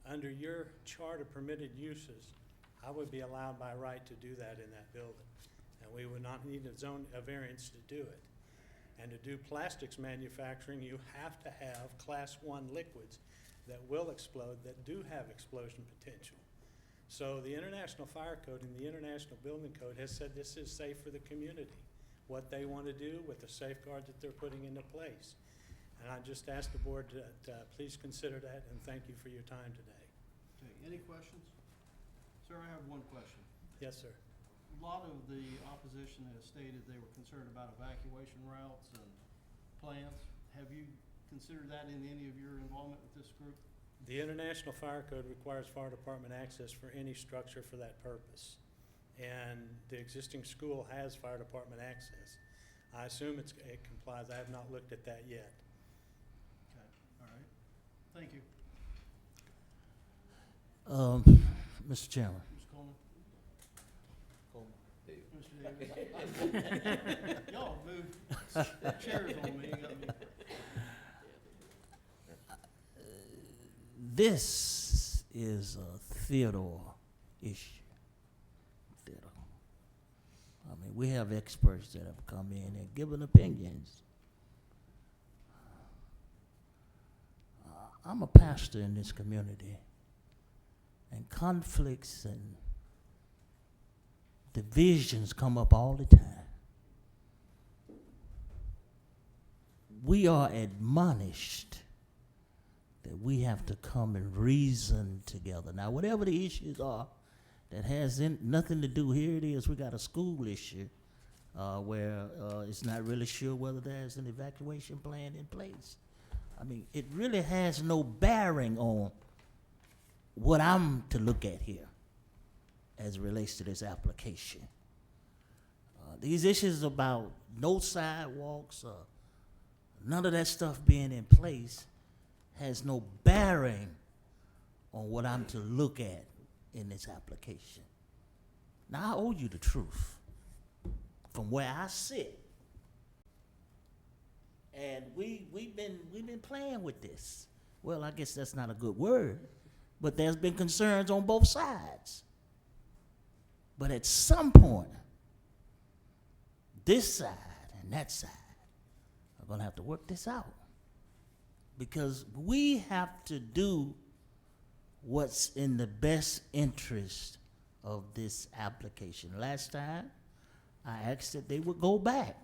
Speaker 8: under your chart of permitted uses, I would be allowed by right to do that in that building. And we would not need a variance to do it. And to do plastics manufacturing, you have to have Class 1 liquids that will explode, that do have explosion potential. So the International Fire Code and the International Building Code has said this is safe for the community, what they want to do with the safeguards that they're putting into place. And I just ask the board to please consider that, and thank you for your time today.
Speaker 1: Okay, any questions? Sir, I have one question.
Speaker 8: Yes, sir.
Speaker 1: A lot of the opposition has stated they were concerned about evacuation routes and plans. Have you considered that in any of your involvement with this group?
Speaker 8: The International Fire Code requires fire department access for any structure for that purpose. And the existing school has fire department access. I assume it complies. I have not looked at that yet.
Speaker 1: Okay, all right. Thank you.
Speaker 5: Mr. Chairman.
Speaker 1: Mr. Coleman? Mr. Davis? Y'all moved chairs on me. You got me.
Speaker 5: This is a Theodore issue. Theodore. I mean, we have experts that have come in and given opinions. I'm a pastor in this community, and conflicts and divisions come up all the time. We are admonished that we have to come and reason together. Now, whatever the issues are that has nothing to do, here it is, we got a school issue where it's not really sure whether there's an evacuation plan in place. I mean, it really has no bearing on what I'm to look at here as it relates to this application. These issues about no sidewalks, none of that stuff being in place has no bearing on what I'm to look at in this application. Now, I owe you the truth from where I sit. And we've been playing with this. Well, I guess that's not a good word, but there's been concerns on both sides. But at some point, this side and that side are going to have to work this out, because we have to do what's in the best interest of this application. Last time, I asked that they would go back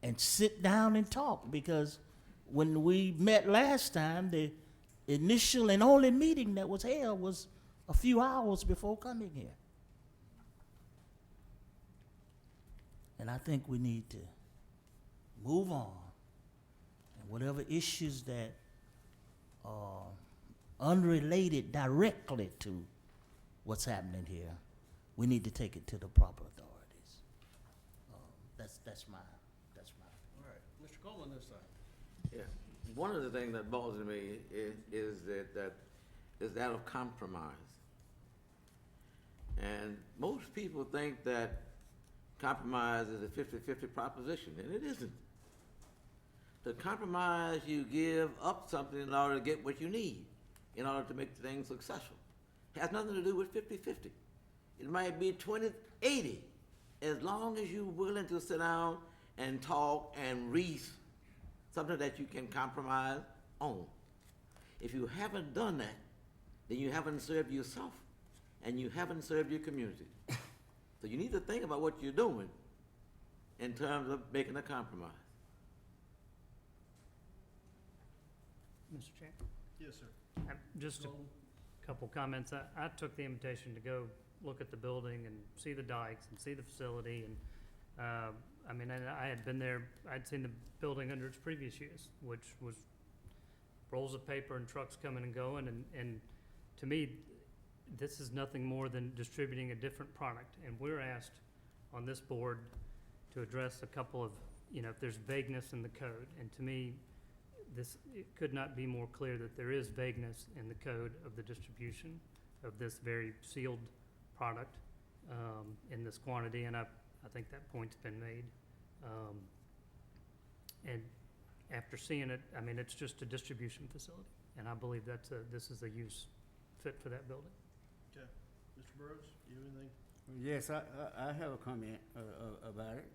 Speaker 5: and sit down and talk, because when we met last time, the initial and only meeting that was held was a few hours before coming here. And I think we need to move on. And whatever issues that are unrelated directly to what's happening here, we need to take it to the proper authorities. That's my.
Speaker 1: All right, Mr. Coleman this time.
Speaker 11: Yeah, one of the things that bothers me is that of compromise. And most people think that compromise is a 50-50 proposition, and it isn't. The compromise, you give up something in order to get what you need, in order to make things successful. It has nothing to do with 50-50. It might be 20-80, as long as you're willing to sit down and talk and reach something that you can compromise on. If you haven't done that, then you haven't served yourself and you haven't served your community. So you need to think about what you're doing in terms of making a compromise.
Speaker 16: Mr. Chair?
Speaker 1: Yes, sir.
Speaker 16: Just a couple comments. I took the invitation to go look at the building and see the dikes and see the facility, and I mean, I had been there, I'd seen the building under its previous use, which was rolls of paper and trucks coming and going, and to me, this is nothing more than distributing a different product, and we're asked on this board to address a couple of, if there's vagueness in the code, and to me, it could not be more clear that there is vagueness in the code of the distribution of this very sealed product in this quantity, and I think that point's been made. And after seeing it, I mean, it's just a distribution facility, and I believe this is a use fit for that building.
Speaker 1: Okay. Mr. Burrows, you have anything?
Speaker 10: Yes, I have a comment about it.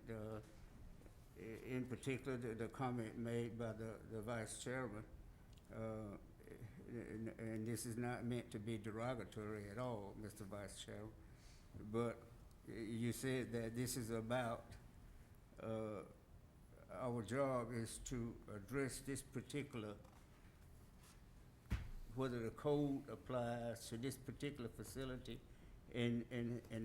Speaker 10: in particular, the comment made by the vice chairman, and this is not meant to be derogatory at all, Mr. Vice Chairman, but you said that this is about, our job is to address this particular, whether the code applies to this particular facility and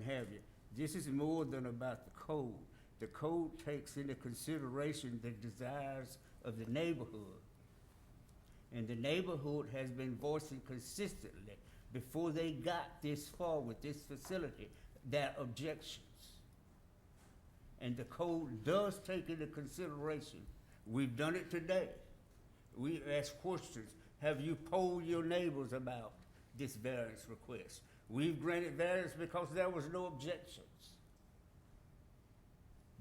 Speaker 10: have you. This is more than about the code. The code takes into consideration the desires of the neighborhood. And the neighborhood has been voicing consistently, before they got this far with this facility, their objections. And the code does take into consideration. We've done it today. We ask questions. Have you polled your neighbors about this variance request? We've granted variance because there was no objections.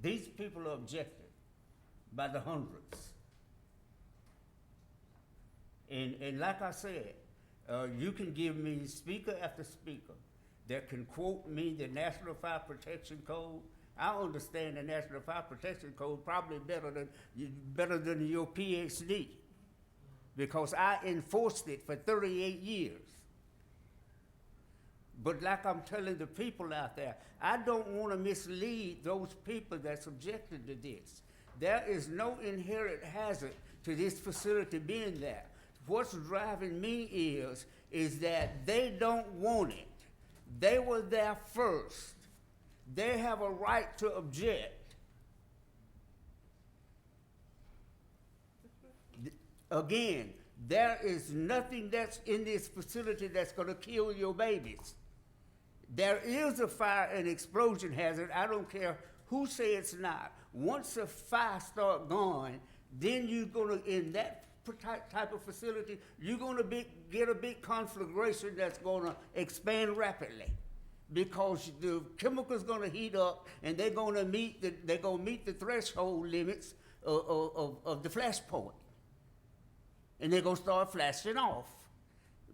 Speaker 10: These people are objected by the hundreds. And like I said, you can give me speaker after speaker that can quote me the National Fire Protection Code. I understand the National Fire Protection Code probably better than your PhD, because I enforced it for 38 years. But like I'm telling the people out there, I don't want to mislead those people that's subjected to this. There is no inherent hazard to this facility being there. What's driving me is that they don't want it. They were there first. They have a right to object. Again, there is nothing that's in this facility that's going to kill your babies. There is a fire and explosion hazard. I don't care who say it's not. Once a fire start going, then you're going to, in that type of facility, you're going to get a big conflagration that's going to expand rapidly, because the chemical's going to heat up, and they're going to meet the threshold limits of the flash point, and they're going to start flashing off.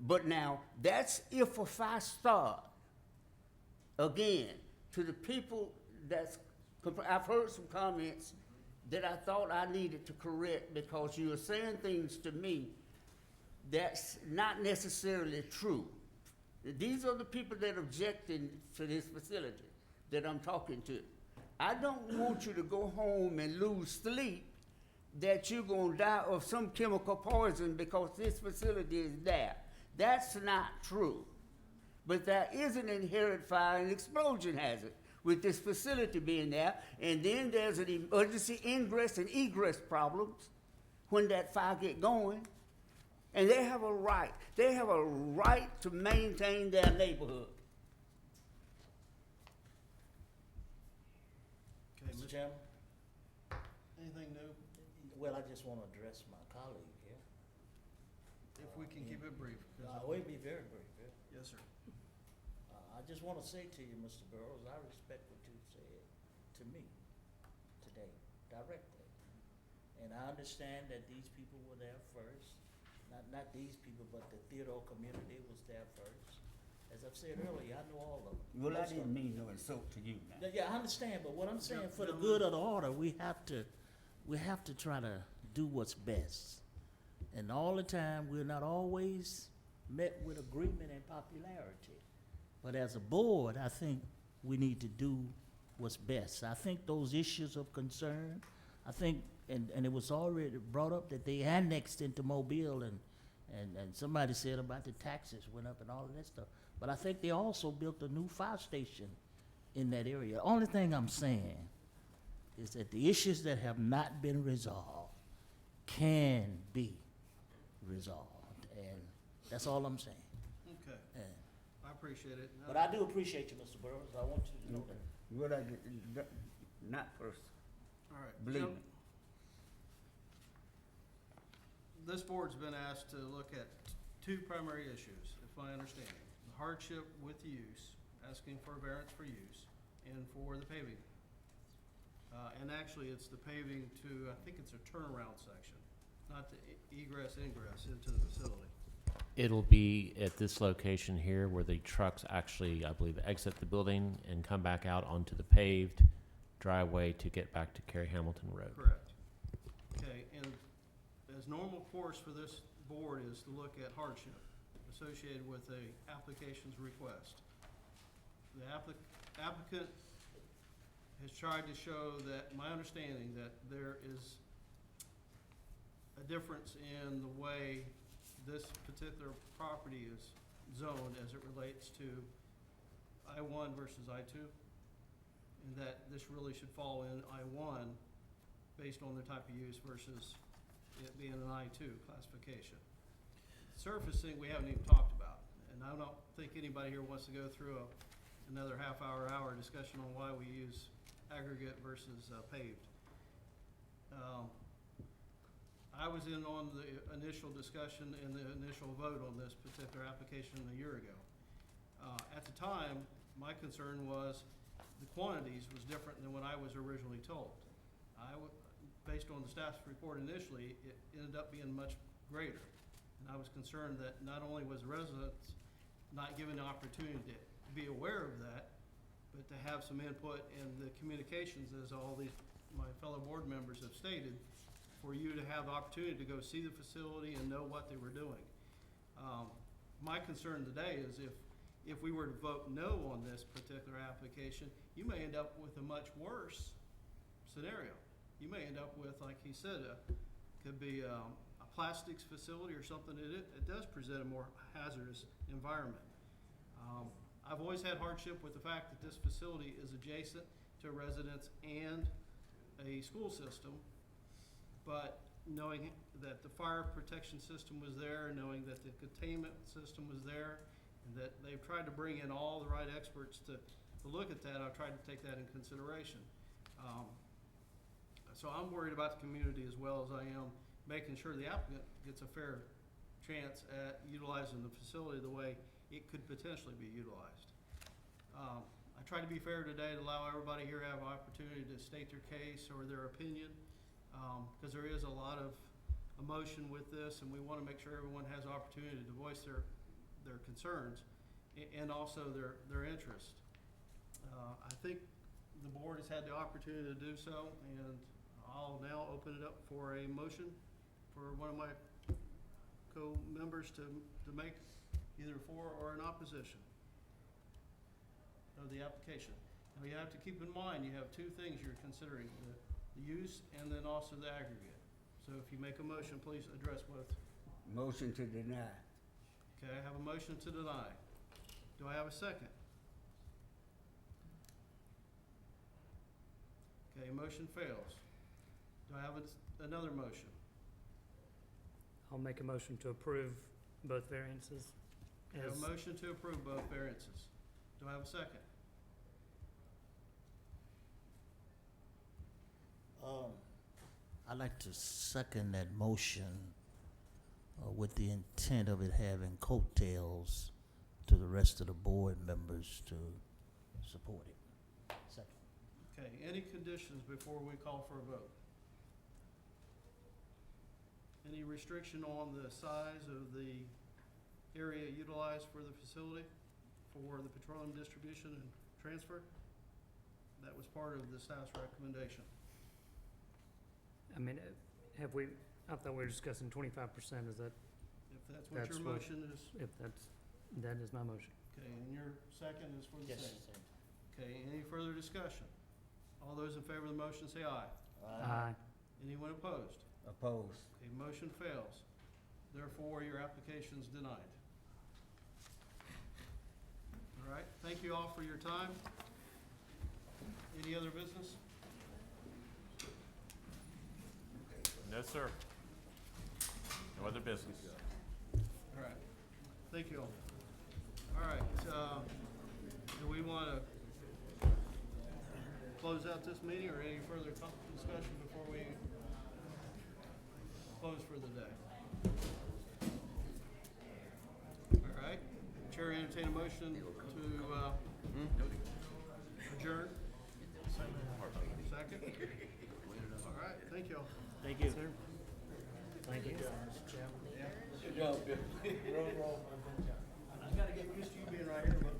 Speaker 10: But now, that's if a fire starts. Again, to the people I've heard some comments that I thought I needed to correct, because you were saying things to me that's not necessarily true. These are the people that objecting to this facility that I'm talking to. I don't want you to go home and lose sleep that you're going to die of some chemical poison because this facility is there. That's not true. But there is an inherent fire and explosion hazard with this facility being there, and then there's an emergency ingress and egress problems when that fire get going, and they have a right. They have a right to maintain their neighborhood.
Speaker 1: Okay,
Speaker 5: Mr. Chairman?
Speaker 1: Anything new?
Speaker 5: Well, I just want to address my colleague here.
Speaker 1: If we can keep it brief. 'cause
Speaker 5: We'll be very brief.
Speaker 1: Yes, sir.
Speaker 5: I just want to say to you, Mr. Burrows, I respect what you said to me today, directly. And I understand that these people were there first. Not these people, but the Theodore community was there first. As I've said earlier, I know all of them.
Speaker 10: Well, I didn't mean no insult to you now.
Speaker 5: Yeah, I understand, but what I'm saying, for the good of the order, we have to try to do what's best. And all the time, we're not always met with agreement and popularity. But as a board, I think we need to do what's best. I think those issues of concern, I think, and it was already brought up that they annexed into Mobile, and somebody said about the taxes went up and all of that stuff. But I think they also built a new fire station in that area. Only thing I'm saying is that the issues that have not been resolved can be resolved, and that's all I'm saying.
Speaker 1: Okay,
Speaker 5: And
Speaker 1: I appreciate it.
Speaker 5: but I do appreciate you, Mr. Burrows. I want you to know that.
Speaker 10: What I did, not personal.
Speaker 1: All right.
Speaker 10: Believe
Speaker 1: Now,
Speaker 10: me.
Speaker 1: This board's been asked to look at two primary issues, if I understand. The hardship with use, asking for a variance for use, and for the paving. And actually, it's the paving to, I think it's a turnaround section, not the egress, ingress into the facility.
Speaker 7: It'll be at this location here where the trucks actually, I believe, exit the building and come back out onto the paved driveway to get back to Cary Hamilton Road.
Speaker 1: Correct. Okay, and as normal course for this board is to look at hardship associated with a application's request. The applicant has tried to show that, my understanding, that there is a difference in the way this particular property is zoned as it relates to I-1 versus I-2, and that this really should fall in I-1 based on the type of use versus it being an I-2 classification. Surfacing, we haven't even talked about, and I don't think anybody here wants to go through another hour discussion on why we use aggregate versus paved. I was in on the initial discussion and the initial vote on this particular application a year ago. At the time, my concern was the quantities was different than what I was originally told. Based on the staff's report initially, it ended up being much greater. And I was concerned that not only was residents not given the opportunity to be aware of that, but to have some input in the communications, as all these, my fellow board members have stated, for you to have the opportunity to go see the facility and know what they were doing. My concern today is if we were to vote no on this particular application, you may end up with a much worse scenario. You may end up with, like he said, could be a plastics facility or something. It does present a more hazardous environment. I've always had hardship with the fact that this facility is adjacent to a residence and a school system, but knowing that the fire protection system was there, knowing that the containment system was there, and that they've tried to bring in all the right experts to look at that, I've tried to take that in consideration. So I'm worried about the community as well as I am making sure the applicant gets a fair chance at utilizing the facility the way it could potentially be utilized. I tried to be fair today to allow everybody here to have an opportunity to state their case or their opinion, because there is a lot of emotion with this, and we want to make sure everyone has an opportunity to voice their concerns and also their interest. I think the board has had the opportunity to do so, and I'll now open it up for a motion for one of my co-members to make either for or in opposition of the application. Now you have to keep in mind, you have two things you're considering, the use and then also the aggregate. So if you make a motion, please address both.
Speaker 10: Motion to deny.
Speaker 1: Okay, I have a motion to deny. Do I have a second? Okay, motion fails. Do I have another motion?
Speaker 16: I'll make a motion to approve both variances.
Speaker 1: I have a motion to approve both variances. Do I have a second?
Speaker 5: I'd like to second that motion with the intent of it having coattails to the rest of the board members to support it. Second.
Speaker 1: Okay, any conditions before we call for a vote? Any restriction on the size of the area utilized for the facility for the petroleum distribution and transfer? That was part of the staff's recommendation.
Speaker 16: I mean, have we, I thought we were discussing 25%, is that?
Speaker 1: If that's what your motion is.
Speaker 16: If that is my motion.
Speaker 1: Okay, and your second is for the
Speaker 5: Yes,
Speaker 1: same.
Speaker 5: same.
Speaker 1: Okay, any further discussion? All those in favor of the motion say aye.
Speaker 16: Aye.
Speaker 1: Anyone opposed?
Speaker 10: Opposed.
Speaker 1: Okay, motion fails. Therefore, your application is denied. All right, thank you all for your time. Any other business?
Speaker 7: No, sir. No other business.
Speaker 1: All right, thank you all. All right, do we want to close out this meeting or any further discussion before we close for the day? All right, Chair entertain a motion to adjourn. Second? All right, thank you all.
Speaker 5: Thank you.
Speaker 16: Thank you.
Speaker 1: Good job, Bill. I gotta get used to you being right here, but